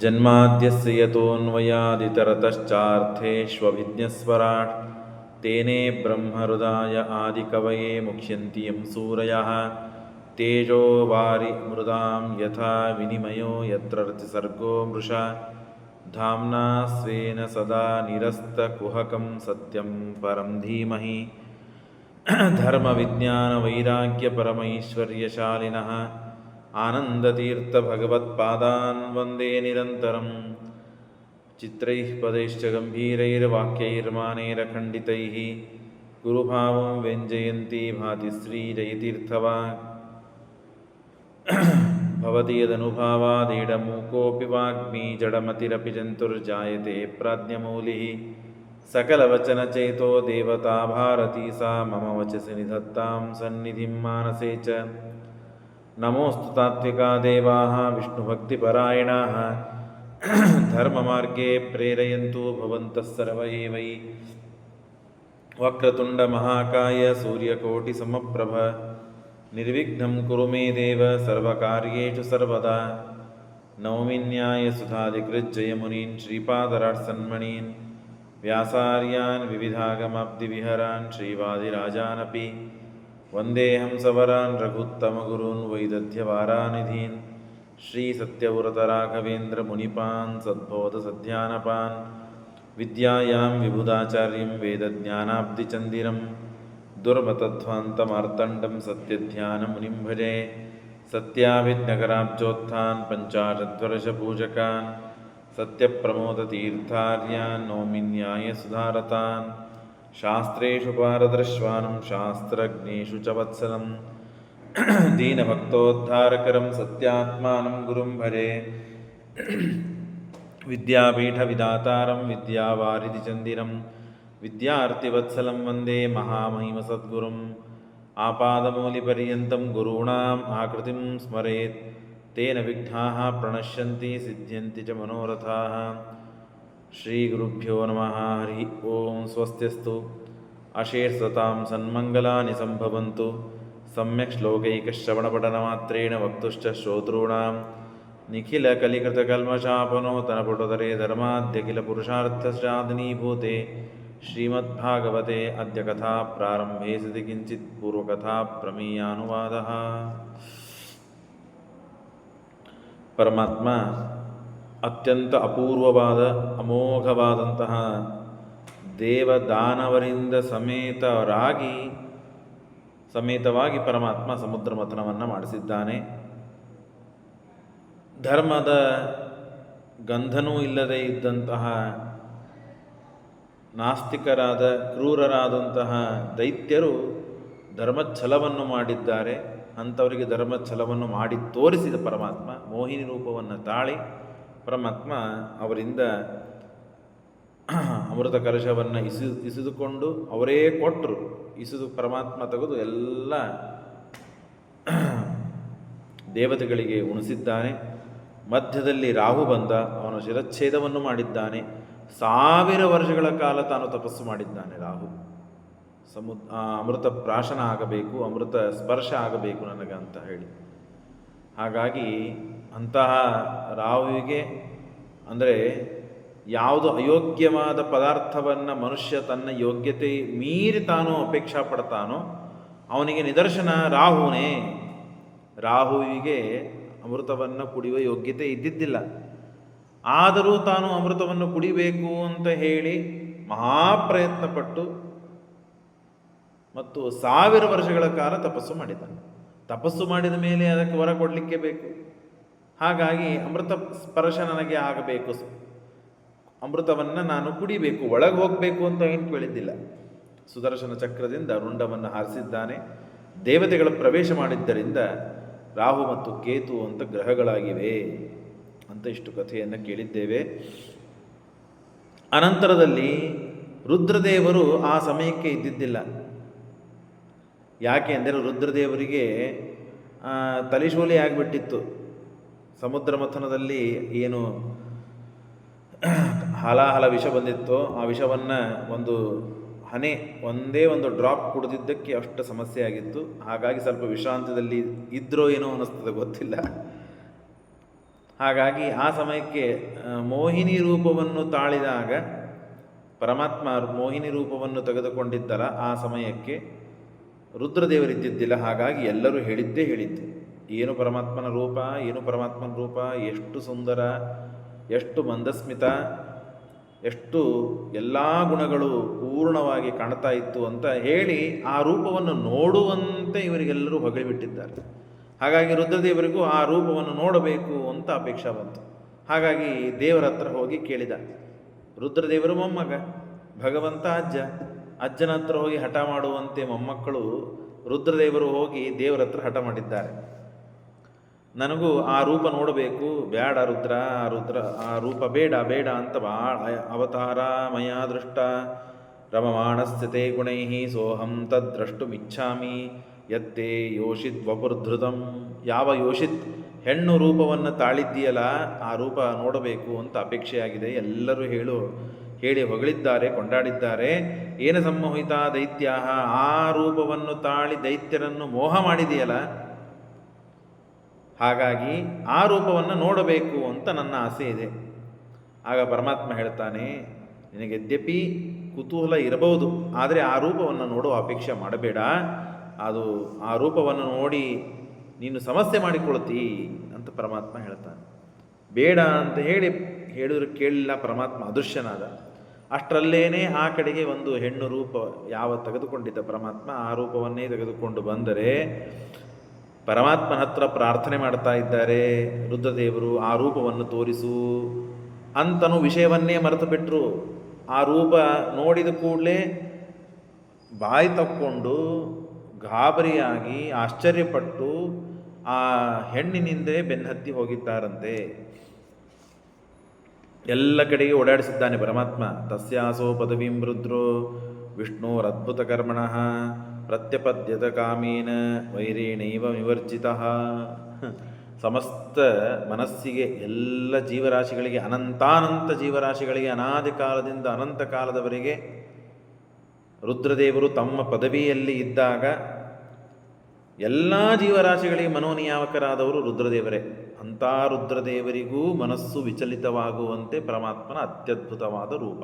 ಜನ್ಮಾದ್ಯಸ್ಯ ಯತೋನ್ವಯಾದಿತರತಶ್ಚಾರ್ಥೇಷ್ವಭಿಜ್ಞಸ್ವರಾಟ್ ತೇನೇ ಬ್ರಹ್ಮಹೃದಾಯ ಆದಿಕವಯೇ ಮುಖ್ಯಂತಿ M ಸೂರಯಃ ತೇಜೋ ವಾರಿ ಮೃದಾಂ ಯಥಾ ವಿನಿಮಯೋ ಯತ್ರ ಸರ್ಗೋ ಮೃಷಾ ಧಾಮ್ನಾ ಸ್ವೇನ ಸದಾ ನಿರಸ್ತಕುಹಕಂ ಸತ್ಯಂ ಪರಂ ಧೀಮಹಿ ಧರ್ಮವಿಜ್ಞಾನವೈರಾಗ್ಯಪರಮೈಶ್ವರ್ಯಶಾಲಿನಃ ಆನಂದತೀರ್ಥಭಗವತ್ಪಾದಾನ್ ವಂದೇ ನಿರಂತರಂ ಚಿತ್ರೈಃ ಪದೈಶ್ಚ ಗಂಭೀರೈರ್ವಾಕ್ಯೈರ್ಮಾನೈರಖಂಡಿತೈಃ ಗುರುಭಾವಂ ವ್ಯಂಜಯಂತಿ ಭಾತಿ ಶ್ರೀಜಯತೀರ್ಥವಾಗ್ ಭವತಿ ಯದನುಭಾವಾದೀಡಮೂಕೋऽಪಿ ವಾಗ್ಮಿ ಜಡಮತಿರಪಿ ಜಂತುರ್ಜಾಯತೆ ಪ್ರಾಜ್ಞಮೌಲಿಃ सकलवचनचेतो देवता भारती सा मम वचसि निधत्तां सन्निधिं मानसे च नमोऽस्तु तात्विका देवाः विष्णुभक्तिपरायणाः धर्ममार्गे प्रेरयन्तु भवन्तः सर्व एव वक्रतुण्डमहाकाय सूर्यकोटिसमप्रभ निर्विघ्नं कुरु मे देव सर्वकार्येषु सर्वदा नौमि न्यायसुधादिकृज्जयमुनीन् श्रीपादराट्सन्मणीन् व्यासार्यान् विविधागमाब्धिविहरान् श्रीवादिराजानपि वन्देऽहं सवरान् रघुत्तमगुरून् वैदध्यवारानिधीन् श्रीसत्यव्रतराघवेन्द्रमुनिपान् सद्बोधसध्यानपान् विद्यायां विबुधाचार्यं वेदज्ञानाब्धिचन्दिरं दुर्मतध्वान्तमार्तण्डं सत्यध्यानमुनिं भजे सत्याभिज्ञकराब्जोत्थान् पञ्चाशद्वर्षपूजकान् सत्यप्रमोदतीर्थार्यान् नौमि न्यायसुधारतान् शास्त्रेषु पारदर्श्वानं शास्त्रज्ञेषु च वत्सलं दीनभक्तोद्धारकरं सत्यात्मानं गुरुं भजे विद्यापीठविधातारं विद्यावारिधिचन्दिरं विद्यार्थिवत्सलं वन्दे महामहिमसद्गुरुम् आपादमौलिपर्यन्तं गुरूणाम् आकृतिं स्मरेत् तेन विघ्नाः प्रणश्यन्ति सिद्ध्यन्ति च मनोरथाः श्रीगुरुभ्यो नमः हरिः ओं स्वस्त्यस्तु अशेषसतां सन्मङ्गलानि सम्भवन्तु सम्यक् श्लोकैकश्रवणपठनमात्रेण वक्तुश्च श्रोतॄणां निखिलकलिकृतकल्मषापनोतनपटुतरे धर्माद्यखिलपुरुषार्थसाधनीभूते श्रीमद्भागवते अद्य कथा प्रारम्भे सति किञ्चित् पूर्वकथा प्रमेयानुवादः। ಪರಮಾತ್ಮ ಅತ್ಯಂತ ಅಪೂರ್ವವಾದ ಅಮೋಘವಾದಂತಹ ದೇವದಾನವರಿಂದ ಸಮೇತವಾಗಿ ಪರಮಾತ್ಮ ಸಮುದ್ರ ಮಥನವನ್ನು ಮಾಡಿಸಿದ್ದಾನೆ. ಧರ್ಮದ ಗಂಧನೂ ಇಲ್ಲದೆ ಇದ್ದಂತಹ ನಾಸ್ತಿಕರಾದ ಕ್ರೂರರಾದಂತಹ ದೈತ್ಯರು ಧರ್ಮಚ್ಛಲವನ್ನು ಮಾಡಿದ್ದಾರೆ. ಅಂಥವರಿಗೆ ಧರ್ಮಚ್ಛಲವನ್ನು ಮಾಡಿ ತೋರಿಸಿದ ಪರಮಾತ್ಮ ಮೋಹಿನಿ ರೂಪವನ್ನು ತಾಳಿ ಪರಮಾತ್ಮ ಅವರಿಂದ ಅಮೃತ ಕಲಶವನ್ನು ಇಸಿದುಕೊಂಡು ಅವರೇ ಕೊಟ್ಟರು. ಇಸಿದು ಪರಮಾತ್ಮ ತೆಗೆದು ಎಲ್ಲ ದೇವತೆಗಳಿಗೆ ಉಣಿಸಿದ್ದಾನೆ. ಮಧ್ಯದಲ್ಲಿ ರಾಹು ಬಂದ, ಅವನ ಶಿರಚ್ಛೇದವನ್ನು ಮಾಡಿದ್ದಾನೆ. 1000 ವರ್ಷಗಳ ಕಾಲ ತಾನು ತಪಸ್ಸು ಮಾಡಿದ್ದಾನೆ ರಾಹು. ಅಮೃತ ಪ್ರಾಶನ ಆಗಬೇಕು, ಅಮೃತ ಸ್ಪರ್ಶ ಆಗಬೇಕು ನನಗೆ ಅಂತ ಹೇಳಿ. ಹಾಗಾಗಿ ಅಂತಹ ರಾಹುವಿಗೆ ಅಂದರೆ ಯಾವುದು ಅಯೋಗ್ಯವಾದ ಪದಾರ್ಥವನ್ನು ಮನುಷ್ಯ ತನ್ನ ಯೋಗ್ಯತೆ ಮೀರಿ ತಾನು ಅಪೇಕ್ಷಾ ಪಡ್ತಾನೋ ಅವನಿಗೆ ನಿದರ್ಶನ ರಾಹುನೇ. ರಾಹುವಿಗೆ ಅಮೃತವನ್ನು ಕುಡಿಯುವ ಯೋಗ್ಯತೆ ಇದ್ದಿದ್ದಿಲ್ಲ. ಆದರೂ ತಾನು ಅಮೃತವನ್ನು ಕುಡಿಬೇಕು ಅಂತ ಹೇಳಿ ಮಹಾಪ್ರಯತ್ನಪಟ್ಟು ಮತ್ತು 1000 ವರ್ಷಗಳ ಕಾಲ ತಪಸ್ಸು ಮಾಡಿದ್ದಾನೆ. ತಪಸ್ಸು ಮಾಡಿದ ಮೇಲೆ ಅದಕ್ಕೆ ವರ ಕೊಡಲಿಕ್ಕೆ ಬೇಕು. ಹಾಗಾಗಿ ಅಮೃತ ಸ್ಪರ್ಶ ನನಗೆ ಆಗಬೇಕು, ಅಮೃತವನ್ನು ನಾನು ಕುಡಿಬೇಕು, ಒಳಗೆ ಹೋಗಬೇಕು ಅಂತ ಏನು ಕೇಳಿದ್ದಿಲ್ಲ. ಸುದರ್ಶನ ಚಕ್ರದಿಂದ ರುಂಡವನ್ನು ಹಾರಿಸಿದ್ದಾನೆ. ದೇವತೆಗಳ ಪ್ರವೇಶ ಮಾಡಿದ್ದರಿಂದ ರಾಹು ಮತ್ತು ಕೇತು ಅಂತ ಗ್ರಹಗಳಾಗಿವೆ ಅಂತ ಇಷ್ಟು ಕಥೆಯನ್ನು ಕೇಳಿದ್ದೇವೆ. ಅನಂತರದಲ್ಲಿ ರುದ್ರದೇವರು ಆ ಸಮಯಕ್ಕೆ ಇದ್ದಿದ್ದಿಲ್ಲ. ಯಾಕೆ ಅಂದರೆ ರುದ್ರದೇವರಿಗೆ ತಲೆಶೂಲಿ ಆಗಿಬಿಟ್ಟಿತ್ತು. ಸಮುದ್ರ ಮಥನದಲ್ಲಿ ಏನು ಹಲಾಹಲ ವಿಷ ಬಂದಿತ್ತೋ ಆ ವಿಷವನ್ನು ಒಂದೇ ಒಂದು ಡ್ರಾಪ್ ಕುಡಿದಿದ್ದಕ್ಕೆ ಅಷ್ಟು ಸಮಸ್ಯೆ ಆಗಿತ್ತು. ಹಾಗಾಗಿ ಸ್ವಲ್ಪ ವಿಶ್ರಾಂತದಲ್ಲಿ ಇದ್ರೋ ಏನೋ ಅನ್ನಿಸ್ತದೆ, ಗೊತ್ತಿಲ್ಲ. ಹಾಗಾಗಿ ಆ ಸಮಯಕ್ಕೆ ಮೋಹಿನಿ ರೂಪವನ್ನು ತಾಳಿದಾಗ ಪರಮಾತ್ಮ ಮೋಹಿನಿ ರೂಪವನ್ನು ತೆಗೆದುಕೊಂಡಿದ್ದಲ್ಲ, ಆ ಸಮಯಕ್ಕೆ ರುದ್ರದೇವರಿದ್ದಿದ್ದಿಲ್ಲ. ಹಾಗಾಗಿ ಎಲ್ಲರೂ ಹೇಳಿದ್ದೇ ಹೇಳಿದ್ದೆ, ಏನು ಪರಮಾತ್ಮನ ರೂಪ, ಏನು ಪರಮಾತ್ಮನ ರೂಪ, ಎಷ್ಟು ಸುಂದರ, ಎಷ್ಟು ಮಂದಸ್ಮಿತ, ಎಷ್ಟು ಎಲ್ಲ ಗುಣಗಳು ಪೂರ್ಣವಾಗಿ ಕಾಣ್ತಾ ಇತ್ತು ಅಂತ ಹೇಳಿ ಆ ರೂಪವನ್ನು ನೋಡುವಂತೆ ಇವರಿಗೆಲ್ಲರೂ ಹೊಗಳಿಬಿಟ್ಟಿದ್ದಾರೆ. ಹಾಗಾಗಿ ರುದ್ರದೇವರಿಗೂ ಆ ರೂಪವನ್ನು ನೋಡಬೇಕು ಅಂತ ಅಪೇಕ್ಷೆ ಬಂತು. ಹಾಗಾಗಿ ದೇವರ ಹತ್ರ ಹೋಗಿ ಕೇಳಿದ. ರುದ್ರದೇವರು ಮೊಮ್ಮಗ, ಭಗವಂತ ಅಜ್ಜನ ಹತ್ರ ಹೋಗಿ ಹಠ ಮಾಡುವಂತೆ ಮೊಮ್ಮಕ್ಕಳು ರುದ್ರದೇವರು ಹೋಗಿ ದೇವರ ಹತ್ರ ಹಠ ಮಾಡಿದ್ದಾರೆ. ನನಗೂ ಆ ರೂಪ ನೋಡಬೇಕು, ಬೇಡ ರುದ್ರ, ಆ ರೂಪ ಬೇಡ ಬೇಡ ಅಂತ ಭಾಳ ಅವತಾರ ಮಯ ದೃಷ್ಟ ರಮಮಾಣಸ್ಯತೆ ಗುಣೈ ಸೋಹಂ ತದ್ದ್ರಷ್ಟುಮಿಚ್ಛಾಮಿ ಯತ್ತೇ ಯೋಷಿತ್ ವಪುರ್ಧೃತಂ. ಯಾವ ಯೋಷಿತ್ ಹೆಣ್ಣು ರೂಪವನ್ನು ತಾಳಿದ್ದೀಯಲ್ಲ, ಆ ರೂಪ ನೋಡಬೇಕು ಅಂತ ಅಪೇಕ್ಷೆಯಾಗಿದೆ. ಎಲ್ಲರೂ ಹೇಳಿ ಹೊಗಳಿದ್ದಾರೆ, ಕೊಂಡಾಡಿದ್ದಾರೆ. ಏನ ಸಂಮೋಹಿತ ದೈತ್ಯ, ಆ ರೂಪವನ್ನು ತಾಳಿ ದೈತ್ಯರನ್ನು ಮೋಹ ಮಾಡಿದೆಯಲ್ಲ, ಹಾಗಾಗಿ ಆ ರೂಪವನ್ನು ನೋಡಬೇಕು ಅಂತ ನನ್ನ ಆಸೆ ಇದೆ. ಆಗ ಪರಮಾತ್ಮ ಹೇಳ್ತಾನೆ, ನಿನಗೆ ಯದ್ಯಪಿ ಕುತೂಹಲ ಇರಬಹುದು, ಆದರೆ ಆ ರೂಪವನ್ನು ನೋಡುವ ಅಪೇಕ್ಷೆ ಮಾಡಬೇಡ. ಅದು ಆ ರೂಪವನ್ನು ನೋಡಿ ನೀನು ಸಮಸ್ಯೆ ಮಾಡಿಕೊಳ್ತೀ ಅಂತ ಪರಮಾತ್ಮ ಹೇಳ್ತಾನೆ. ಬೇಡ ಅಂತ ಹೇಳಿದ್ರು ಕೇಳಿಲ್ಲ ಪರಮಾತ್ಮ, ಅದೃಶ್ಯನಾದ. ಅಷ್ಟರಲ್ಲೇನೆ ಆ ಕಡೆಗೆ ಒಂದು ಹೆಣ್ಣು ರೂಪ ಯಾವ ತೆಗೆದುಕೊಂಡಿದ್ದ ಪರಮಾತ್ಮ, ಆ ರೂಪವನ್ನೇ ತೆಗೆದುಕೊಂಡು ಬಂದರೆ ಪರಮಾತ್ಮನ ಹತ್ರ ಪ್ರಾರ್ಥನೆ ಮಾಡ್ತಾ ಇದ್ದಾರೆ ರುದ್ರದೇವರು, ಆ ರೂಪವನ್ನು ತೋರಿಸು ಅಂತನೂ ವಿಷಯವನ್ನೇ ಮರೆತು ಬಿಟ್ಟರು. ಆ ರೂಪ ನೋಡಿದ ಕೂಡಲೇ ಬಾಯಿ ತಕ್ಕೊಂಡು ಗಾಬರಿಯಾಗಿ ಆಶ್ಚರ್ಯಪಟ್ಟು ಆ ಹೆಣ್ಣಿನಿಂದೇ ಬೆನ್ನತ್ತಿ ಹೋಗಿದ್ದಾರಂತೆ. ಎಲ್ಲ ಕಡೆಗೆ ಓಡಾಡಿಸಿದ್ದಾನೆ ಪರಮಾತ್ಮ. ತಸ್ಯಾಸೋ ಪದವೀಂ ರುದ್ರೋ ವಿಷ್ಣೋರದ್ಭುತ ಕರ್ಮಣಃ ಪ್ರತ್ಯಪದ್ಯತ ಕಾಮೇನ ವೈರೇಣೈವ ವಿವರ್ಜಿತ. ಸಮಸ್ತ ಮನಸ್ಸಿಗೆ, ಎಲ್ಲ ಜೀವರಾಶಿಗಳಿಗೆ, ಅನಂತಾನಂತ ಜೀವರಾಶಿಗಳಿಗೆ ಅನಾದಿ ಕಾಲದಿಂದ ಅನಂತ ಕಾಲದವರೆಗೆ ರುದ್ರದೇವರು ತಮ್ಮ ಪದವಿಯಲ್ಲಿ ಇದ್ದಾಗ ಎಲ್ಲ ಜೀವರಾಶಿಗಳಿಗೆ ಮನೋನಿಯಾಮಕರಾದವರು ರುದ್ರದೇವರೇ. ಅಂಥ ರುದ್ರದೇವರಿಗೂ ಮನಸ್ಸು ವಿಚಲಿತವಾಗುವಂತೆ ಪರಮಾತ್ಮನ ಅತ್ಯದ್ಭುತವಾದ ರೂಪ.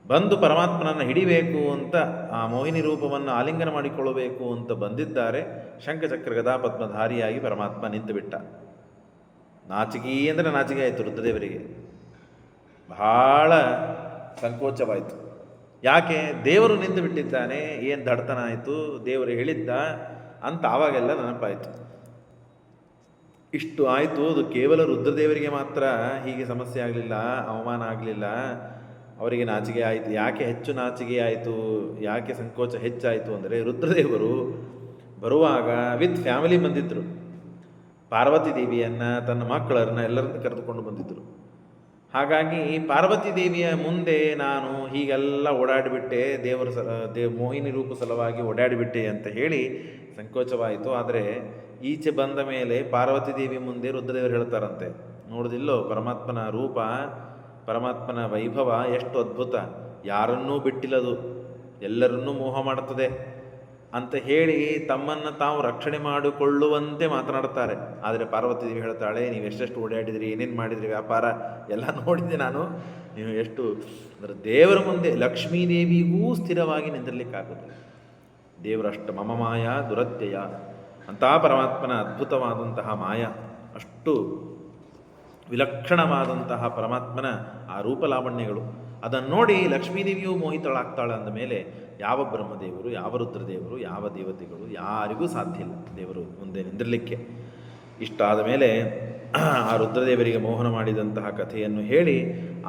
ಬಂದು ಪರಮಾತ್ಮನನ್ನು ಹಿಡಿಬೇಕು ಅಂತ, ಆ ಮೋಹಿನಿ ರೂಪವನ್ನು ಆಲಿಂಗನ ಮಾಡಿಕೊಳ್ಳಬೇಕು ಅಂತ ಬಂದಿದ್ದಾರೆ. ಶಂಖಚಕ್ರ ಗದಾ ಪದ್ಮಧಾರಿಯಾಗಿ ಪರಮಾತ್ಮ ನಿಂತುಬಿಟ್ಟ. ನಾಚಿಕೆ ಅಂದರೆ ನಾಚಿಕೆ ಆಯಿತು ರುದ್ರದೇವರಿಗೆ, ಬಹಳ ಸಂಕೋಚವಾಯಿತು. ಯಾಕೆ? ದೇವರು ನಿಂತು ಬಿಟ್ಟಿದ್ದಾನೆ, ಏನು ದಡ್ತನ ಆಯಿತು, ದೇವರು ಹೇಳಿದ್ದ ಅಂತ ಆವಾಗೆಲ್ಲ ನೆನಪಾಯಿತು. ಇಷ್ಟು ಆಯಿತು, ಅದು ಕೇವಲ ರುದ್ರದೇವರಿಗೆ ಮಾತ್ರ ಹೀಗೆ ಸಮಸ್ಯೆ ಆಗಲಿಲ್ಲ, ಅವಮಾನ ಆಗಲಿಲ್ಲ, ಅವರಿಗೆ ನಾಚಿಕೆ ಆಯಿತು. ಯಾಕೆ ಹೆಚ್ಚು ನಾಚಿಕೆ ಆಯಿತು, ಯಾಕೆ ಸಂಕೋಚ ಹೆಚ್ಚಾಯಿತು ಅಂದರೆ, ರುದ್ರದೇವರು ಬರುವಾಗ ವಿತ್ ಫ್ಯಾಮಿಲಿ ಬಂದಿದ್ದರು. ಪಾರ್ವತಿ ದೇವಿಯನ್ನು, ತನ್ನ ಮಕ್ಕಳನ್ನು ಎಲ್ಲರನ್ನು ಕರೆದುಕೊಂಡು ಬಂದಿದ್ದರು. ಹಾಗಾಗಿ ಪಾರ್ವತಿ ದೇವಿಯ ಮುಂದೆ ನಾನು ಹೀಗೆಲ್ಲ ಓಡಾಡಿಬಿಟ್ಟೆ, ಮೋಹಿನಿ ರೂಪ ಸಲುವಾಗಿ ಓಡಾಡಿಬಿಟ್ಟೆ ಅಂತ ಹೇಳಿ ಸಂಕೋಚವಾಯಿತು. ಆದರೆ ಈಚೆ ಬಂದ ಮೇಲೆ ಪಾರ್ವತಿ ದೇವಿ ಮುಂದೆ ರುದ್ರದೇವರು ಹೇಳ್ತಾರಂತೆ, ನೋಡೋದಿಲ್ಲೋ ಪರಮಾತ್ಮನ ರೂಪ, ಪರಮಾತ್ಮನ ವೈಭವ ಎಷ್ಟು ಅದ್ಭುತ, ಯಾರನ್ನೂ ಬಿಟ್ಟಿಲ್ಲದು, ಎಲ್ಲರನ್ನೂ ಮೋಹ ಮಾಡುತ್ತದೆ ಅಂತ ಹೇಳಿ ತಮ್ಮನ್ನು ತಾವು ರಕ್ಷಣೆ ಮಾಡಿಕೊಳ್ಳುವಂತೆ ಮಾತನಾಡ್ತಾರೆ. ಆದರೆ ಪಾರ್ವತಿ ದೇವಿ ಹೇಳ್ತಾಳೆ, ನೀವು ಎಷ್ಟೆಷ್ಟು ಓಡಾಡಿದ್ರಿ, ಏನೇನು ಮಾಡಿದ್ರಿ, ವ್ಯಾಪಾರ ಎಲ್ಲ ನೋಡಿದ್ದೆ ನಾನು, ನೀವು ಎಷ್ಟು ಅಂದರೆ ದೇವರ ಮುಂದೆ ಲಕ್ಷ್ಮೀದೇವಿಗೂ ಸ್ಥಿರವಾಗಿ ನಿಂದಿರಲಿಕ್ಕಾಗುತ್ತದೆ. ದೇವರಷ್ಟು ಮಮ ಮಾಯ ದುರತ್ಯಯ ಅಂತ ಪರಮಾತ್ಮನ ಅದ್ಭುತವಾದಂತಹ ಮಾಯ, ಅಷ್ಟು ವಿಲಕ್ಷಣವಾದಂತಹ ಪರಮಾತ್ಮನ ಆ ರೂಪಲಾವಣ್ಯಗಳು, ಅದನ್ನು ನೋಡಿ ಲಕ್ಷ್ಮೀದೇವಿಯು ಮೋಹಿತಳಾಗ್ತಾಳೆ. ಅಂದ ಮೇಲೆ ಯಾವ ಬ್ರಹ್ಮದೇವರು, ಯಾವ ರುದ್ರದೇವರು, ಯಾವ ದೇವತೆಗಳು ಯಾರಿಗೂ ಸಾಧ್ಯ ಇಲ್ಲ ದೇವರು ಮುಂದೆ ನಿಂದಿರಲಿಕ್ಕೆ. ಇಷ್ಟಾದ ಮೇಲೆ ಆ ರುದ್ರದೇವರಿಗೆ ಮೋಹನ ಮಾಡಿದಂತಹ ಕಥೆಯನ್ನು ಹೇಳಿ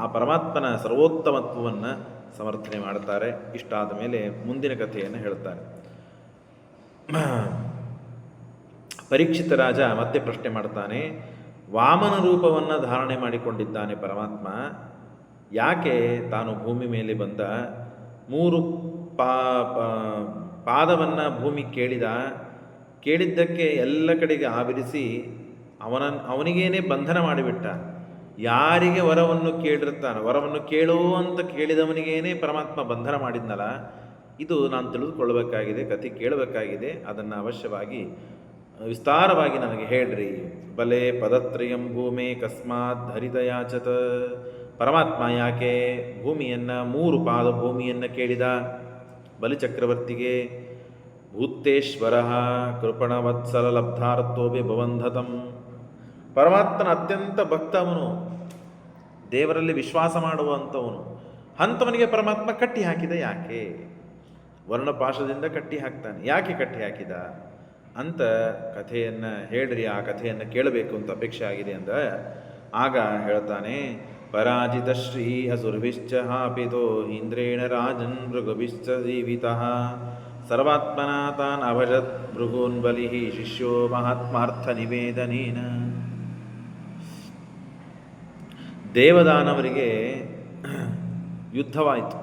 ಆ ಪರಮಾತ್ಮನ ಸರ್ವೋತ್ತಮತ್ವವನ್ನು ಸಮರ್ಥನೆ ಮಾಡ್ತಾರೆ. ಇಷ್ಟಾದ ಮೇಲೆ ಮುಂದಿನ ಕಥೆಯನ್ನು ಹೇಳ್ತಾರೆ. ಪರೀಕ್ಷಿತ ರಾಜ ಮತ್ತೆ ಪ್ರಶ್ನೆ ಮಾಡ್ತಾನೆ, ವಾಮನ ರೂಪವನ್ನು ಧಾರಣೆ ಮಾಡಿಕೊಂಡಿದ್ದಾನೆ ಪರಮಾತ್ಮ, ಯಾಕೆ ತಾನು ಭೂಮಿ ಮೇಲೆ ಬಂದ, 3 ಪಾದವನ್ನು ಭೂಮಿ ಕೇಳಿದ್ದಕ್ಕೆ ಎಲ್ಲ ಕಡೆಗೆ ಆವರಿಸಿ ಅವನಿಗೇನೆ ಬಂಧನ ಮಾಡಿಬಿಟ್ಟ. ಯಾರಿಗೆ ವರವನ್ನು ಕೇಳಿರ್ತಾನೆ, ವರವನ್ನು ಕೇಳು ಅಂತ ಕೇಳಿದವನಿಗೇನೆ ಪರಮಾತ್ಮ ಬಂಧನ ಮಾಡಿದ್ನಲ್ಲ, ಇದು ನಾನು ತಿಳಿದುಕೊಳ್ಳಬೇಕಾಗಿದೆ, ಕಥೆ ಕೇಳಬೇಕಾಗಿದೆ, ಅದನ್ನು ಅವಶ್ಯವಾಗಿ ವಿಸ್ತಾರವಾಗಿ ನನಗೆ ಹೇಳ್ರಿ. ಬಲೆ ಪದತ್ರಯಂ ಭೂಮೆ ಕಸ್ಮಾತ್ ಹರಿತಯಾಚತ. ಪರಮಾತ್ಮ ಯಾಕೆ ಭೂಮಿಯನ್ನು 3 ಪಾದ ಭೂಮಿಯನ್ನು ಕೇಳಿದ ಬಲಿಚಕ್ರವರ್ತಿಗೆ? ಭೂತೇಶ್ವರ ಕೃಪಣವತ್ಸಲ ಲಬ್ಧಾರ್ಥೋಭಿ ಭವಂಧತಂ. ಪರಮಾತ್ಮನ ಅತ್ಯಂತ ಭಕ್ತವನು, ದೇವರಲ್ಲಿ ವಿಶ್ವಾಸ ಮಾಡುವಂಥವನು. ಅಂಥವನಿಗೆ ಪರಮಾತ್ಮ ಕಟ್ಟಿ ಹಾಕಿದ ಯಾಕೆ? ವರ್ಣಪಾಶದಿಂದ ಕಟ್ಟಿ ಹಾಕ್ತಾನೆ. ಯಾಕೆ ಕಟ್ಟಿ ಹಾಕಿದ ಅಂತ ಕಥೆಯನ್ನು ಹೇಳ್ರಿ, ಆ ಕಥೆಯನ್ನು ಕೇಳಬೇಕು ಅಂತ ಅಪೇಕ್ಷೆ ಆಗಿದೆ ಅಂದ. ಆಗ ಹೇಳ್ತಾನೆ, ಪರಾಜಿತ ಶ್ರೀ ಅಸುರಭಿಶ್ಚ ಹಾಪಿತೋ ಇಂದ್ರೇಣ ರಾಜನ್ ಮೃಗಭಿಶ್ಚ ಜೀವಿತಃ ಸರ್ವಾತ್ಮನ ತಾನ್ ಅಭಜತ್ ಭೃಗೂನ್ ಬಲಿ ಶಿಷ್ಯೋ ಮಹಾತ್ಮಾರ್ಥ ನಿವೇದನೇನ. ದೇವದಾನವರಿಗೆ ಯುದ್ಧವಾಯಿತು.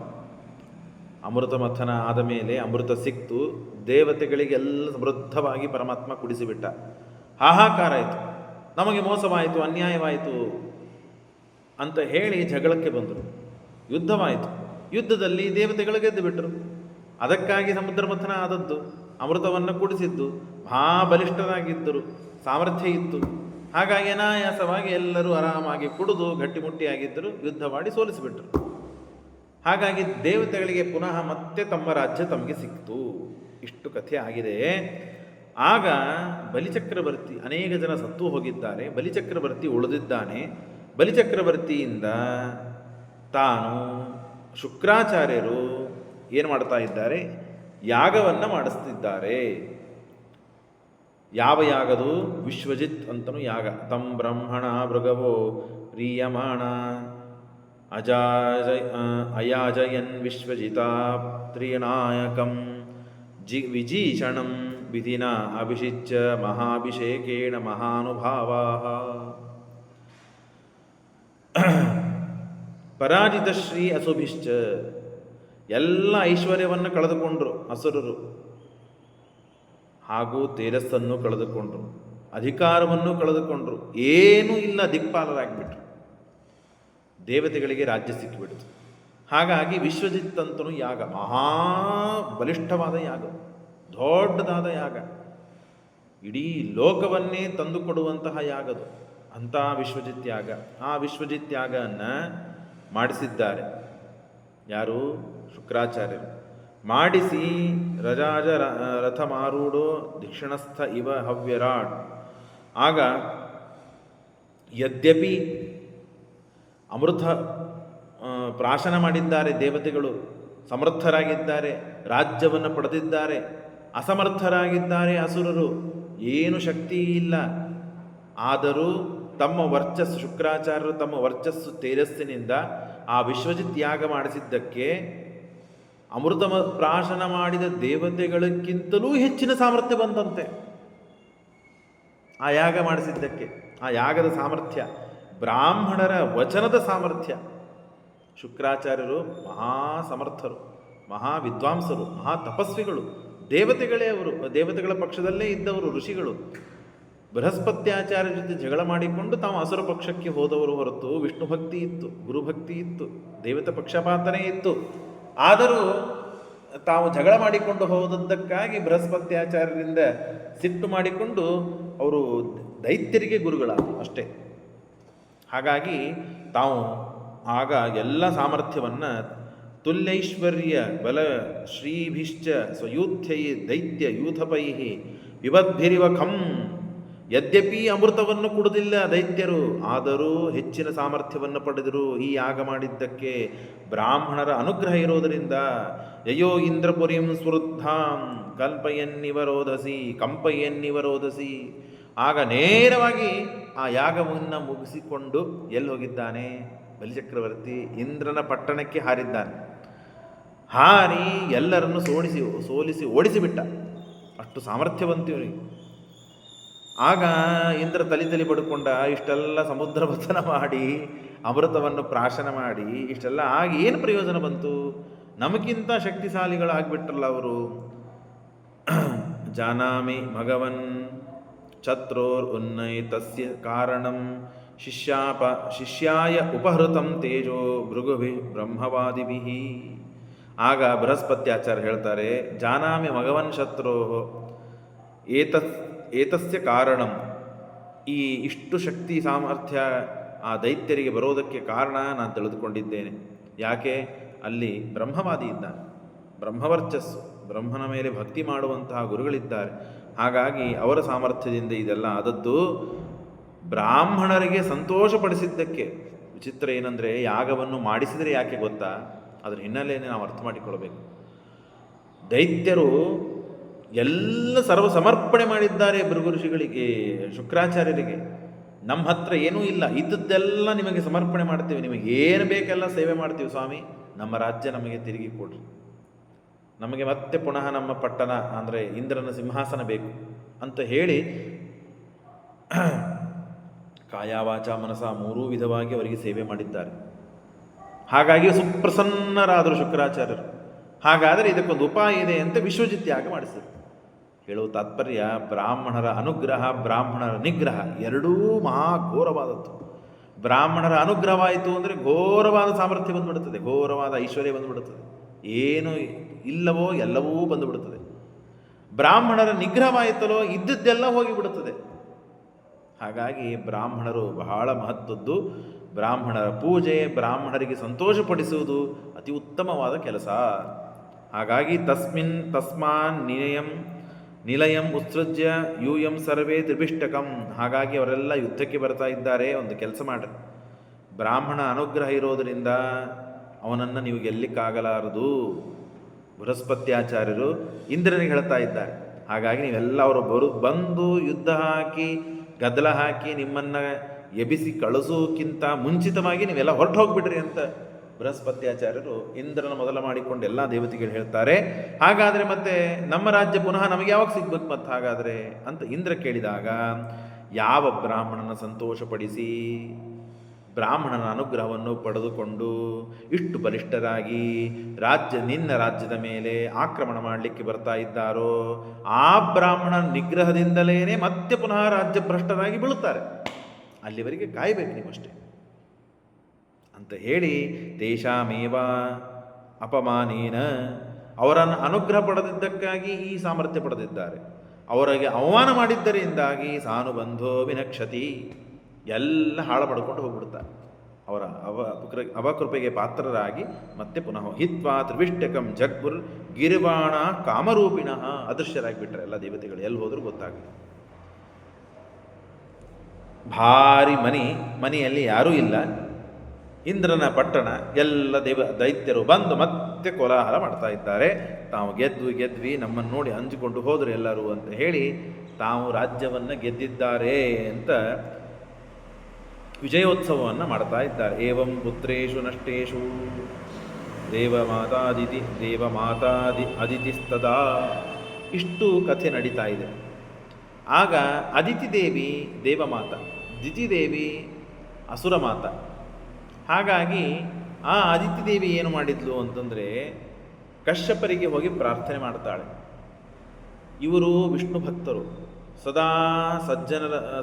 ಅಮೃತ ಮಥನ ಆದ ಮೇಲೆ ಅಮೃತ ಸಿಕ್ತು. ದೇವತೆಗಳಿಗೆಲ್ಲ ಸಮೃದ್ಧವಾಗಿ ಪರಮಾತ್ಮ ಕುಡಿಸಿಬಿಟ್ಟ. ಹಾಹಾಕಾರ ಆಯಿತು, ನಮಗೆ ಮೋಸವಾಯಿತು, ಅನ್ಯಾಯವಾಯಿತು ಅಂತ ಹೇಳಿ ಜಗಳಕ್ಕೆ ಬಂದರು. ಯುದ್ಧವಾಯಿತು. ಯುದ್ಧದಲ್ಲಿ ದೇವತೆಗಳು ಗೆದ್ದು ಬಿಟ್ಟರು. ಅದಕ್ಕಾಗಿ ಸಮುದ್ರ ಮಥನ ಆದದ್ದು, ಅಮೃತವನ್ನು ಕುಡಿಸಿದ್ದು. ಬಲಿಷ್ಠರಾಗಿದ್ದರು, ಸಾಮರ್ಥ್ಯ ಇತ್ತು. ಹಾಗಾಗಿ ಅನಾಯಾಸವಾಗಿ ಎಲ್ಲರೂ ಆರಾಮಾಗಿ ಕುಡಿದು ಗಟ್ಟಿಮುಟ್ಟಿಯಾಗಿದ್ದರು. ಯುದ್ಧ ಮಾಡಿ ಸೋಲಿಸಿಬಿಟ್ರು. ಹಾಗಾಗಿ ದೇವತೆಗಳಿಗೆ ಪುನಃ ಮತ್ತೆ ತಮ್ಮ ರಾಜ್ಯ ತಮಗೆ ಸಿಕ್ತು. ಇಷ್ಟು ಕಥೆ ಆಗಿದೆ. ಆಗ ಬಲಿಚಕ್ರವರ್ತಿ, ಅನೇಕ ಜನ ಸತ್ತು ಹೋಗಿದ್ದಾರೆ, ಬಲಿಚಕ್ರವರ್ತಿ ಉಳಿದಿದ್ದಾನೆ. ಬಲಿಚಕ್ರವರ್ತಿಯಿಂದ ತಾನು ಶುಕ್ರಾಚಾರ್ಯರು ಏನು ಮಾಡ್ತಾ ಇದ್ದಾರೆ? ಯಾಗವನ್ನು ಮಾಡಿಸ್ತಿದ್ದಾರೆ. ಯಾವ ಯಾಗದು? ವಿಶ್ವಜಿತ್ ಅಂತನೂ ಯಾಗ. ತಂ ಬ್ರಹ್ಮಣ ಮೃಗವೋ ರೀಯಮಾಣ ಅಯಾಜಯನ್ ವಿಶ್ವಜಿತಾ ತ್ರಿನಾಯಕಂ ವಿಜೀಷಣಂ ವಿಧಿನ ಅಭಿಷಿಚ್ಯ ಮಹಾಭಿಷೇಕೇಣ ಮಹಾನುಭಾವಾಃ. ಪರಾಜಿತ ಶ್ರೀ ಅಸುಭಿಶ್ಚ. ಎಲ್ಲ ಐಶ್ವರ್ಯವನ್ನು ಕಳೆದುಕೊಂಡ್ರು ಅಸುರರು, ಹಾಗೂ ತೇಜಸ್ಸನ್ನು ಕಳೆದುಕೊಂಡ್ರು, ಅಧಿಕಾರವನ್ನು ಕಳೆದುಕೊಂಡ್ರು, ಏನೂ ಇಲ್ಲ, ದಿಕ್ಪಾಲರಾಗಿಬಿಟ್ರು. ದೇವತೆಗಳಿಗೆ ರಾಜ್ಯ ಸಿಕ್ಕಿಬಿಡ್ತು. ಹಾಗಾಗಿ ವಿಶ್ವಜಿತ್ ಅಂತನೂ ಯಾಗ, ಬಲಿಷ್ಠವಾದ ಯಾಗ, ದೊಡ್ಡದಾದ ಯಾಗ, ಇಡೀ ಲೋಕವನ್ನೇ ತಂದುಕೊಡುವಂತಹ ಯಾಗದು. ಅಂಥ ವಿಶ್ವಜಿತ್ ಯಾಗ. ಆ ವಿಶ್ವಜಿತ್ ಯಾಗವನ್ನು ಮಾಡಿಸಿದ್ದಾರೆ ಯಾರು? ಶುಕ್ರಾಚಾರ್ಯರು. ಮಾಡಿಸಿ ರಜಾಜ ರಥಮಾರೂಢೋ ದಕ್ಷಿಣಸ್ಥ ಇವ ಹವ್ಯರಾಟ್. ಆಗ ಯದ್ಯಪಿ ಅಮೃತ ಪ್ರಾಶನ ಮಾಡಿದ್ದಾರೆ ದೇವತೆಗಳು, ಸಮರ್ಥರಾಗಿದ್ದಾರೆ, ರಾಜ್ಯವನ್ನು ಪಡೆದಿದ್ದಾರೆ, ಅಸಮರ್ಥರಾಗಿದ್ದಾರೆ ಅಸುರರು, ಏನು ಶಕ್ತಿ ಇಲ್ಲ. ಆದರೂ ತಮ್ಮ ವರ್ಚಸ್ಸು, ಶುಕ್ರಾಚಾರ್ಯರು ತಮ್ಮ ವರ್ಚಸ್ಸು ತೇಜಸ್ಸಿನಿಂದ ಆ ವಿಶ್ವಜಿತ್ ಯಾಗ ಮಾಡಿಸಿದ್ದಕ್ಕೆ ಅಮೃತ ಪ್ರಾಶನ ಮಾಡಿದ ದೇವತೆಗಳಕ್ಕಿಂತಲೂ ಹೆಚ್ಚಿನ ಸಾಮರ್ಥ್ಯ ಬಂದಂತೆ. ಆ ಯಾಗ ಮಾಡಿಸಿದ್ದಕ್ಕೆ, ಆ ಯಾಗದ ಸಾಮರ್ಥ್ಯ, ಬ್ರಾಹ್ಮಣರ ವಚನದ ಸಾಮರ್ಥ್ಯ. ಶುಕ್ರಾಚಾರ್ಯರು ಸಮರ್ಥರು, ವಿದ್ವಾಂಸರು, ತಪಸ್ವಿಗಳು, ದೇವತೆಗಳೇ ಅವರು, ದೇವತೆಗಳ ಪಕ್ಷದಲ್ಲೇ ಇದ್ದವರು, ಋಷಿಗಳು. ಬೃಹಸ್ಪತ್ಯಾಚಾರ್ಯ ಜೊತೆ ಜಗಳ ಮಾಡಿಕೊಂಡು ತಾವು ಅಸುರ ಪಕ್ಷಕ್ಕೆ ಹೋದವರು ಹೊರತು ವಿಷ್ಣು ಭಕ್ತಿ ಇತ್ತು, ಗುರುಭಕ್ತಿ ಇತ್ತು, ದೇವತೆ ಪಕ್ಷಪಾತನೇ ಇತ್ತು. ಆದರೂ ತಾವು ಜಗಳ ಮಾಡಿಕೊಂಡು ಹೋದದ್ದಕ್ಕಾಗಿ ಬೃಹಸ್ಪತ್ಯಾಚಾರ್ಯರಿಂದ ಸಿಟ್ಟು ಮಾಡಿಕೊಂಡು ಅವರು ದೈತ್ಯರಿಗೆ ಗುರುಗಳಾದರು ಅಷ್ಟೇ. ಹಾಗಾಗಿ ತಾವು ಆಗ ಎಲ್ಲ ಸಾಮರ್ಥ್ಯವನ್ನು ತುಲ್ಯೈಶ್ವರ್ಯ ಬಲ ಶ್ರೀಭಿಶ್ಚ ಸ್ವಯೂಥ್ಯೈ ದೈತ್ಯ ಯೂಥಪೈ ವಿಬದ್ಭಿರಿವ ಖಂ. ಯದ್ಯಪಿ ಅಮೃತವನ್ನು ಕುಡಿದಿಲ್ಲ ದೈತ್ಯರು, ಆದರೂ ಹೆಚ್ಚಿನ ಸಾಮರ್ಥ್ಯವನ್ನು ಪಡೆದರು ಈ ಯಾಗ ಮಾಡಿದ್ದಕ್ಕೆ. ಬ್ರಾಹ್ಮಣರ ಅನುಗ್ರಹ ಇರೋದರಿಂದ ಯಯೋ ಇಂದ್ರಪುರಿಂ ಸ್ವೃದ್ಧಾಂ ಕಂಪಯನ್ನಿವರೋಧಸಿ. ಆಗ ನೇರವಾಗಿ ಆ ಯಾಗವನ್ನು ಮುಗಿಸಿಕೊಂಡು ಎಲ್ಲಿ ಹೋಗಿದ್ದಾನೆ? ಬಲಿಚಕ್ರವರ್ತಿ ಇಂದ್ರನ ಪಟ್ಟಣಕ್ಕೆ ಹಾರಿದ್ದಾನೆ. ಹಾರಿ ಎಲ್ಲರನ್ನು ಸೋಲಿಸಿ ಓಡಿಸಿಬಿಟ್ಟ. ಅಷ್ಟು ಸಾಮರ್ಥ್ಯವಂತಿಯವರಿಗೆ. ಆಗ ಇಂದ್ರ ತಲಿ ಪಡ್ಕೊಂಡ. ಇಷ್ಟೆಲ್ಲ ಸಮುದ್ರ ಮಥನ ಮಾಡಿ, ಅಮೃತವನ್ನು ಪ್ರಾಶನ ಮಾಡಿ, ಇಷ್ಟೆಲ್ಲ ಆಗಿ ಏನು ಪ್ರಯೋಜನ ಬಂತು? ನಮಗಿಂತ ಶಕ್ತಿಶಾಲಿಗಳಾಗ್ಬಿಟ್ರಲ್ಲ ಅವರು. ಜಾನಾಮಿ ಭಗವನ್ ಛತ್ರೋರ್ ಉನ್ನೈತಸ್ಯ ಕಾರಣಂ ಶಿಷ್ಯಾಯ ಉಪಹೃತಂ ತೇಜೋ ಭೃಗುಭಿ ಬ್ರಹ್ಮವಾದಿಭಿಃ. ಆಗ ಬೃಹಸ್ಪತ್ಯಾಚಾರ್ಯ ಹೇಳ್ತಾರೆ, ಜಾನಾಮಿ ಭಗವನ್ ಶತ್ರೋ ಏತಸ್ಯ ಕಾರಣಂ, ಈ ಇಷ್ಟು ಶಕ್ತಿ ಸಾಮರ್ಥ್ಯ ಆ ದೈತ್ಯರಿಗೆ ಬರೋದಕ್ಕೆ ಕಾರಣ ನಾನು ತಿಳಿದುಕೊಂಡಿದ್ದೇನೆ. ಯಾಕೆ? ಅಲ್ಲಿ ಬ್ರಹ್ಮವಾದಿ ಇದ್ದಾನೆ, ಬ್ರಹ್ಮವರ್ಚಸ್ಸು, ಬ್ರಹ್ಮನ ಮೇಲೆ ಭಕ್ತಿ ಮಾಡುವಂತಹ ಗುರುಗಳಿದ್ದಾರೆ. ಹಾಗಾಗಿ ಅವರ ಸಾಮರ್ಥ್ಯದಿಂದ ಇದೆಲ್ಲ ಆದದ್ದು. ಬ್ರಾಹ್ಮಣರಿಗೆ ಸಂತೋಷಪಡಿಸಿದ್ದಕ್ಕೆ. ವಿಚಿತ್ರ ಏನಂದರೆ, ಯಾಗವನ್ನು ಮಾಡಿಸಿದರೆ ಯಾಕೆ ಗೊತ್ತಾ? ಅದರ ಹಿನ್ನೆಲೆಯನ್ನು ನಾವು ಅರ್ಥ ಮಾಡಿಕೊಳ್ಳಬೇಕು. ದೈತ್ಯರು ಎಲ್ಲ ಸರ್ವ ಸಮರ್ಪಣೆ ಮಾಡಿದ್ದಾರೆ ಭೃಗು ಋಷಿಗಳಿಗೆ, ಶುಕ್ರಾಚಾರ್ಯರಿಗೆ. ನಮ್ಮ ಹತ್ರ ಏನೂ ಇಲ್ಲ, ಇದ್ದದ್ದೆಲ್ಲ ನಿಮಗೆ ಸಮರ್ಪಣೆ ಮಾಡ್ತೀವಿ, ನಿಮಗೆ ಏನು ಬೇಕೆಲ್ಲ ಸೇವೆ ಮಾಡ್ತೀವಿ ಸ್ವಾಮಿ, ನಮ್ಮ ರಾಜ್ಯ ನಮಗೆ ತಿರುಗಿ ಕೊಡ್ರಿ, ನಮಗೆ ಮತ್ತೆ ಪುನಃ ನಮ್ಮ ಪಟ್ಟಣ ಅಂದರೆ ಇಂದ್ರನ ಸಿಂಹಾಸನ ಬೇಕು ಅಂತ ಹೇಳಿ ಕಾಯ ವಾಚ ಮನಸ ಮೂರೂ ವಿಧವಾಗಿ ಅವರಿಗೆ ಸೇವೆ ಮಾಡಿದ್ದಾರೆ. ಹಾಗಾಗಿ ಸುಪ್ರಸನ್ನರಾದರು ಶುಕ್ರಾಚಾರ್ಯರು. ಹಾಗಾದರೆ ಇದಕ್ಕೊಂದು ಉಪಾಯ ಇದೆ ಅಂತ ವಿಶ್ವಜಿತ್ ಯಾಗ ಮಾಡಿಸಿದರು. ಹೇಳುವ ತಾತ್ಪರ್ಯ, ಬ್ರಾಹ್ಮಣರ ಅನುಗ್ರಹ, ಬ್ರಾಹ್ಮಣರ ನಿಗ್ರಹ ಎರಡೂ ಮಹಾ ಘೋರವಾದದ್ದು. ಬ್ರಾಹ್ಮಣರ ಅನುಗ್ರಹವಾಯಿತು ಅಂದರೆ ಘೋರವಾದ ಸಾಮರ್ಥ್ಯ ಬಂದುಬಿಡುತ್ತದೆ, ಘೋರವಾದ ಐಶ್ವರ್ಯ ಬಂದುಬಿಡುತ್ತದೆ, ಏನು ಇಲ್ಲವೋ ಎಲ್ಲವೂ ಬಂದುಬಿಡುತ್ತದೆ. ಬ್ರಾಹ್ಮಣರ ನಿಗ್ರಹವಾಯಿತಲೋ ಇದ್ದದ್ದೆಲ್ಲ ಹೋಗಿಬಿಡುತ್ತದೆ. ಹಾಗಾಗಿ ಬ್ರಾಹ್ಮಣರು ಬಹಳ ಮಹತ್ವದ್ದು. ಬ್ರಾಹ್ಮಣರ ಪೂಜೆ, ಬ್ರಾಹ್ಮಣರಿಗೆ ಸಂತೋಷಪಡಿಸುವುದು ಅತಿ ಉತ್ತಮವಾದ ಕೆಲಸ. ಹಾಗಾಗಿ ತಸ್ಮಾನ್ ನಿಲಯಂ ಉತ್ಸೃಜ್ಯ ಯೂಯಂ ಸರ್ವೇ ತ್ರಿಭಿಷ್ಟಕಂ. ಹಾಗಾಗಿ ಅವರೆಲ್ಲ ಯುದ್ಧಕ್ಕೆ ಬರ್ತಾ ಇದ್ದಾರೆ. ಒಂದು ಕೆಲಸ ಮಾಡ್ರಿ, ಬ್ರಾಹ್ಮಣ ಅನುಗ್ರಹ ಇರೋದರಿಂದ ಅವನನ್ನು ನೀವು ಗೆಲ್ಲಿಕ್ಕಾಗಲಾರದು. ಬೃಹಸ್ಪತ್ಯಾಚಾರ್ಯರು ಇಂದ್ರನಿಗೆ ಹೇಳ್ತಾ ಇದ್ದಾರೆ. ಹಾಗಾಗಿ ನೀವೆಲ್ಲ ಅವರು ಬಂದು ಯುದ್ಧ ಹಾಕಿ ಗದ್ದಲ ಹಾಕಿ ನಿಮ್ಮನ್ನು ಎಬಿಸಿ ಕಳಿಸೋಕ್ಕಿಂತ ಮುಂಚಿತವಾಗಿ ನೀವೆಲ್ಲ ಹೊರಟು ಹೋಗ್ಬಿಡ್ರಿ ಅಂತ ಬೃಹಸ್ಪತ್ಯಾಚಾರ್ಯರು ಇಂದ್ರನ ಮೊದಲ ಮಾಡಿಕೊಂಡು ಎಲ್ಲ ದೇವತೆಗಳು ಹೇಳ್ತಾರೆ. ಹಾಗಾದರೆ ಮತ್ತೆ ನಮ್ಮ ರಾಜ್ಯ ಪುನಃ ನಮಗೆ ಯಾವಾಗ ಸಿಗ್ಬೇಕು ಮತ್ತೆ ಹಾಗಾದರೆ ಅಂತ ಇಂದ್ರ ಕೇಳಿದಾಗ, ಯಾವ ಬ್ರಾಹ್ಮಣನ ಸಂತೋಷಪಡಿಸಿ ಬ್ರಾಹ್ಮಣನ ಅನುಗ್ರಹವನ್ನು ಪಡೆದುಕೊಂಡು ಇಷ್ಟು ಬಲಿಷ್ಠರಾಗಿ ನಿನ್ನ ರಾಜ್ಯದ ಮೇಲೆ ಆಕ್ರಮಣ ಮಾಡಲಿಕ್ಕೆ ಬರ್ತಾ ಇದ್ದಾರೋ ಆ ಬ್ರಾಹ್ಮಣನ ನಿಗ್ರಹದಿಂದಲೇ ಮತ್ತೆ ಪುನಃ ರಾಜ್ಯ ಭ್ರಷ್ಟರಾಗಿ ಬೀಳುತ್ತಾರೆ. ಅಲ್ಲಿವರೆಗೆ ಕಾಯಬೇಕು ನೀವಷ್ಟೇ ಅಂತ ಹೇಳಿ, ತೇಷಾಮೇವ ಅಪಮಾನೇನ, ಅವರನ್ನು ಅನುಗ್ರಹ ಪಡೆದಿದ್ದಕ್ಕಾಗಿ ಈ ಸಾಮರ್ಥ್ಯ ಪಡೆದಿದ್ದಾರೆ. ಅವರಿಗೆ ಅವಮಾನ ಮಾಡಿದ್ದರಿಂದಾಗಿ ಸಾನುಬಂಧೋ ವಿನಕ್ಷತಿ, ಎಲ್ಲ ಹಾಳು ಪಡ್ಕೊಂಡು ಹೋಗ್ಬಿಡ್ತಾರೆ. ಅವರ ಅವಕೃಪೆಗೆ ಪಾತ್ರರಾಗಿ ಮತ್ತೆ ಪುನಃ ಹಿತ್ವಾ ತ್ರಿವಿಷ್ಟಕಂ ಜಗ್ಗುರ್ ಗಿರಿವಾಣ ಕಾಮರೂಪಿಣಃ, ಅದೃಶ್ಯರಾಗಿಬಿಟ್ರೆ ಎಲ್ಲ ದೇವತೆಗಳು ಎಲ್ಲಿ ಹೋದರೂ ಗೊತ್ತಾಗಲಿ. ಭಾರಿ ಮನೆಯಲ್ಲಿ ಯಾರೂ ಇಲ್ಲ, ಇಂದ್ರನ ಪಟ್ಟಣ, ಎಲ್ಲ ದೈತ್ಯರು ಬಂದು ಮತ್ತೆ ಕೋಲಾಹಲ ಮಾಡ್ತಾ ಇದ್ದಾರೆ. ತಾವು ಗೆದ್ವಿ ನಮ್ಮನ್ನು ನೋಡಿ ಅಂಜಿಕೊಂಡು ಹೋದರು ಎಲ್ಲರೂ ಅಂತ ಹೇಳಿ ತಾವು ರಾಜ್ಯವನ್ನು ಗೆದ್ದಿದ್ದಾರೆ ಅಂತ ವಿಜಯೋತ್ಸವವನ್ನು ಮಾಡ್ತಾ ಇದ್ದಾರೆ. ಏವಂ ಪುತ್ರೇಶು ನಷ್ಟೇಶು ದೇವಮಾತಾದಿ ಅದಿತಿಸ್ತದಾ, ಇಷ್ಟು ಕಥೆ ನಡೀತಾ ಇದೆ. ಆಗ ಅದಿತಿ ದೇವಿ ದೇವಮಾತ, ದಿತಿದೇವಿ ಅಸುರ ಮಾತ. ಹಾಗಾಗಿ ಆ ಅದಿತಿ ದೇವಿ ಏನು ಮಾಡಿದ್ಲು ಅಂತಂದರೆ, ಕಶ್ಯಪರಿಗೆ ಹೋಗಿ ಪ್ರಾರ್ಥನೆ ಮಾಡ್ತಾಳೆ. ಇವರು ವಿಷ್ಣು ಭಕ್ತರು, ಸದಾ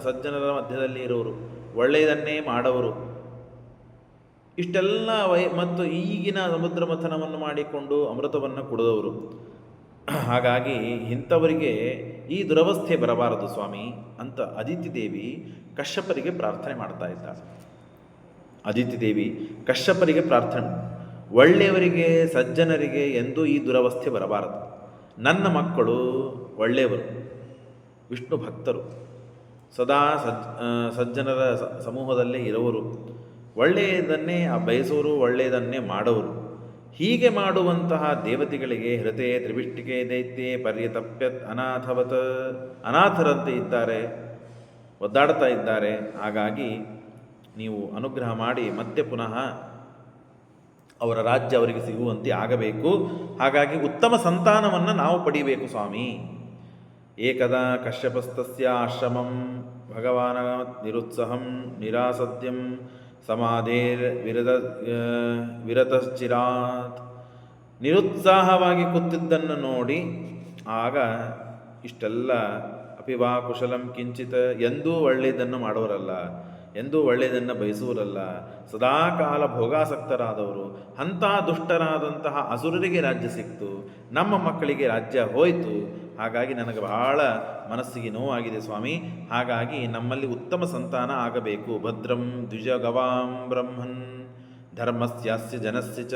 ಸಜ್ಜನರ ಮಧ್ಯದಲ್ಲಿ ಇರೋರು, ಒಳ್ಳೆಯದನ್ನೇ ಮಾಡವರು, ಇಷ್ಟೆಲ್ಲ ಮತ್ತು ಈಗಿನ ಸಮುದ್ರ ಮಥನವನ್ನು ಮಾಡಿಕೊಂಡು ಅಮೃತವನ್ನು ಕುಡಿದವರು. ಹಾಗಾಗಿ ಇಂಥವರಿಗೆ ಈ ದುರವಸ್ಥೆ ಬರಬಾರದು ಸ್ವಾಮಿ ಅಂತ ಅದಿತಿ ದೇವಿ ಕಶ್ಯಪರಿಗೆ ಪ್ರಾರ್ಥನೆ ಮಾಡ್ತಾ ಇದ್ದಾಳೆ. ಅದಿತಿ ದೇವಿ ಕಶ್ಯಪರಿಗೆ ಪ್ರಾರ್ಥನೆ, ಒಳ್ಳೆಯವರಿಗೆ ಸಜ್ಜನರಿಗೆ ಎಂದೂ ಈ ದುರವಸ್ಥೆ ಬರಬಾರದು. ನನ್ನ ಮಕ್ಕಳು ಒಳ್ಳೆಯವರು, ವಿಷ್ಣು ಭಕ್ತರು, ಸದಾ ಸಜ್ಜನರ ಸಮೂಹದಲ್ಲೇ ಇರುವರು, ಒಳ್ಳೆಯದನ್ನೇ ಬಯಸೋರು, ಒಳ್ಳೆಯದನ್ನೇ ಮಾಡೋರು. ಹೀಗೆ ಮಾಡುವಂತಹ ದೇವತೆಗಳಿಗೆ ಹೃತೆ ತ್ರಿವಿಷ್ಟಿಕೆ ದೈತ್ಯೆ ಪರ್ಯತಪ್ಯತ್ ಅನಾಥರಂತೆ ಇದ್ದಾರೆ, ಒದ್ದಾಡ್ತಾ ಇದ್ದಾರೆ. ಹಾಗಾಗಿ ನೀವು ಅನುಗ್ರಹ ಮಾಡಿ ಮತ್ತೆ ಪುನಃ ಅವರ ರಾಜ್ಯ ಅವರಿಗೆ ಸಿಗುವಂತೆ ಆಗಬೇಕು. ಹಾಗಾಗಿ ಉತ್ತಮ ಸಂತಾನವನ್ನು ನಾವು ಪಡಿಬೇಕು ಸ್ವಾಮಿ. ಏಕದಾ ಕಶ್ಯಪಸ್ತಸ್ಯ ಆಶ್ರಮಂ ಭಗವಾನ ನಿರುತ್ಸಾಹಂ ನಿರಾಸದ್ಯಂ ಸಮಾಧೇರ್ ವಿರತಶ್ಚಿರಾತ್. ನಿರುತ್ಸಾಹವಾಗಿ ಕೂತಿದ್ದನ್ನು ನೋಡಿ ಆಗ ಇಷ್ಟೆಲ್ಲ ಅಪಿವಾ ಕುಶಲಂ ಕಿಂಚಿತ್, ಎಂದೂ ಒಳ್ಳೆಯದನ್ನು ಮಾಡೋರಲ್ಲ, ಎಂದೂ ಒಳ್ಳೆಯದನ್ನು ಬಯಸುವರಲ್ಲ, ಸದಾಕಾಲ ಭೋಗಾಸಕ್ತರಾದವರು. ಅಂಥ ದುಷ್ಟರಾದಂತಹ ಅಸುರರಿಗೆ ರಾಜ್ಯ ಸಿಕ್ತು, ನಮ್ಮ ಮಕ್ಕಳಿಗೆ ರಾಜ್ಯ ಹೋಯಿತು. ಹಾಗಾಗಿ ನನಗೆ ಬಹಳ ಮನಸ್ಸಿಗೆ ನೋವಾಗಿದೆ ಸ್ವಾಮಿ. ಹಾಗಾಗಿ ನಮ್ಮಲ್ಲಿ ಉತ್ತಮ ಸಂತಾನ ಆಗಬೇಕು. ಭದ್ರಂ ದ್ವಿಜಗವಾಂ ಬ್ರಹ್ಮನ್ ಧರ್ಮಸ್ಯಾಸ್ಯ ಜನಸ್ಯ ಚ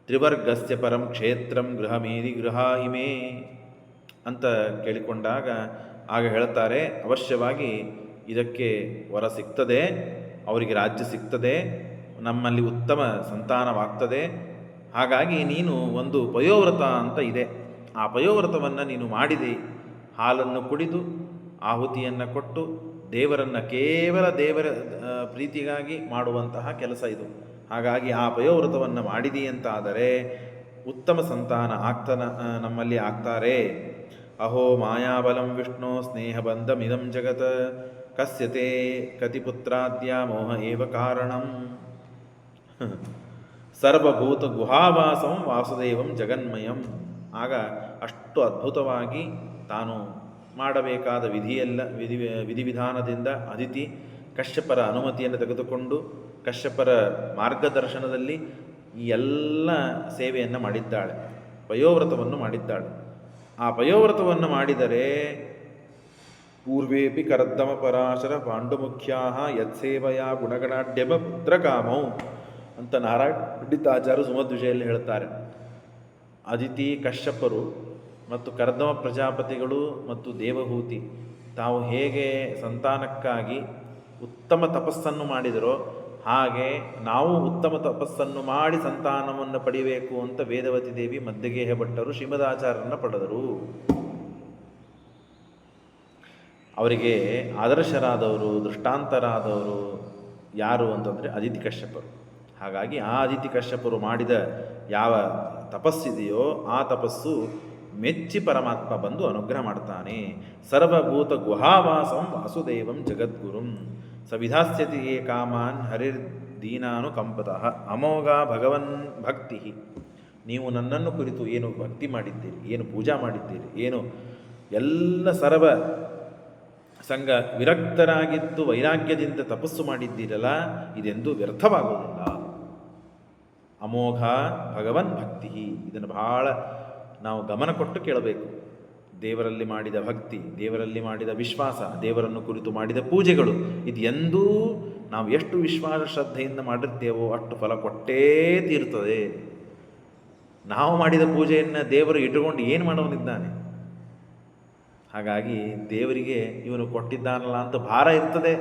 ತ್ರಿವರ್ಗಸ್ಯ ಪರಂ ಕ್ಷೇತ್ರಂ ಗೃಹಮೇದಿ ಗೃಹ ಇಮೇ ಅಂತ ಕೇಳಿಕೊಂಡಾಗ ಆಗ ಹೇಳ್ತಾರೆ, ಅವಶ್ಯವಾಗಿ ಇದಕ್ಕೆ ವರ ಸಿಗ್ತದೆ, ಅವರಿಗೆ ರಾಜ್ಯ ಸಿಗ್ತದೆ, ನಮ್ಮಲ್ಲಿ ಉತ್ತಮ ಸಂತಾನವಾಗ್ತದೆ. ಹಾಗಾಗಿ ನೀನು ಒಂದು ಪಯೋವ್ರತ ಅಂತ ಇದೆ, ಆ ಪಯೋವ್ರತವನ್ನು ನೀನು ಮಾಡಿದೆ. ಹಾಲನ್ನು ಕುಡಿದು ಆಹುತಿಯನ್ನು ಕೊಟ್ಟು ದೇವರನ್ನು ಕೇವಲ ದೇವರ ಪ್ರೀತಿಗಾಗಿ ಮಾಡುವಂತಹ ಕೆಲಸ ಇದು. ಹಾಗಾಗಿ ಆ ಪಯೋವ್ರತವನ್ನು ಮಾಡಿದೆಯಂತಾದರೆ ಉತ್ತಮ ಸಂತಾನ ನಮ್ಮಲ್ಲಿ ಆಗ್ತಾರೆ. ಅಹೋ ಮಾಯಾಬಲಂ ವಿಷ್ಣು ಸ್ನೇಹಬಂಧಮಿದಂ ಜಗತ್ ಕಸ್ಯತೆ ಕತಿಪುತ್ರಾದ್ಯ ಮೋಹ ಏವ ಕಾರಣಂ ಸರ್ವಭೂತ ಗುಹಾವಾಸಂ ವಾಸುದೇವಂ ಜಗನ್ಮಯಂ. ಆಗ ಅಷ್ಟು ಅದ್ಭುತವಾಗಿ ತಾನು ಮಾಡಬೇಕಾದ ವಿಧಿವಿಧಾನದಿಂದ ಅದಿತಿ ಕಶ್ಯಪರ ಅನುಮತಿಯನ್ನು ತೆಗೆದುಕೊಂಡು ಕಶ್ಯಪರ ಮಾರ್ಗದರ್ಶನದಲ್ಲಿ ಈ ಎಲ್ಲ ಸೇವೆಯನ್ನು ಮಾಡಿದ್ದಾಳೆ, ಪಯೋವ್ರತವನ್ನು ಮಾಡಿದ್ದಾಳೆ. ಆ ಪಯೋವ್ರತವನ್ನು ಮಾಡಿದರೆ ಪೂರ್ವೇಪಿ ಕರ್ದಮ ಪರಾಶರ ಪಾಂಡುಮುಖ್ಯಾ ಯತ್ಸೇವಯ ಗುಣಗಣಾಢ್ಯಮ ಪುತ್ರಕಾಮೌ ಅಂತ ನಾರಾಯಣ ಪಂಡಿತಾಚಾರ್ಯರು ಸುಮಧ್ವಿಜಯಲ್ಲಿ ಹೇಳ್ತಾರೆ. ಅದಿತಿ ಕಶ್ಯಪರು ಮತ್ತು ಕರ್ದಮ ಪ್ರಜಾಪತಿಗಳು ಮತ್ತು ದೇವಹೂತಿ ತಾವು ಹೇಗೆ ಸಂತಾನಕ್ಕಾಗಿ ಉತ್ತಮ ತಪಸ್ಸನ್ನು ಮಾಡಿದರೋ ಹಾಗೆ ನಾವು ಉತ್ತಮ ತಪಸ್ಸನ್ನು ಮಾಡಿ ಸಂತಾನವನ್ನು ಪಡಿಬೇಕು ಅಂತ ವೇದವತಿ ದೇವಿ ಮಧ್ಯಗೇಹ ಭಟ್ಟರು ಶ್ರೀಮದಾಚಾರ್ಯರನ್ನು ಪಡೆದರು. ಅವರಿಗೆ ಆದರ್ಶರಾದವರು, ದೃಷ್ಟಾಂತರಾದವರು ಯಾರು ಅಂತಂದರೆ ಅದಿತಿ ಕಶ್ಯಪರು. ಹಾಗಾಗಿ ಆ ಅದಿತಿ ಕಶ್ಯಪರು ಮಾಡಿದ ಯಾವ ತಪಸ್ಸಿದೆಯೋ ಆ ತಪಸ್ಸು ಮೆಚ್ಚಿ ಪರಮಾತ್ಮ ಬಂದು ಅನುಗ್ರಹ ಮಾಡ್ತಾನೆ. ಸರ್ವಭೂತ ಗುಹಾವಾಸಂ ವಾಸುದೇವಂ ಜಗದ್ಗುರುಂ ಸವಿಧಾಸ್ಯತಿ ಯೇ ಕಾಮಾನ್ ಹರಿರ್ದೀನಾನುಕಂಪತಃ ಅಮೋಘ ಭಗವನ್ ಭಕ್ತಿ. ನೀವು ನನ್ನನ್ನು ಕುರಿತು ಏನು ಭಕ್ತಿ ಮಾಡಿದ್ದೀರಿ, ಏನು ಪೂಜಾ ಮಾಡಿದ್ದೀರಿ, ಏನು ಎಲ್ಲ ಸರ್ವ ಸಂಘ ವಿರಕ್ತರಾಗಿದ್ದು ವೈರಾಗ್ಯದಿಂದ ತಪಸ್ಸು ಮಾಡಿದ್ದೀರಲ್ಲ, ಇದೆಂದೂ ವ್ಯರ್ಥವಾಗುವುದಿಲ್ಲ. ಅಮೋಘ ಭಗವನ್ ಭಕ್ತಿ, ಇದನ್ನು ಬಹಳ ನಾವು ಗಮನ ಕೊಟ್ಟು ಕೇಳಬೇಕು. ದೇವರಲ್ಲಿ ಮಾಡಿದ ಭಕ್ತಿ, ದೇವರಲ್ಲಿ ಮಾಡಿದ ವಿಶ್ವಾಸ, ದೇವರನ್ನು ಕುರಿತು ಮಾಡಿದ ಪೂಜೆಗಳು, ಇದು ಎಂದೂ ನಾವು ಎಷ್ಟು ವಿಶ್ವಾಸ ಶ್ರದ್ಧೆಯಿಂದ ಮಾಡಿರ್ತೇವೋ ಅಷ್ಟು ಫಲ ಕೊಟ್ಟೇ ತೀರ್ತದೆ. ನಾವು ಮಾಡಿದ ಪೂಜೆಯನ್ನು ದೇವರು ಇಟ್ಟುಕೊಂಡು ಏನು ಮಾಡೋನಿದ್ದಾನೆ? ಹಾಗಾಗಿ ದೇವರಿಗೆ ಇವನು ಕೊಟ್ಟಿದ್ದಾನಲ್ಲ ಅಂತ ಭಾರ ಇರ್ತದೆ,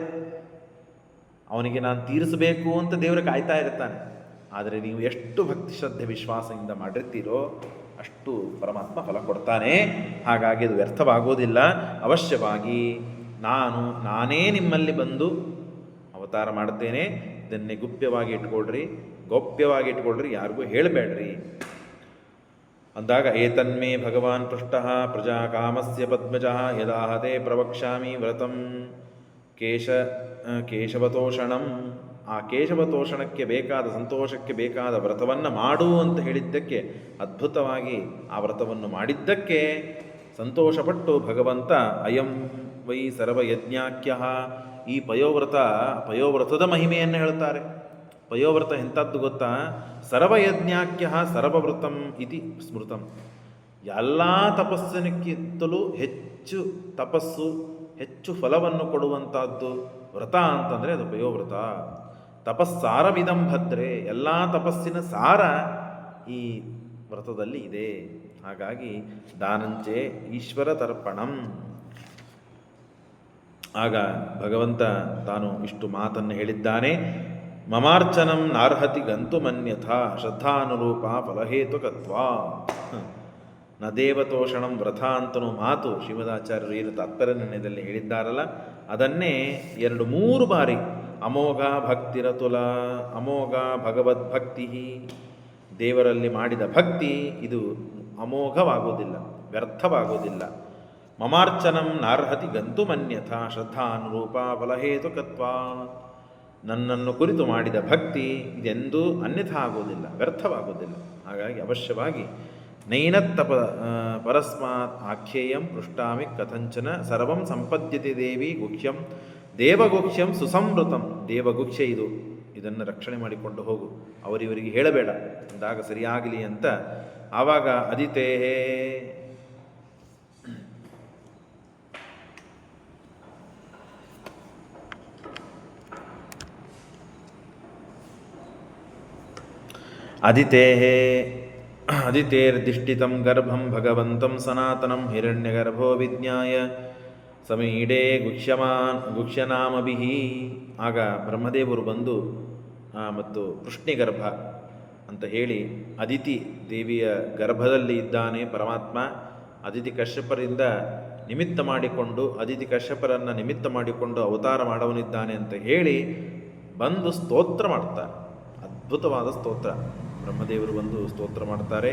ಅವನಿಗೆ ನಾನು ತೀರಿಸಬೇಕು ಅಂತ ದೇವರು ಕಾಯ್ತಾ ಇರ್ತಾನೆ. ಆದರೆ ನೀವು ಎಷ್ಟು ಭಕ್ತಿ ಶ್ರದ್ಧೆ ವಿಶ್ವಾಸದಿಂದ ಮಾಡಿರ್ತೀರೋ ಅಷ್ಟು ಪರಮಾತ್ಮ ಫಲ ಕೊಡ್ತಾನೆ. ಹಾಗಾಗಿ ಅದು ವ್ಯರ್ಥವಾಗೋದಿಲ್ಲ. ಅವಶ್ಯವಾಗಿ ನಾನೇ ನಿಮ್ಮಲ್ಲಿ ಬಂದು ಅವತಾರ ಮಾಡ್ತೇನೆ, ಇದನ್ನೇ ಗೌಪ್ಯವಾಗಿ ಇಟ್ಕೊಳ್ರಿ, ಯಾರಿಗೂ ಹೇಳಬೇಡ್ರಿ ಅಂದಾಗ ಏತನ್ಮೇ ಭಗವಾನ್ ಪೃಷ್ಟಃ ಪ್ರಜಾ ಕಾಮಸ್ಯ ಪದ್ಮಜಃ ಯದಾಹತೆ ಪ್ರವಕ್ಷ್ಯಾಮಿ ವ್ರತಂ ಕೇಶವತೋಷಣಂ. ಆ ಕೇಶವತೋಷಣಕ್ಕೆ ಬೇಕಾದ ಸಂತೋಷಕ್ಕೆ ಬೇಕಾದ ವ್ರತವನ್ನು ಮಾಡು ಅಂತ ಹೇಳಿದ್ದಕ್ಕೆ, ಅದ್ಭುತವಾಗಿ ಆ ವ್ರತವನ್ನು ಮಾಡಿದ್ದಕ್ಕೆ ಸಂತೋಷಪಟ್ಟು ಭಗವಂತ ಅಯಂ ವೈ ಸರ್ವಯಜ್ಞಾಖ್ಯ, ಈ ಪಯೋವ್ರತದ ಮಹಿಮೆಯನ್ನು ಹೇಳ್ತಾರೆ. ಪಯೋವ್ರತ ಎಂಥದ್ದು ಗೊತ್ತಾ? ಸರ್ವಯಜ್ಞಾಖ್ಯ ಸರ್ವವ್ರತಂ ಇತಿ ಸ್ಮೃತಂ. ಎಲ್ಲ ತಪಸ್ಸಿನಕ್ಕಿಂತಲೂ ಹೆಚ್ಚು ತಪಸ್ಸು, ಹೆಚ್ಚು ಫಲವನ್ನು ಕೊಡುವಂಥದ್ದು ವ್ರತ ಅಂತಂದರೆ ಅದು ಪಯೋವ್ರತ. ತಪಸ್ಸಾರವಿದಂ ಭದ್ರೆ, ಎಲ್ಲ ತಪಸ್ಸಿನ ಸಾರ ಈ ವ್ರತದಲ್ಲಿ ಇದೆ. ಹಾಗಾಗಿ ದಾನಂಚೆ ಈಶ್ವರ ತರ್ಪಣಂ. ಆಗ ಭಗವಂತ ತಾನು ಇಷ್ಟು ಮಾತನ್ನು ಹೇಳಿದ್ದಾನೆ. ಮಮಾರ್ಚನಂ ನಾರ್ಹತಿ ಗಂತು ಮನ್ಯಥಾ ಶ್ರದ್ಧಾನುರೂಪ ಫಲಹೇತುಕತ್ವ. ನ ದೇವತೋಷಣಂ ವ್ರತ ಅಂತನೂ ಮಾತು ಶ್ರೀಮದಾಚಾರ್ಯರು ಏನು ತಾತ್ಪರ್ಯ ನಿರ್ಣಯದಲ್ಲಿ ಹೇಳಿದ್ದಾರಲ್ಲ, ಅದನ್ನೇ 2-3 ಬಾರಿ ಅಮೋಘ ಭಕ್ತಿರತುಲ, ಅಮೋಘ ಭಗವದ್ಭಕ್ತಿ, ದೇವರಲ್ಲಿ ಮಾಡಿದ ಭಕ್ತಿ ಇದು ಅಮೋಘವಾಗುವುದಿಲ್ಲ, ವ್ಯರ್ಥವಾಗುವುದಿಲ್ಲ. ಮಮಾರ್ಚನಂ ನಾರ್ಹತಿ ಗಂತು ಮನ್ಯಥಾ ಶ್ರದ್ಧಾನುರೂಪ ಫಲಹೇತುಕತ್ವ. ನನ್ನನ್ನು ಕುರಿತು ಮಾಡಿದ ಭಕ್ತಿ ಇದೆಂದೂ ಅನ್ಯಥಾ ಆಗುವುದಿಲ್ಲ, ವ್ಯರ್ಥವಾಗುವುದಿಲ್ಲ. ಹಾಗಾಗಿ ಅವಶ್ಯವಾಗಿ ನೈನತ್ತಪ ಪರಸ್ಮಾತ್ ಆಖ್ಯೇಯಂ ಪೃಷ್ಟಾಮಿ ಕಥಂಚನ ಸರ್ವಂ ಸಂಪದ್ಯತೆ ದೇವಿ ಗುಹ್ಯಂ ದೇವಗುಕ್ಷ್ಯಂ ಸುಸಂವೃತಂ, ದೇವಗುಕ್ಷ್ಯ ಇದು, ಇದನ್ನು ರಕ್ಷಣೆ ಮಾಡಿಕೊಂಡು ಹೋಗು, ಅವರಿವರಿಗೆ ಹೇಳಬೇಡ ಅಂದಾಗ ಸರಿಯಾಗಲಿ ಅಂತ. ಆವಾಗ ಅದಿತೇಹೇ ಅದಿತೇರ್ದಿಷ್ಟಿತಂ ಗರ್ಭಂ ಭಗವಂತಂ ಸನಾತನಂ ಹಿರಣ್ಯಗರ್ಭೋ ವಿಜ್ಞಾಯ ಸಮೀಡೇ ಗುಕ್ಷ್ಯನಾಮಭಿಃ. ಆಗ ಬ್ರಹ್ಮದೇವರು ಬಂದು ಮತ್ತು ವೃಷ್ಣಿಗರ್ಭ ಅಂತ ಹೇಳಿ ಅದಿತಿ ದೇವಿಯ ಗರ್ಭದಲ್ಲಿ ಇದ್ದಾನೆ ಪರಮಾತ್ಮ. ಅದಿತಿ ಕಶ್ಯಪರಿಂದ ನಿಮಿತ್ತ ಮಾಡಿಕೊಂಡು, ಅದಿತಿ ಕಶ್ಯಪರನ್ನು ನಿಮಿತ್ತ ಮಾಡಿಕೊಂಡು ಅವತಾರ ಮಾಡವನಿದ್ದಾನೆ ಅಂತ ಹೇಳಿ ಬಂದು ಸ್ತೋತ್ರ ಮಾಡ್ತಾರೆ. ಅದ್ಭುತವಾದ ಸ್ತೋತ್ರ. ಬ್ರಹ್ಮದೇವರು ಬಂದು ಸ್ತೋತ್ರ ಮಾಡ್ತಾರೆ.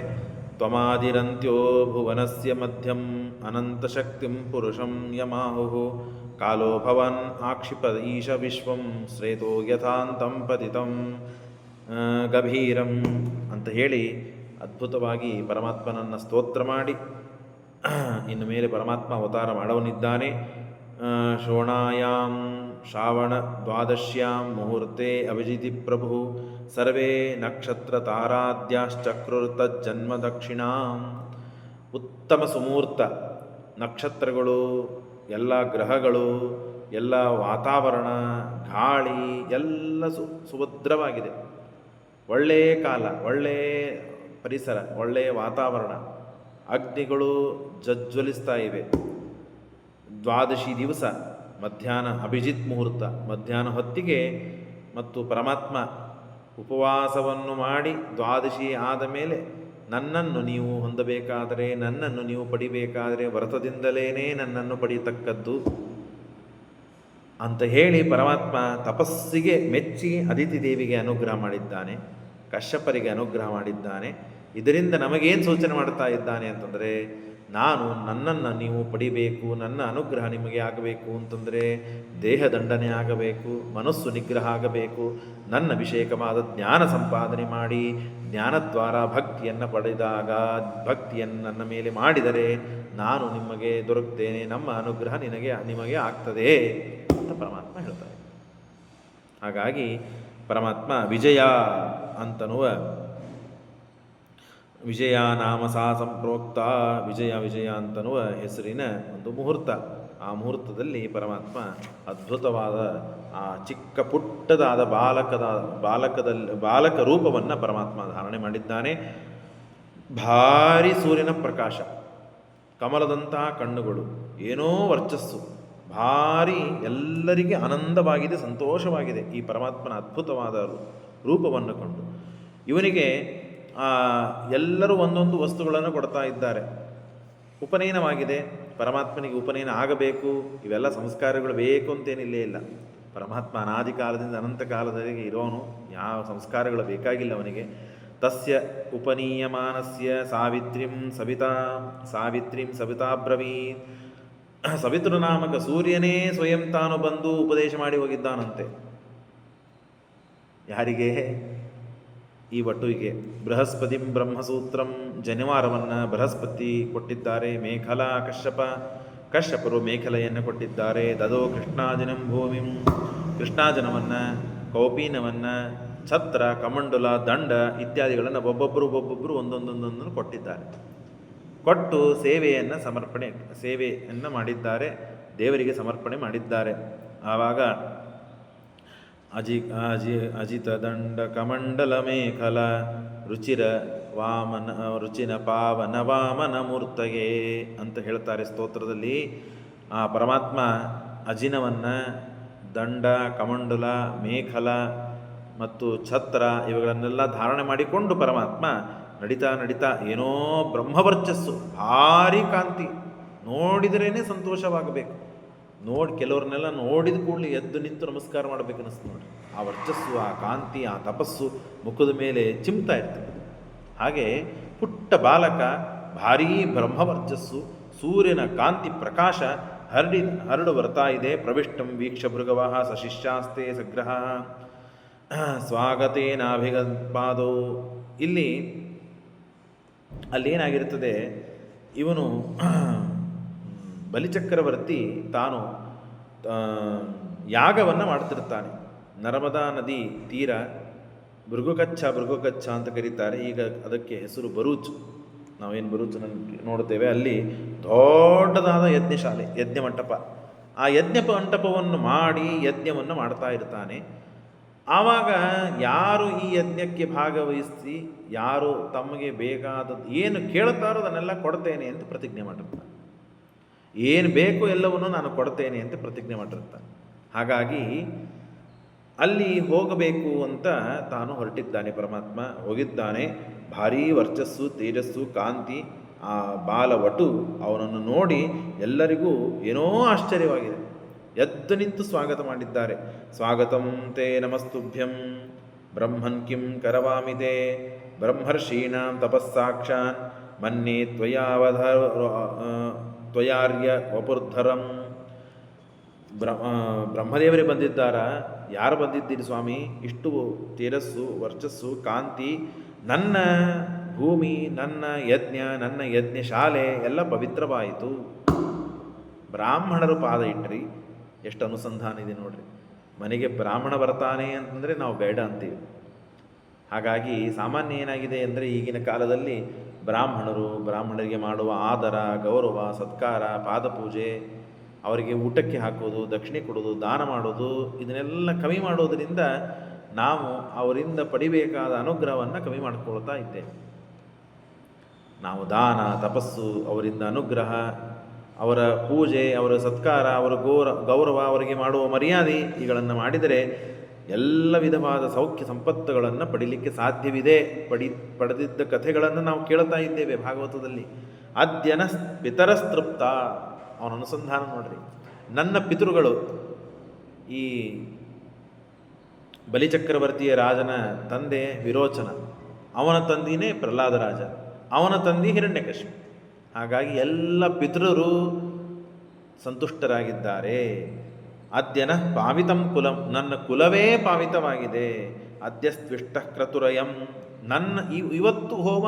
ತ್ವಮಾದಿರಂತ್ಯೋ ಭುವನಸ್ಯ ಮಧ್ಯಂ ಅನಂತಶಕ್ತಿಂ ಪುರುಷಂ ಯಮಾಹುಃ ಕಾಲೋ ಭವನ್ ಆಕ್ಷಿಪ ಈಶ ವಿಶ್ವಂ ಶ್ರೇತೋ ಯಥಾಂತಂ ಪತಿತಂ ಗಭೀರಂ ಅಂತ ಹೇಳಿ ಅದ್ಭುತವಾಗಿ ಪರಮಾತ್ಮನನ್ನು ಸ್ತೋತ್ರ ಮಾಡಿ ಇನ್ನು ಮೇಲೆ ಪರಮಾತ್ಮ ಅವತಾರ ಮಾಡವನಿದ್ದಾನೆ. ಶೋಣಾಯಾಂ ಶ್ರಾವಣ ದ್ವಾದಶ್ಯಾಂ ಮುಹೂರ್ತೆ ಅಭಿಜಿತಿ ಪ್ರಭು ಸರ್ವೇ ನಕ್ಷತ್ರ ತಾರಾದ್ಯಾಶ್ಚಕ್ರುರ್ತಜ್ಜನ್ಮ ದಕ್ಷಿಣಾಂ. ಉತ್ತಮ ಸುಮೂರ್ತ, ನಕ್ಷತ್ರಗಳು, ಎಲ್ಲ ಗ್ರಹಗಳು, ಎಲ್ಲ ವಾತಾವರಣ, ಗಾಳಿ ಎಲ್ಲ ಸುಭದ್ರವಾಗಿದೆ. ಒಳ್ಳೆಯ ಕಾಲ, ಒಳ್ಳೆಯ ಪರಿಸರ, ಒಳ್ಳೆಯ ವಾತಾವರಣ, ಅಗ್ನಿಗಳು ಜಜ್ವಲಿಸ್ತಾ ಇವೆ. ದ್ವಾದಶಿ ದಿವಸ ಮಧ್ಯಾಹ್ನ ಅಭಿಜಿತ್ ಮುಹೂರ್ತ, ಮಧ್ಯಾಹ್ನ ಹೊತ್ತಿಗೆ ಮತ್ತು ಪರಮಾತ್ಮ ಉಪವಾಸವನ್ನು ಮಾಡಿ ದ್ವಾದಶಿ ಆದ ಮೇಲೆ ನನ್ನನ್ನು ನೀವು ಹೊಂದಬೇಕಾದರೆ, ನನ್ನನ್ನು ನೀವು ಪಡಿಬೇಕಾದರೆ ವ್ರತದಿಂದಲೇ ನನ್ನನ್ನು ಪಡೆಯತಕ್ಕದ್ದು ಅಂತ ಹೇಳಿ ಪರಮಾತ್ಮ ತಪಸ್ಸಿಗೆ ಮೆಚ್ಚಿ ಅದಿತಿ ದೇವಿಗೆ ಅನುಗ್ರಹ ಮಾಡಿದ್ದಾನೆ, ಕಶ್ಯಪರಿಗೆ ಅನುಗ್ರಹ ಮಾಡಿದ್ದಾನೆ. ಇದರಿಂದ ನಮಗೇನು ಸೂಚನೆ ಮಾಡ್ತಾ ಇದ್ದಾನೆ ಅಂತಂದರೆ, ನನ್ನನ್ನು ನೀವು ಪಡಿಬೇಕು, ನನ್ನ ಅನುಗ್ರಹ ನಿಮಗೆ ಆಗಬೇಕು ಅಂತಂದರೆ ದೇಹ ದಂಡನೆ ಆಗಬೇಕು, ಮನಸ್ಸು ನಿಗ್ರಹ ಆಗಬೇಕು, ನನ್ನ ವಿಷಯಕವಾದ ಜ್ಞಾನ ಸಂಪಾದನೆ ಮಾಡಿ ಜ್ಞಾನದ್ವಾರ ಭಕ್ತಿಯನ್ನು ಪಡೆದಾಗ, ಭಕ್ತಿಯನ್ನು ನನ್ನ ಮೇಲೆ ಮಾಡಿದರೆ ನಾನು ನಿಮಗೆ ದೊರಕ್ತೇನೆ, ನಮ್ಮ ಅನುಗ್ರಹ ನಿಮಗೆ ಆಗ್ತದೆ ಅಂತ ಪರಮಾತ್ಮ ಹೇಳ್ತಾರೆ. ಹಾಗಾಗಿ ಪರಮಾತ್ಮ ವಿಜಯ ಅಂತನ್ನುವ ವಿಜಯ ನಾಮ ಸಾ ಸಂಪ್ರೋಕ್ತ, ವಿಜಯ ಅಂತನ್ನುವ ಹೆಸರಿನ ಒಂದು ಮುಹೂರ್ತ. ಆ ಮುಹೂರ್ತದಲ್ಲಿ ಪರಮಾತ್ಮ ಅದ್ಭುತವಾದ ಆ ಚಿಕ್ಕ ಪುಟ್ಟದಾದ ಬಾಲಕ ರೂಪವನ್ನು ಪರಮಾತ್ಮ ಧಾರಣೆ ಮಾಡಿದ್ದಾನೆ. ಭಾರಿ ಸೂರ್ಯನ ಪ್ರಕಾಶ, ಕಮಲದಂತಹ ಕಣ್ಣುಗಳು, ಏನೋ ವರ್ಚಸ್ಸು, ಭಾರಿ ಎಲ್ಲರಿಗೆ ಆನಂದವಾಗಿದೆ, ಸಂತೋಷವಾಗಿದೆ ಈ ಪರಮಾತ್ಮನ ಅದ್ಭುತವಾದ ರೂಪವನ್ನು ಕೊಂಡು. ಇವನಿಗೆ ಎಲ್ಲರೂ ಒಂದೊಂದು ವಸ್ತುಗಳನ್ನು ಕೊಡ್ತಾ ಇದ್ದಾರೆ. ಉಪನಯನವಾಗಿದೆ, ಪರಮಾತ್ಮನಿಗೆ ಉಪನಯನ ಆಗಬೇಕು, ಇವೆಲ್ಲ ಸಂಸ್ಕಾರಗಳು ಬೇಕು ಅಂತೇನಿಲ್ಲೇ ಇಲ್ಲ. ಪರಮಾತ್ಮ ಅನಾದಿ ಕಾಲದಿಂದ ಅನಂತ ಕಾಲದವರೆಗೆ ಇರೋನು, ಯಾವ ಸಂಸ್ಕಾರಗಳು ಬೇಕಾಗಿಲ್ಲ ಅವನಿಗೆ. ತಸ್ಯ ಉಪನೀಯಮಾನಸ್ಯ ಸಾವಿತ್ರಿಂ ಸವಿತಾ ಬ್ರವೀತ್. ಸವಿತೃನಾಮಕ ಸೂರ್ಯನೇ ಸ್ವಯಂ ತಾನು ಬಂದು ಉಪದೇಶ ಮಾಡಿ ಹೋಗಿದ್ದಾನಂತೆ. ಯಾರಿಗೆ? ಈ ವಟುವಿಗೆ. ಬೃಹಸ್ಪತಿಂ ಬ್ರಹ್ಮಸೂತ್ರಂ, ಜನಿವಾರವನ್ನು ಬೃಹಸ್ಪತಿ ಕೊಟ್ಟಿದ್ದಾರೆ. ಮೇಖಲಾ ಕಶ್ಯಪರು ಮೇಖಲೆಯನ್ನು ಕೊಟ್ಟಿದ್ದಾರೆ. ದದೋ ಕೃಷ್ಣಾಜನಂ ಭೂಮಿಂ, ಕೃಷ್ಣಾಜನವನ್ನು, ಕೌಪೀನವನ್ನು, ಛತ್ರ, ಕಮಂಡಲ, ದಂಡ ಇತ್ಯಾದಿಗಳನ್ನು ಒಬ್ಬೊಬ್ಬರು ಒಂದೊಂದೊಂದೊಂದನ್ನು ಕೊಟ್ಟಿದ್ದಾರೆ. ಕೊಟ್ಟು ಸೇವೆಯನ್ನು ಮಾಡಿದ್ದಾರೆ, ದೇವರಿಗೆ ಸಮರ್ಪಣೆ ಮಾಡಿದ್ದಾರೆ. ಆವಾಗ ಅಜಿತ ದಂಡ ಕಮಂಡಲ ಮೇಖಲ ರುಚಿನ ಪಾವನ ವಾಮನ ಮೂರ್ತಗೆ ಅಂತ ಹೇಳ್ತಾರೆ ಸ್ತೋತ್ರದಲ್ಲಿ. ಆ ಪರಮಾತ್ಮ ಅಜಿನವನ್ನು, ದಂಡ, ಕಮಂಡಲ, ಮೇಖಲ ಮತ್ತು ಛತ್ರ ಇವುಗಳನ್ನೆಲ್ಲ ಧಾರಣೆ ಮಾಡಿಕೊಂಡು ಪರಮಾತ್ಮ ನಡಿತಾ ಏನೋ ಬ್ರಹ್ಮವರ್ಚಸ್ಸು, ಭಾರಿ ಕಾಂತಿ, ನೋಡಿದ್ರೇ ಸಂತೋಷವಾಗಬೇಕು. ಕೆಲವ್ರನ್ನೆಲ್ಲ ನೋಡಿದ ಕೂಡಲೇ ಎದ್ದು ನಿಂತು ನಮಸ್ಕಾರ ಮಾಡಬೇಕು ಅನ್ನಿಸ್ತು ನೋಡಿ. ಆ ವರ್ಚಸ್ಸು, ಆ ಕಾಂತಿ, ಆ ತಪಸ್ಸು ಮುಖದ ಮೇಲೆ ಚಿಮ್ತಾ ಇರ್ತದೆ. ಹಾಗೆ ಪುಟ್ಟ ಬಾಲಕ, ಭಾರೀ ಬ್ರಹ್ಮವರ್ಚಸ್ಸು, ಸೂರ್ಯನ ಕಾಂತಿ ಪ್ರಕಾಶ ಹರಡು ಬರ್ತಾ ಇದೆ. ಪ್ರವಿಷ್ಟಂ ವೀಕ್ಷ ಭೃಗವಃ ಸಶಿಷ್ಯಾಸ್ತೆ ಸಗ್ರಹ ಸ್ವಾಗತೇನಾಭಿಗತ್ಪಾದೋ. ಅಲ್ಲೇನಾಗಿರ್ತದೆ, ಇವನು ಬಲಿಚಕ್ರವರ್ತಿ ತಾನು ಯಾಗವನ್ನು ಮಾಡ್ತಿರ್ತಾನೆ. ನರ್ಮದಾ ನದಿ ತೀರ ಭೃಗುಕಚ್ಛ ಅಂತ ಕರೀತಾರೆ. ಈಗ ಅದಕ್ಕೆ ಹೆಸರು ಭರೂಚ್. ನಾವೇನು ಭರೂಚನ್ನು ನೋಡ್ತೇವೆ, ಅಲ್ಲಿ ದೊಡ್ಡದಾದ ಯಜ್ಞಶಾಲೆ, ಯಜ್ಞ ಮಂಟಪ. ಆ ಯಜ್ಞ ಮಂಟಪವನ್ನು ಮಾಡಿ ಯಜ್ಞವನ್ನು ಮಾಡ್ತಾ ಇರ್ತಾನೆ. ಆವಾಗ ಯಾರು ಈ ಯಜ್ಞಕ್ಕೆ ಭಾಗವಹಿಸಿ ಯಾರು ತಮಗೆ ಬೇಕಾದದ್ದು ಏನು ಕೇಳ್ತಾರೋ ಅದನ್ನೆಲ್ಲ ಕೊಡ್ತೇನೆ ಅಂತ ಪ್ರತಿಜ್ಞೆ ಮಾಡಿರ್ತಾನೆ. ಏನು ಬೇಕು ಎಲ್ಲವನ್ನೂ ನಾನು ಕೊಡ್ತೇನೆ ಅಂತ ಪ್ರತಿಜ್ಞೆ ಮಾಡಿರ್ತಾನೆ. ಹಾಗಾಗಿ ಅಲ್ಲಿ ಹೋಗಬೇಕು ಅಂತ ತಾನು ಹೊರಟಿದ್ದಾನೆ. ಪರಮಾತ್ಮ ಹೋಗಿದ್ದಾನೆ. ಭಾರೀ ವರ್ಚಸ್ಸು, ತೇಜಸ್ಸು, ಕಾಂತಿ. ಆ ಬಾಲವಟು ಅವನನ್ನು ನೋಡಿ ಎಲ್ಲರಿಗೂ ಏನೋ ಆಶ್ಚರ್ಯವಾಗಿದೆ. ಎದ್ದು ನಿಂತು ಸ್ವಾಗತ ಮಾಡಿದ್ದಾರೆ. ಸ್ವಾಗತಂ ತೇ ನಮಸ್ತುಭ್ಯಂ ಬ್ರಹ್ಮನ್ ಕಿಂ ಕರವಾಮಿತೆ ಬ್ರಹ್ಮರ್ಷೀಣಾಂ ತಪಸ್ಸಾಕ್ಷಾನ್ ಮನ್ಯೇ ತ್ವಯಾರ್ಯ ವಪುರ್ಧರಂ. ಬ್ರಹ್ಮದೇವರೇ ಬಂದಿದ್ದಾರಾ? ಯಾರು ಬಂದಿದ್ದೀರಿ ಸ್ವಾಮಿ? ಇಷ್ಟು ತೇಜಸ್ಸು, ವರ್ಚಸ್ಸು, ಕಾಂತಿ. ನನ್ನ ಭೂಮಿ, ನನ್ನ ಯಜ್ಞ, ನನ್ನ ಯಜ್ಞಶಾಲೆ ಎಲ್ಲ ಪವಿತ್ರವಾಯಿತು. ಬ್ರಾಹ್ಮಣರು ಪಾದ ಇಟ್ರಿ. ಎಷ್ಟು ಅನುಸಂಧಾನ ಇದೆ ನೋಡ್ರಿ. ಮನೆಗೆ ಬ್ರಾಹ್ಮಣ ಬರ್ತಾನೆ ಅಂತಂದರೆ ನಾವು ಬೇಡ ಅಂತೀವಿ. ಹಾಗಾಗಿ ಸಾಮಾನ್ಯ ಏನಾಗಿದೆ ಅಂದರೆ ಈಗಿನ ಕಾಲದಲ್ಲಿ ಬ್ರಾಹ್ಮಣರಿಗೆ ಮಾಡುವ ಆದರ, ಗೌರವ, ಸತ್ಕಾರ, ಪಾದಪೂಜೆ, ಅವರಿಗೆ ಊಟಕ್ಕೆ ಹಾಕೋದು, ದಕ್ಷಿಣೆ ಕೊಡೋದು, ದಾನ ಮಾಡೋದು, ಇದನ್ನೆಲ್ಲ ಕಮ್ಮಿ ಮಾಡೋದರಿಂದ ನಾವು ಅವರಿಂದ ಪಡಿಬೇಕಾದ ಅನುಗ್ರಹವನ್ನು ಕಮ್ಮಿ ಮಾಡಿಕೊಳ್ತಾ ಇದ್ದೇವೆ. ನಾವು ದಾನ, ತಪಸ್ಸು, ಅವರಿಂದ ಅನುಗ್ರಹ, ಅವರ ಪೂಜೆ, ಅವರ ಸತ್ಕಾರ, ಅವರ ಗೌರವ, ಅವರಿಗೆ ಮಾಡುವ ಮರ್ಯಾದೆ ಇವುಗಳನ್ನು ಮಾಡಿದರೆ ಎಲ್ಲ ವಿಧವಾದ ಸೌಖ್ಯ ಸಂಪತ್ತುಗಳನ್ನು ಪಡೀಲಿಕ್ಕೆ ಸಾಧ್ಯವಿದೆ. ಪಡೆದಿದ್ದ ಕಥೆಗಳನ್ನು ನಾವು ಕೇಳ್ತಾ ಇದ್ದೇವೆ ಭಾಗವತದಲ್ಲಿ. ಅದ್ಯನ ಪಿತರಸ್ತೃಪ್ತ. ಅವನ ಅನುಸಂಧಾನ ನೋಡ್ರಿ. ನನ್ನ ಪಿತೃಗಳು, ಈ ಬಲಿಚಕ್ರವರ್ತಿಯ ರಾಜನ ತಂದೆ ವಿರೋಚನ, ಅವನ ತಂದಿನೇ ಪ್ರಹ್ಲಾದ ರಾಜ, ಅವನ ತಂದೆ ಹಿರಣ್ಯಕಶಿಪು. ಹಾಗಾಗಿ ಎಲ್ಲ ಪಿತೃರು ಸಂತುಷ್ಟರಾಗಿದ್ದಾರೆ. ಅದ್ಯನ ಪಾವಿತಂ ಕುಲಂ. ನನ್ನ ಕುಲವೇ ಪಾವಿತವಾಗಿದೆ. ಅದ್ಯಸ್ತ್ವಿಷ್ಟ ಕ್ರತುರಯಂ. ಇವತ್ತು ಹೋಮ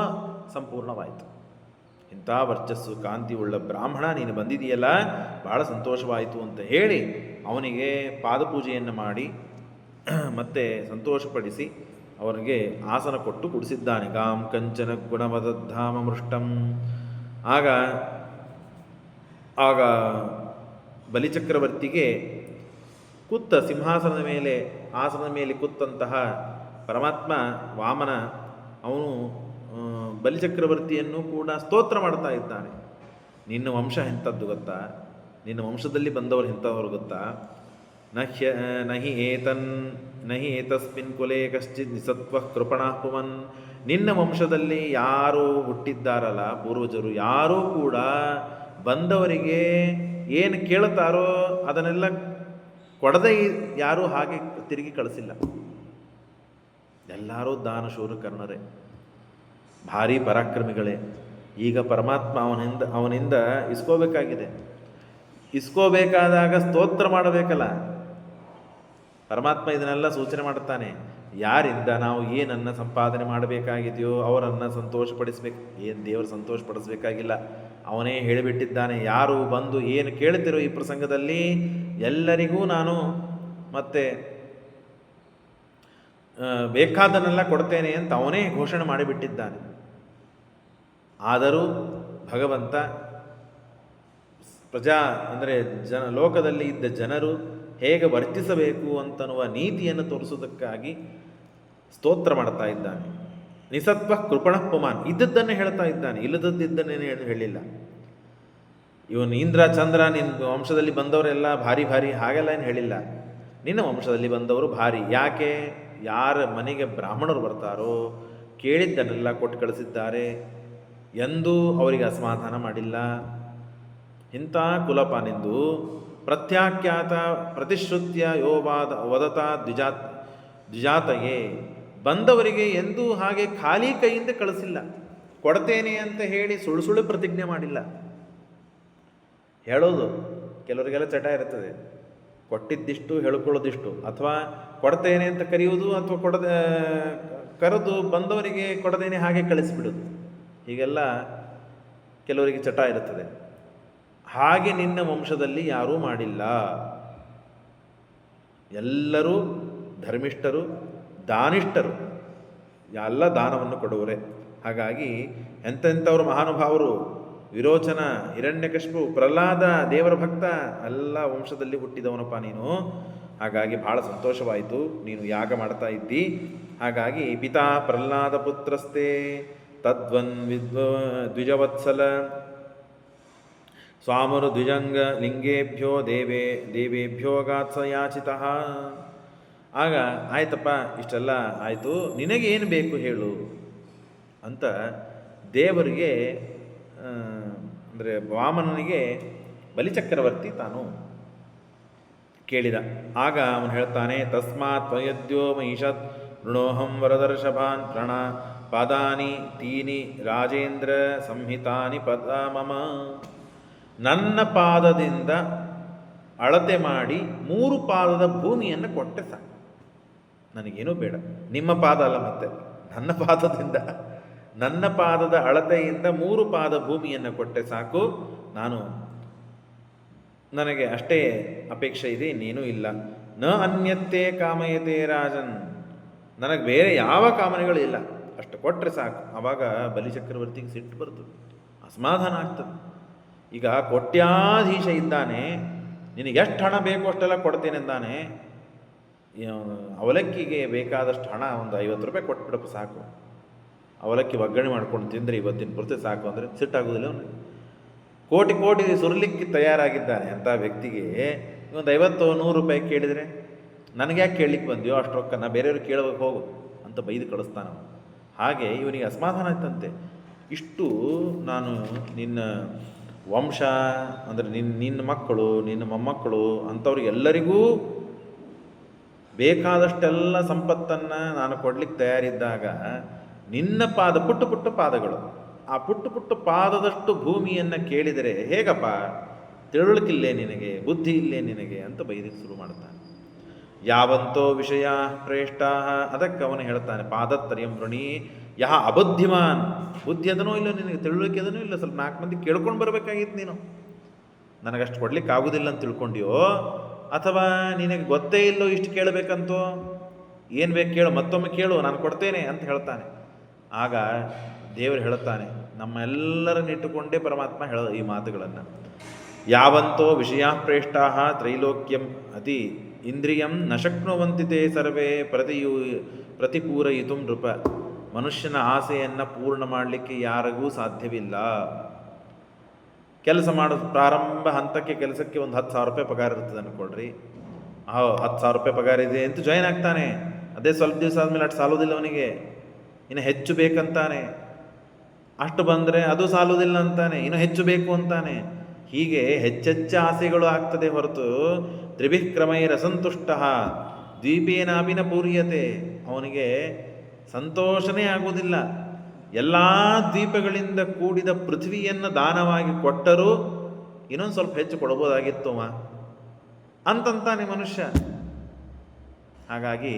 ಸಂಪೂರ್ಣವಾಯಿತು. ಇಂಥ ವರ್ಚಸ್ಸು, ಕಾಂತಿ ಉಳ್ಳ ಬ್ರಾಹ್ಮಣ ನೀನು ಬಂದಿದೆಯಲ್ಲ, ಬಹಳ ಸಂತೋಷವಾಯಿತು ಅಂತ ಹೇಳಿ ಅವನಿಗೆ ಪಾದಪೂಜೆಯನ್ನು ಮಾಡಿ ಮತ್ತೆ ಸಂತೋಷಪಡಿಸಿ ಅವನಿಗೆ ಆಸನ ಕೊಟ್ಟು ಕುಡಿಸಿದ್ದಾನೆ. ಗಾಂ ಕಂಚನ ಗುಣವದಧಾಮ ಮೃಷ್ಟಂ. ಆಗ ಬಲಿಚಕ್ರವರ್ತಿಗೆ ಸಿಂಹಾಸನದ ಮೇಲೆ, ಆಸನದ ಮೇಲೆ ಕೂತಂತಹ ಪರಮಾತ್ಮ ವಾಮನ ಅವನು ಬಲಿಚಕ್ರವರ್ತಿಯನ್ನು ಕೂಡ ಸ್ತೋತ್ರ ಮಾಡ್ತಾ ಇದ್ದಾನೆ. ನಿನ್ನ ವಂಶ ಎಂಥದ್ದು ಗೊತ್ತಾ? ನಿನ್ನ ವಂಶದಲ್ಲಿ ಬಂದವರು ಎಂಥವ್ರು ಗೊತ್ತಾ? ನಹಿ ಏತಸ್ಮಿನ್ ಕುಲೆ ಕಶ್ಚಿತ್ ನಿಸತ್ವ ಕೃಪಣಃ ಪುಮನ್. ನಿನ್ನ ವಂಶದಲ್ಲಿ ಯಾರು ಹುಟ್ಟಿದ್ದಾರಲ್ಲ ಪೂರ್ವಜರು, ಯಾರೂ ಕೂಡ ಬಂದವರಿಗೆ ಏನು ಕೇಳುತ್ತಾರೋ ಅದನ್ನೆಲ್ಲ ಕೊಡದೆ ಯಾರೂ ಹಾಗೆ ತಿರುಗಿ ಕಳಿಸಿಲ್ಲ. ಎಲ್ಲರೂ ದಾನಶೂರ ಕರ್ಣರೇ, ಭಾರೀ ಪರಾಕ್ರಮಿಗಳೇ. ಈಗ ಪರಮಾತ್ಮ ಅವನಿಂದ ಇಸ್ಕೋಬೇಕಾಗಿದೆ. ಇಸ್ಕೋಬೇಕಾದಾಗ ಸ್ತೋತ್ರ ಮಾಡಬೇಕಲ್ಲ. ಪರಮಾತ್ಮ ಇದನ್ನೆಲ್ಲ ಸೂಚನೆ ಮಾಡುತ್ತಾನೆ. ಯಾರಿಂದ ನಾವು ಏನನ್ನು ಸಂಪಾದನೆ ಮಾಡಬೇಕಾಗಿದೆಯೋ ಅವರನ್ನು ಸಂತೋಷಪಡಿಸ್ಬೇಕು. ಏನು ದೇವರು ಸಂತೋಷಪಡಿಸ್ಬೇಕಾಗಿಲ್ಲ, ಅವನೇ ಹೇಳಿಬಿಟ್ಟಿದ್ದಾನೆ. ಯಾರು ಬಂದು ಏನು ಕೇಳ್ತಿರೋ ಈ ಪ್ರಸಂಗದಲ್ಲಿ ಎಲ್ಲರಿಗೂ ನಾನು ಮತ್ತೆ ಬೇಕಾದನ್ನೆಲ್ಲ ಕೊಡ್ತೇನೆ ಅಂತ ಅವನೇ ಘೋಷಣೆ ಮಾಡಿಬಿಟ್ಟಿದ್ದಾನೆ. ಆದರೂ ಭಗವಂತ ಅಂದರೆ ಲೋಕದಲ್ಲಿ ಇದ್ದ ಜನರು ಹೇಗೆ ವರ್ತಿಸಬೇಕು ಅಂತನ್ನುವ ನೀತಿಯನ್ನು ತೋರಿಸೋದಕ್ಕಾಗಿ ಸ್ತೋತ್ರ ಮಾಡ್ತಾ ಇದ್ದಾನೆ. ನಿಸತ್ವ ಕೃಪಣಃ ಪುಮಾನ್. ಇದ್ದದ್ದನ್ನೇ ಹೇಳ್ತಾ ಇದ್ದಾನೆ, ಇಲ್ಲದದ್ದನ್ನೇ ಹೇಳಿಲ್ಲ. ಇವನು ಇಂದ್ರ ಚಂದ್ರ ನಿನ್ನ ವಂಶದಲ್ಲಿ ಬಂದವರೆಲ್ಲ ಭಾರಿ ಹಾಗೆಲ್ಲ ಏನು ಹೇಳಿಲ್ಲ. ನಿನ್ನ ವಂಶದಲ್ಲಿ ಬಂದವರು ಭಾರಿ. ಯಾಕೆ? ಯಾರ ಮನೆಗೆ ಬ್ರಾಹ್ಮಣರು ಬರ್ತಾರೋ ಕೇಳಿದ್ದನ್ನೆಲ್ಲ ಕೊಟ್ಟು ಕಳಿಸಿದ್ದಾರೆ. ಎಂದೂ ಅವರಿಗೆ ಅಸಮಾಧಾನ ಮಾಡಿಲ್ಲ. ಇಂಥ ಕುಲಪಾನೆಂದು ಪ್ರತ್ಯಾಖ್ಯಾತ ಪ್ರತಿಶ್ರುತ್ಯ ಯೋವಾದ ವದತ ದ್ವಿಜಾತಯೇ. ಬಂದವರಿಗೆ ಎಂದೂ ಹಾಗೆ ಖಾಲಿ ಕೈಯಿಂದ ಕಳಿಸಿಲ್ಲ. ಕೊಡ್ತೇನೆ ಅಂತ ಹೇಳಿ ಸುಳ್ಳು ಪ್ರತಿಜ್ಞೆ ಮಾಡಿಲ್ಲ. ಹೇಳೋದು ಕೆಲವರಿಗೆಲ್ಲ ಚಟ ಇರ್ತದೆ, ಕೊಟ್ಟಿದ್ದಿಷ್ಟು ಹೇಳ್ಕೊಳ್ಳೋದಿಷ್ಟು, ಅಥವಾ ಕೊಡ್ತೇನೆ ಅಂತ ಕರೆಯುವುದು, ಅಥವಾ ಕರೆದು ಬಂದವರಿಗೆ ಕೊಡದೇನೆ ಹಾಗೆ ಕಳಿಸಿಬಿಡೋದು. ಹೀಗೆಲ್ಲ ಕೆಲವರಿಗೆ ಚಟ ಇರುತ್ತದೆ. ಹಾಗೆ ನಿನ್ನ ವಂಶದಲ್ಲಿ ಯಾರೂ ಮಾಡಿಲ್ಲ. ಎಲ್ಲರೂ ಧರ್ಮಿಷ್ಠರು, ದಾನಿಷ್ಠರು, ಎಲ್ಲ ದಾನವನ್ನು ಕೊಡುವರೆ. ಹಾಗಾಗಿ ಎಂತೆಂಥವ್ರು ಮಹಾನುಭಾವರು, ವಿರೋಚನ, ಹಿರಣ್ಯಕಶಿಪು, ಪ್ರಹ್ಲಾದ, ದೇವರ ಭಕ್ತ, ಎಲ್ಲ ವಂಶದಲ್ಲಿ ಹುಟ್ಟಿದವನಪ್ಪ ನೀನು. ಹಾಗಾಗಿ ಬಹಳ ಸಂತೋಷವಾಯಿತು, ನೀನು ಯಾಗ ಮಾಡ್ತಾ ಇದ್ದಿ. ಹಾಗಾಗಿ ಪಿತಾ ಪ್ರಹ್ಲಾದ ಪುತ್ರಸ್ತೆ ತದ್ವನ್ ದ್ವಿಜವತ್ಸಲ ಸ್ವಾಮರು ದ್ವಿಜಂಗ ಲಿಂಗೇಭ್ಯೋ ದೇವೇಭ್ಯೋ ಗಾತ್ಸಯಾಚಿತ. ಆಗ ಆಯ್ತಪ್ಪ, ಇಷ್ಟೆಲ್ಲ ಆಯಿತು, ನಿನಗೇನು ಬೇಕು ಹೇಳು ಅಂತ ದೇವರಿಗೆ ಅಂದರೆ ವಾಮನನಿಗೆ ಬಲಿಚಕ್ರವರ್ತಿ ತಾನು ಕೇಳಿದ. ಆಗ ಅವನು ಹೇಳ್ತಾನೆ, ತಸ್ಮಾತ್ ತ್ವಯದ್ಯೋ ಮಹಿಷತ್ ಋಣೋಹಂ ವರದರ್ಷಭಾನ್ ಪ್ರಣ ಪಾದಾನಿ ತೀನಿ ರಾಜೇಂದ್ರ ಸಂಹಿತಾನಿ ಪದ ಮಮ. ನನ್ನ ಪಾದದಿಂದ ಅಳತೆ ಮಾಡಿ 3 ಪಾದದ ಭೂಮಿಯನ್ನು ಕೊಟ್ಟೆ ಸಾಕು, ನನಗೇನೂ ಬೇಡ. ನಿಮ್ಮ ಪಾದ ಅಲ್ಲ, ಮತ್ತೆ ನನ್ನ ಪಾದದ ಅಳತೆಯಿಂದ 3 ಪಾದ ಭೂಮಿಯನ್ನು ಕೊಟ್ಟೆ ಸಾಕು, ನನಗೆ ಅಷ್ಟೇ ಅಪೇಕ್ಷೆ ಇದೆ, ಇನ್ನೇನೂ ಇಲ್ಲ. ನ ಅನ್ಯತ್ತೆ ಕಾಮಯತೆ ರಾಜನ್, ನನಗೆ ಬೇರೆ ಯಾವ ಕಾಮನೆಗಳು ಇಲ್ಲ, ಅಷ್ಟು ಕೊಟ್ಟರೆ ಸಾಕು. ಆವಾಗ ಬಲಿಚಕ್ರವರ್ತಿಗೆ ಸಿಟ್ಟು ಬರ್ತದೆ, ಅಸಮಾಧಾನ ಆಗ್ತದೆ. ಈಗ ಕೋಟ್ಯಾಧೀಶ ಇದ್ದಾನೆ, ನಿನಗೆ ಎಷ್ಟು ಹಣ ಬೇಕು ಅಷ್ಟೆಲ್ಲ ಕೊಡ್ತೇನೆ ಅಂದಾನೆ. ಅವಲಕ್ಕಿಗೆ ಬೇಕಾದಷ್ಟು ಹಣ ಒಂದು 50 ರೂಪಾಯಿ ಕೊಟ್ಬಿಡಪ್ಪ ಸಾಕು, ಅವಲಕ್ಕಿ ಒಗ್ಗರಣೆ ಮಾಡ್ಕೊಂಡು ತಿಂದರೆ ಇವತ್ತಿನ ಪೂರ್ತಿ ಸಾಕು ಅಂದರೆ ಸಿಟ್ಟಾಗೋದಿಲ್ಲ ಅವನಿಗೆ. ಕೋಟಿ ಕೋಟಿ ಸುರಲಿಕ್ಕೆ ತಯಾರಾಗಿದ್ದಾನೆ ಅಂಥ ವ್ಯಕ್ತಿಗೆ ಒಂದು 50-100 ರೂಪಾಯಿ ಕೇಳಿದರೆ, ನನಗೆ ಯಾಕೆ ಕೇಳಲಿಕ್ಕೆ ಬಂದ್ಯೋ ಅಷ್ಟು ರೊಕ್ಕ, ನಾ ಬೇರೆಯವ್ರಿಗೆ ಕೇಳಬೇಕು ಹೋಗು ಅಂತ ಬೈದು ಕಳಿಸ್ತಾನೆ. ಹಾಗೆ ಇವನಿಗೆ ಅಸಮಾಧಾನ ಆಯ್ತಂತೆ. ಇಷ್ಟು ನಾನು ನಿನ್ನ ವಂಶ ಅಂದರೆ ನಿನ್ನ ಮಕ್ಕಳು, ನಿನ್ನ ಮೊಮ್ಮಕ್ಕಳು ಅಂಥವ್ರಿಗೆಲ್ಲರಿಗೂ ಬೇಕಾದಷ್ಟೆಲ್ಲ ಸಂಪತ್ತನ್ನು ನಾನು ಕೊಡ್ಲಿಕ್ಕೆ ತಯಾರಿದ್ದಾಗ ನಿನ್ನ ಪಾದ, ಪುಟ್ಟ ಪುಟ್ಟ ಪಾದಗಳು, ಆ ಪುಟ್ಟ ಪುಟ್ಟ ಪಾದದಷ್ಟು ಭೂಮಿಯನ್ನು ಕೇಳಿದರೆ ಹೇಗಪ್ಪ, ತಿಳುವಳಿಕಿಲ್ಲೇ ನಿನಗೆ, ಬುದ್ಧಿ ಇಲ್ಲೇ ನಿನಗೆ ಅಂತ ಬೈದಿಕ್ಕೆ ಶುರು ಮಾಡ್ತಾನೆ. ಯಾವಂತೋ ವಿಷಯ ಪ್ರೇಷ್ಠಾ, ಅದಕ್ಕೆ ಅವನು ಹೇಳ್ತಾನೆ, ಪಾದತ್ರಯಂ ವೃಣಿ ಯಹ ಅಬುದ್ಧಿಮಾನ್. ಬುದ್ಧಿ ಅದನೋ ಇಲ್ಲೋ ನಿನಗೆ, ತಿಳುವಳಿಕೆ ಅದನೋ ಇಲ್ಲ, ಸ್ವಲ್ಪ 4 ಮಂದಿ ಕೇಳ್ಕೊಂಡು ಬರಬೇಕಾಗಿತ್ತು ನೀನು. ನನಗಷ್ಟು ಕೊಡ್ಲಿಕ್ಕೆ ಆಗೋದಿಲ್ಲ ಅಂತ ತಿಳ್ಕೊಂಡಿಯೋ, ಅಥವಾ ನಿನಗೆ ಗೊತ್ತೇ ಇಲ್ಲೋ ಇಷ್ಟು ಕೇಳಬೇಕಂತೋ, ಏನು ಬೇಕು ಕೇಳು, ಮತ್ತೊಮ್ಮೆ ಕೇಳು, ನಾನು ಕೊಡ್ತೇನೆ ಅಂತ ಹೇಳ್ತಾನೆ. ಆಗ ದೇವರು ಹೇಳುತ್ತಾನೆ, ನಮ್ಮೆಲ್ಲರನ್ನಿಟ್ಟುಕೊಂಡೇ ಪರಮಾತ್ಮ ಹೇಳ ಈ ಮಾತುಗಳನ್ನು. ಯಾವಂತೋ ವಿಷಯ ಪ್ರೇಷ್ಠಾ ತ್ರೈಲೋಕ್ಯಂ ಅತಿ ಇಂದ್ರಿಯಂ ನ ಶಕ್ನುವಂತಿತೆ ಸರ್ವೇ ಪ್ರತಿಪೂರಯಿತು ನೃಪ. ಮನುಷ್ಯನ ಆಸೆಯನ್ನು ಪೂರ್ಣ ಮಾಡಲಿಕ್ಕೆ ಯಾರಿಗೂ ಸಾಧ್ಯವಿಲ್ಲ. ಕೆಲಸ ಮಾಡೋದು ಪ್ರಾರಂಭ ಹಂತಕ್ಕೆ ಕೆಲಸಕ್ಕೆ ಒಂದು 10,000 ರೂಪಾಯಿ ಪಗಾರ ಇರ್ತದೆ ಅಂದ್ಕೊಳ್ರಿ. 10,000 ರೂಪಾಯಿ ಪಗಾರ ಇದೆ ಅಂತ ಜಾಯ್ನ್ ಆಗ್ತಾನೆ. ಅದೇ ಸ್ವಲ್ಪ ದಿವಸ ಆದಮೇಲೆ ಅಷ್ಟು ಸಾಲೋದಿಲ್ಲ ಅವನಿಗೆ, ಇನ್ನು ಹೆಚ್ಚು ಬೇಕಂತಾನೆ. ಅಷ್ಟು ಬಂದರೆ ಅದು ಸಾಲೋದಿಲ್ಲ ಅಂತಾನೆ, ಇನ್ನು ಹೆಚ್ಚು ಬೇಕು ಅಂತಾನೆ. ಹೀಗೆ ಹೆಚ್ಚೆಚ್ಚ ಆಸೆಗಳು ಆಗ್ತದೆ ಹೊರತು ತ್ರಿಭಿಕ್ರಮೈರಸಂತುಷ್ಟ ದ್ವೀಪೇನಾಪಿನ ಪೂರ್ಯತೆ. ಅವನಿಗೆ ಸಂತೋಷನೇ ಆಗುವುದಿಲ್ಲ. ಎಲ್ಲ ದ್ವೀಪಗಳಿಂದ ಕೂಡಿದ ಪೃಥ್ವಿಯನ್ನು ದಾನವಾಗಿ ಕೊಟ್ಟರೂ ಇನ್ನೊಂದು ಸ್ವಲ್ಪ ಹೆಚ್ಚು ಕೊಡ್ಬೋದಾಗಿತ್ತು ಅಂತಂತಾನೆ ಮನುಷ್ಯ. ಹಾಗಾಗಿ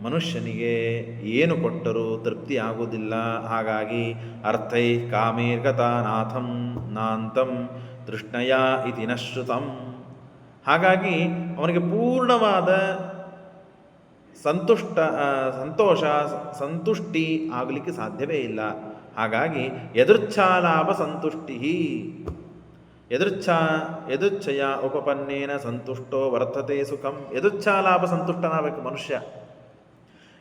ಮನುಷ್ಯನಿಗೆ ಏನು ಕೊಟ್ಟರೂ ತೃಪ್ತಿ ಆಗುವುದಿಲ್ಲ. ಹಾಗಾಗಿ ಅರ್ಥೈ ಕಾಮೇರ್ಗತಾನಾಥಂ ನಾಂತಂ ತೃಷ್ಣಯ ಇತಿ ನ ಶ್ರುತಂ. ಹಾಗಾಗಿ ಅವನಿಗೆ ಪೂರ್ಣವಾದ ಸಂತುಷ್ಟಿ ಆಗಲಿಕ್ಕೆ ಸಾಧ್ಯವೇ ಇಲ್ಲ. ಹಾಗಾಗಿ ಯದೃಚ್ಛಾಲಾಭ ಸಂತುಷ್ಟಿ, ಯದೃಚ್ಛಯ ಉಪಪನ್ನೇನ ಸಂತುಷ್ಟೋ ವರ್ತತೆ ಸುಖಂ. ಯದೃಚ್ಛಾಲಾಭ ಸಂತುಷ್ಟನಾಗಬೇಕು ಮನುಷ್ಯ.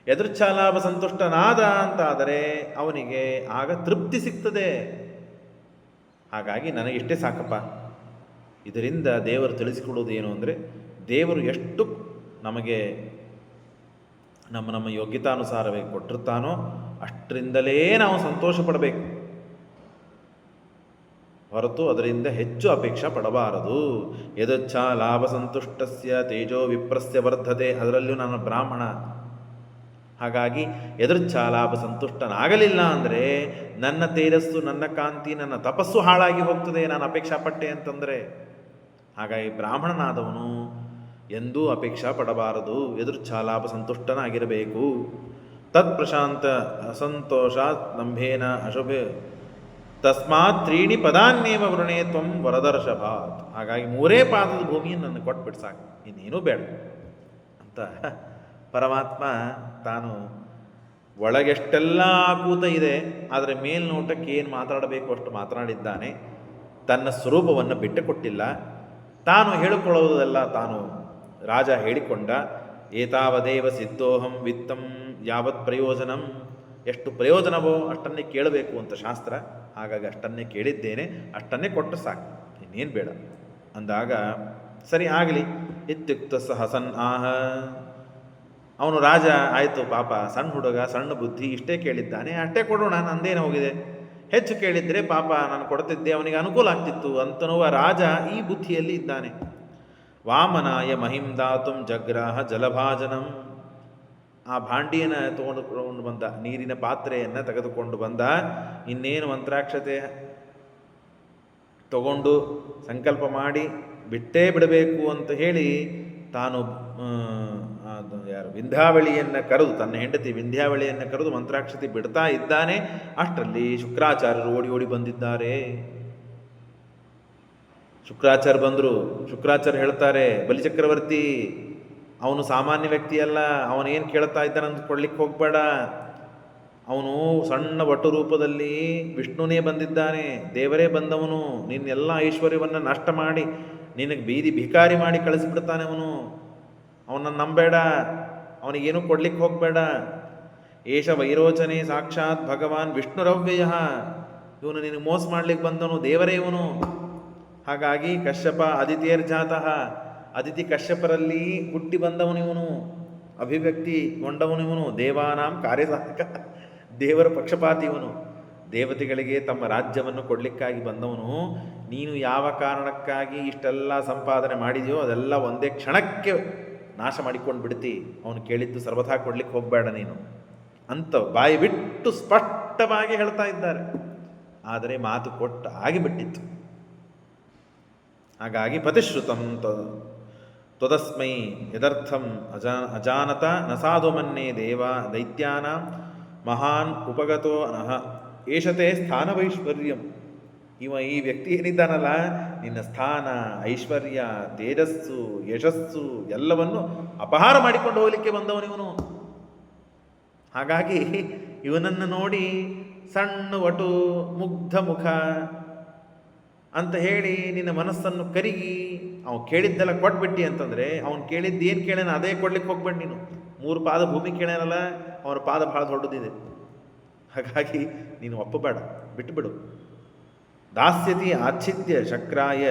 ಯದೃಚ್ಛಾಲಾಭ ಸಂತುಷ್ಟನಾದ ಅಂತಾದರೆ ಅವನಿಗೆ ಆಗ ತೃಪ್ತಿ ಸಿಗ್ತದೆ. ಹಾಗಾಗಿ ನನಗಿಷ್ಟೇ ಸಾಕಪ್ಪ. ಇದರಿಂದ ದೇವರು ತಿಳಿಸಿಕೊಡೋದು ಏನು ಅಂದರೆ, ದೇವರು ಎಷ್ಟು ನಮಗೆ ನಮ್ಮ ಯೋಗ್ಯತಾನುಸಾರವೇ ಕೊಟ್ಟಿರ್ತಾನೋ ಅಷ್ಟರಿಂದಲೇ ನಾವು ಸಂತೋಷ ಪಡಬೇಕು, ಹೊರತು ಅದರಿಂದ ಹೆಚ್ಚು ಅಪೇಕ್ಷೆ ಪಡಬಾರದು. ಯದಚ್ಛ ಲಾಭ ಸಂತುಷ್ಟಸ್ಯ ತೇಜೋ ವಿಪ್ರಸ್ಯ ವರ್ಧತೆ. ಅದರಲ್ಲೂ ನಾನು ಬ್ರಾಹ್ಮಣ. ಹಾಗಾಗಿ ಯದೃಚ್ಛ ಲಾಭ ಸಂತುಷ್ಟನಾಗಲಿಲ್ಲ ಅಂದರೆ ನನ್ನ ತೇಜಸ್ಸು, ನನ್ನ ಕಾಂತಿ, ನನ್ನ ತಪಸ್ಸು ಹಾಳಾಗಿ ಹೋಗ್ತದೆ, ನಾನು ಅಪೇಕ್ಷಾ ಪಟ್ಟೆ ಅಂತಂದರೆ. ಹಾಗಾಗಿ ಬ್ರಾಹ್ಮಣನಾದವನು ಎಂದೂ ಅಪೇಕ್ಷಾ ಪಡಬಾರದು, ಯದೃಚ್ಛಾಲಾಭ ಸಂತುಷ್ಟನಾಗಿರಬೇಕು. ತತ್ ಪ್ರಶಾಂತ ಅಸಂತೋಷಾತ್ ನಂಭೇನ ಅಶುಭ ತಸ್ಮಾತ್ 3 ಪದಾನ್ನೇವ ವೃಣೇ ತ್ವಂ ವರದರ್ಷಭಾತ್. ಹಾಗಾಗಿ 3 ಪಾದದ ಭೂಮಿಯನ್ನು ನನ್ನ ಕೊಟ್ಬಿಟ್ಟು ಸಾಕು, ಇನ್ನೇನೂ ಬೇಡ ಅಂತ ಪರಮಾತ್ಮ ತಾನು ಒಳಗೆಷ್ಟೆಲ್ಲ ಆಕೂತ ಇದೆ, ಆದರೆ ಮೇಲ್ನೋಟಕ್ಕೆ ಏನು ಮಾತಾಡಬೇಕು ಅಷ್ಟು ಮಾತನಾಡಿದ್ದಾನೆ. ತನ್ನ ಸ್ವರೂಪವನ್ನು ಬಿಟ್ಟುಕೊಟ್ಟಿಲ್ಲ. ತಾನು ಹೇಳಿಕೊಳ್ಳುವುದೆಲ್ಲ ತಾನು ರಾಜ ಹೇಳಿಕೊಂಡ. ಏತಾವದೇವ ಸಿದ್ಧೋಹಂ ವಿತ್ತಂ ಯಾವತ್ ಪ್ರಯೋಜನಂ, ಎಷ್ಟು ಪ್ರಯೋಜನವೋ ಅಷ್ಟನ್ನೇ ಕೇಳಬೇಕು ಅಂತ ಶಾಸ್ತ್ರ. ಹಾಗಾಗಿ ಅಷ್ಟನ್ನೇ ಕೇಳಿದ್ದೇನೆ, ಅಷ್ಟನ್ನೇ ಕೊಟ್ಟು ಸಾಕು, ಇನ್ನೇನು ಬೇಡ ಅಂದಾಗ ಸರಿ ಆಗಲಿ ಇತ್ಯುಕ್ತ ಸಹಸನ್ ಆಹ. ಅವನು ರಾಜ ಆಯಿತು ಪಾಪ, ಸಣ್ಣ ಹುಡುಗ, ಸಣ್ಣ ಬುದ್ಧಿ, ಇಷ್ಟೇ ಕೇಳಿದ್ದಾನೆ, ಅಷ್ಟೇ ಕೊಡೋಣ, ನಂದೇನು ಹೋಗಿದೆ, ಹೆಚ್ಚು ಕೇಳಿದರೆ ಪಾಪ ನಾನು ಕೊಡ್ತಿದ್ದೆ, ಅವನಿಗೆ ಅನುಕೂಲ ಆಗ್ತಿತ್ತು ಅಂತನ್ನುವ ರಾಜ ಈ ಬುದ್ಧಿಯಲ್ಲಿ ಇದ್ದಾನೆ. ವಾಮನಾಯ ಮಹಿಂ ದಾತುಂ ಜಗ್ರಾಹ ಜಲಭಾಜನಂ. ಆ ಭಾಂಡಿಯನ್ನು ತಗೊಂಡು ಬಂದ, ನೀರಿನ ಪಾತ್ರೆಯನ್ನು ತೆಗೆದುಕೊಂಡು ಬಂದ. ಇನ್ನೇನು ಮಂತ್ರಾಕ್ಷತೆ ತಗೊಂಡು ಸಂಕಲ್ಪ ಮಾಡಿ ಬಿಟ್ಟೇ ಬಿಡಬೇಕು ಅಂತ ಹೇಳಿ ತಾನು ವಿಂಧ್ಯಾವಳಿಯನ್ನು ಕರೆದು, ತನ್ನ ಹೆಂಡತಿ ವಿಂಧ್ಯಾವಳಿಯನ್ನು ಕರೆದು ಮಂತ್ರಾಕ್ಷತೆ ಬಿಡ್ತಾ ಇದ್ದಾನೆ. ಅಷ್ಟರಲ್ಲಿ ಶುಕ್ರಾಚಾರ್ಯರು ಓಡಿ ಓಡಿ ಬಂದಿದ್ದಾರೆ. ಶುಕ್ರಾಚಾರ್ಯ ಬಂದರು. ಶುಕ್ರಾಚಾರ್ಯ ಹೇಳ್ತಾರೆ, ಬಲಿಚಕ್ರವರ್ತಿ ಅವನು ಸಾಮಾನ್ಯ ವ್ಯಕ್ತಿಯಲ್ಲ, ಅವನೇನು ಕೇಳ್ತಾ ಇದ್ದಾನೆ ಅಂತ ಕೊಡ್ಲಿಕ್ಕೆ ಹೋಗಬೇಡ. ಅವನು ಸಣ್ಣ ವಟು ರೂಪದಲ್ಲಿ ವಿಷ್ಣುನೇ ಬಂದಿದ್ದಾನೆ, ದೇವರೇ ಬಂದವನು. ನಿನ್ನೆಲ್ಲ ಐಶ್ವರ್ಯವನ್ನು ನಷ್ಟ ಮಾಡಿ ನಿನಗೆ ಬೀದಿ ಭಿಕಾರಿ ಮಾಡಿ ಕಳಿಸಿಬಿಡ್ತಾನೆ ಅವನು. ಅವನನ್ನು ನಂಬೇಡ, ಅವನಿಗೇನು ಕೊಡ್ಲಿಕ್ಕೆ ಹೋಗಬೇಡ. ಏಷ ವೈರೋಚನೆ ಸಾಕ್ಷಾತ್ ಭಗವಾನ್ ವಿಷ್ಣುರವ್ಯಯ. ಇವನು ನಿನಗೆ ಮೋಸ ಮಾಡ್ಲಿಕ್ಕೆ ಬಂದವನು, ದೇವರೇ ಇವನು. ಹಾಗಾಗಿ ಕಶ್ಯಪ ಅದಿತಿಯರ್ಜಾತಃ, ಅದಿತಿ ಕಶ್ಯಪರಲ್ಲಿ ಹುಟ್ಟಿ ಬಂದವನಿವನು, ಅಭಿವ್ಯಕ್ತಿಗೊಂಡವನಿವನು. ದೇವಾನಾಂ ಕಾರ್ಯಸಾಧಕ, ದೇವರ ಪಕ್ಷಪಾತಿ ಇವನು. ದೇವತೆಗಳಿಗೆ ತಮ್ಮ ರಾಜ್ಯವನ್ನು ಕೊಡಲಿಕ್ಕಾಗಿ ಬಂದವನು. ನೀನು ಯಾವ ಕಾರಣಕ್ಕಾಗಿ ಇಷ್ಟೆಲ್ಲ ಸಂಪಾದನೆ ಮಾಡಿದೆಯೋ ಅದೆಲ್ಲ ಒಂದೇ ಕ್ಷಣಕ್ಕೆ ನಾಶ ಮಾಡಿಕೊಂಡು ಬಿಡ್ತಿ. ಅವನು ಕೇಳಿದ್ದು ಸರ್ವಥಾ ಕೊಡ್ಲಿಕ್ಕೆ ಹೋಗಬೇಡ ನೀನು ಅಂತ ಬಾಯಿ ಬಿಟ್ಟು ಸ್ಪಷ್ಟವಾಗಿ ಹೇಳ್ತಾ ಇದ್ದಾರೆ. ಆದರೆ ಮಾತು ಕೊಟ್ಟ ಆಗಿಬಿಟ್ಟಿತ್ತು. ಹಾಗಾಗಿ ಪತಿಶ್ರುತಂ ತ್ವದಸ್ಮೈ ಯದರ್ಥಂ ಅಜಾನತ ನ ಸಾಧು ಮನ್ಯೇ ದೇವ ದೈತ್ಯಾನ ಮಹಾನ್ ಉಪಗತೋ ನಃ ಏಷತೆ ಸ್ಥಾನವೈಶ್ವರ್ಯಂ. ಈ ವ್ಯಕ್ತಿ ಏನಿದ್ದಾನಲ್ಲ, ನಿನ್ನ ಸ್ಥಾನ, ಐಶ್ವರ್ಯ, ತೇಜಸ್ಸು, ಯಶಸ್ಸು ಎಲ್ಲವನ್ನು ಅಪಹಾರ ಮಾಡಿಕೊಂಡು ಹೋಗಲಿಕ್ಕೆ ಬಂದವನಿವನು. ಹಾಗಾಗಿ ಇವನನ್ನು ನೋಡಿ ಸಣ್ಣ ವಟು, ಮುಗ್ಧ ಮುಖ ಅಂತ ಹೇಳಿ ನಿನ್ನ ಮನಸ್ಸನ್ನು ಕರಿಗಿ ಅವನು ಕೇಳಿದ್ದೆಲ್ಲ ಕೊಟ್ಬಿಟ್ಟಿ ಅಂತಂದರೆ, ಅವನು ಕೇಳಿದ್ದು ಏನು ಕೇಳೇನ ಅದೇ ಕೊಡ್ಲಿಕ್ಕೆ ಹೋಗ್ಬೇಡ ನೀನು. 3 ಪಾದ ಭೂಮಿ ಕೇಳೇನಲ್ಲ, ಅವನ ಪಾದ ಭಾಳ ದೊಡ್ಡದಿದೆ. ಹಾಗಾಗಿ ನೀನು ಒಪ್ಪಬೇಡ, ಬಿಟ್ಟುಬಿಡು. ದಾಸ್ಯತಿ ಆಚ್ಛಿದ್ಯ ಶಕ್ರಾಯ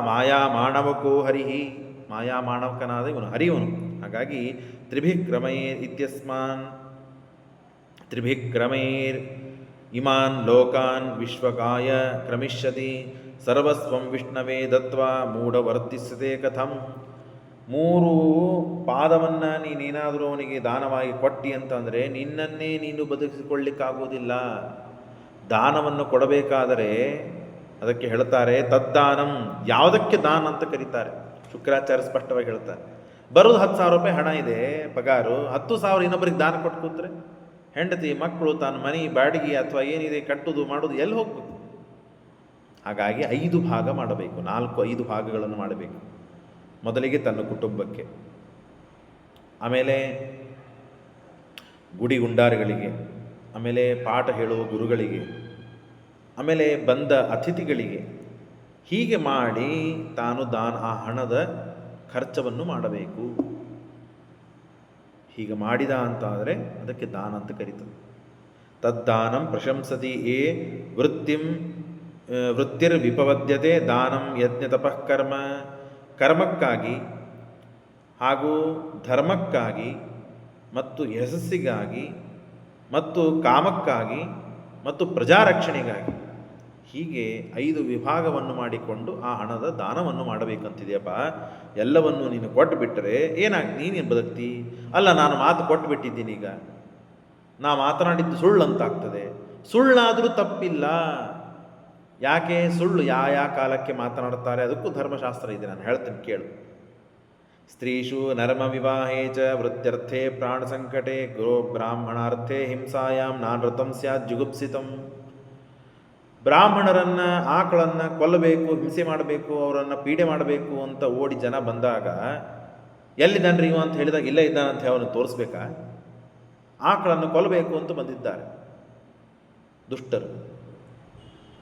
ಮಾಯಾ ಮಾಣವಕೋ ಹರಿಹಿ. ಮಾಯಾ ಮಾಣವಕನಾದ ಇವನು ಹರಿಯವನು. ಹಾಗಾಗಿ ತ್ರಿಭಿಕ್ರಮೈರ್ ಇತ್ಯಸ್ಮಾನ್ ತ್ರಿಭಿಕ್ರಮೈರ್ ಇಮಾನ್ ಲೋಕಾನ್ ವಿಶ್ವಕಾಯ ಕ್ರಮಿಷ್ಯತಿ ಸರ್ವಸ್ವಂ ವಿಷ್ಣವೇ ದತ್ವಾ ಮೂಢವರ್ತಿಸತೆ ಕಥಂ. 3 ಪಾದವನ್ನು ನೀನೇನಾದರೂ ಅವನಿಗೆ ದಾನವಾಗಿ ಕೊಟ್ಟಿ ಅಂತಂದರೆ ನಿನ್ನನ್ನೇ ನೀನು ಬದುಕಿಸಿಕೊಳ್ಳಿಕ್ಕಾಗೋದಿಲ್ಲ. ದಾನವನ್ನು ಕೊಡಬೇಕಾದರೆ ಅದಕ್ಕೆ ಹೇಳ್ತಾರೆ ತದ್ದಾನಂ. ಯಾವುದಕ್ಕೆ ದಾನ ಅಂತ ಕರೀತಾರೆ ಶುಕ್ರಾಚಾರ್ಯ ಸ್ಪಷ್ಟವಾಗಿ ಹೇಳ್ತಾರೆ. ಬರೋದು 10,000 ರೂಪಾಯಿ ಹಣ ಇದೆ ಪಗಾರು, 10,000 ಇನ್ನೊಬ್ಬರಿಗೆ ದಾನ ಕೊಟ್ಟು ಕೂತ್ರೆ ಹೆಂಡತಿ ಮಕ್ಕಳು ತಾನು ಮನೆ ಬಾಡಿಗೆ ಅಥವಾ ಏನಿದೆ ಕಟ್ಟುವುದು ಮಾಡೋದು ಎಲ್ಲಿ ಹೋಗಬೇಕು. ಹಾಗಾಗಿ 5 ಭಾಗ ಮಾಡಬೇಕು, 4-5 ಭಾಗಗಳನ್ನು ಮಾಡಬೇಕು. ಮೊದಲಿಗೆ ತನ್ನ ಕುಟುಂಬಕ್ಕೆ, ಆಮೇಲೆ ಗುಡಿ ಗುಂಡಾರಿಗಳಿಗೆ, ಆಮೇಲೆ ಪಾಠ ಹೇಳುವ ಗುರುಗಳಿಗೆ, ಆಮೇಲೆ ಬಂದ ಅತಿಥಿಗಳಿಗೆ. ಹೀಗೆ ಮಾಡಿ ತಾನು ಆ ಹಣದ ಖರ್ಚವನ್ನು ಮಾಡಬೇಕು. ಹೀಗೆ ಮಾಡಿದ ಅಂತ ಆದರೆ ಅದಕ್ಕೆ ದಾನ ಅಂತ ಕರೀತದೆ. ತದ್ದಾನಂ ಪ್ರಶಂಸತಿ ಯೇ ವೃತ್ತಿರ್ವಿಪವದ್ಯತೆ ದಾನಂ ಯಜ್ಞ ತಪಃಕರ್ಮ. ಕರ್ಮಕ್ಕಾಗಿ ಹಾಗೂ ಧರ್ಮಕ್ಕಾಗಿ ಮತ್ತು ಯಶಸ್ಸಿಗಾಗಿ ಮತ್ತು ಕಾಮಕ್ಕಾಗಿ ಮತ್ತು ಪ್ರಜಾರಕ್ಷಣೆಗಾಗಿ ಹೀಗೆ 5 ವಿಭಾಗವನ್ನು ಮಾಡಿಕೊಂಡು ಆ ಹಣದ ದಾನವನ್ನು ಮಾಡಬೇಕಂತಿದೆಯಪ್ಪ. ಎಲ್ಲವನ್ನು ನೀನು ಕೊಟ್ಟು ಬಿಟ್ಟರೆ ನೀನೇನು ಬದುಕ್ತಿ? ಅಲ್ಲ, ನಾನು ಮಾತು ಕೊಟ್ಟು ಬಿಟ್ಟಿದ್ದೀನಿ, ಈಗ ನಾ ಮಾತನಾಡಿದ್ದು ಸುಳ್ಳು ಅಂತಾಗ್ತದೆ. ಸುಳ್ಳಾದರೂ ತಪ್ಪಿಲ್ಲ. ಯಾಕೆ ಸುಳ್ಳು ಯಾವ ಕಾಲಕ್ಕೆ ಮಾತನಾಡ್ತಾರೆ ಅದಕ್ಕೂ ಧರ್ಮಶಾಸ್ತ್ರ ಇದೆ, ನಾನು ಹೇಳ್ತೀನಿ ಕೇಳು. ಸ್ತ್ರೀಷು ನರ್ಮ ವಿವಾಹೇ ಚ ವೃತ್ಯರ್ಥೇ ಪ್ರಾಣ ಸಂಕಟೆ ಗೋ ಬ್ರಾಹ್ಮಣಾರ್ಥೇ ಹಿಂಸಾಯಾಂ ನಾನೃತಂ ಸ್ಯಾತ್ ಜುಗುಪ್ಸಿತಂ. ಬ್ರಾಹ್ಮಣರನ್ನು, ಆಕಳನ್ನು ಕೊಲ್ಲಬೇಕು, ಹಿಂಸೆ ಮಾಡಬೇಕು, ಅವರನ್ನು ಪೀಡೆ ಮಾಡಬೇಕು ಅಂತ ಓಡಿ ಜನ ಬಂದಾಗ ಎಲ್ಲಿದ್ದಾನ್ರಿ ಇವ ಅಂತ ಹೇಳಿದಾಗ ಇಲ್ಲೇ ಇದ್ದಾನಂತ ಅವನು ತೋರಿಸ್ಬೇಕಾ? ಆಕಳನ್ನು ಕೊಲ್ಲಬೇಕು ಅಂತ ಬಂದಿದ್ದಾರೆ ದುಷ್ಟರು.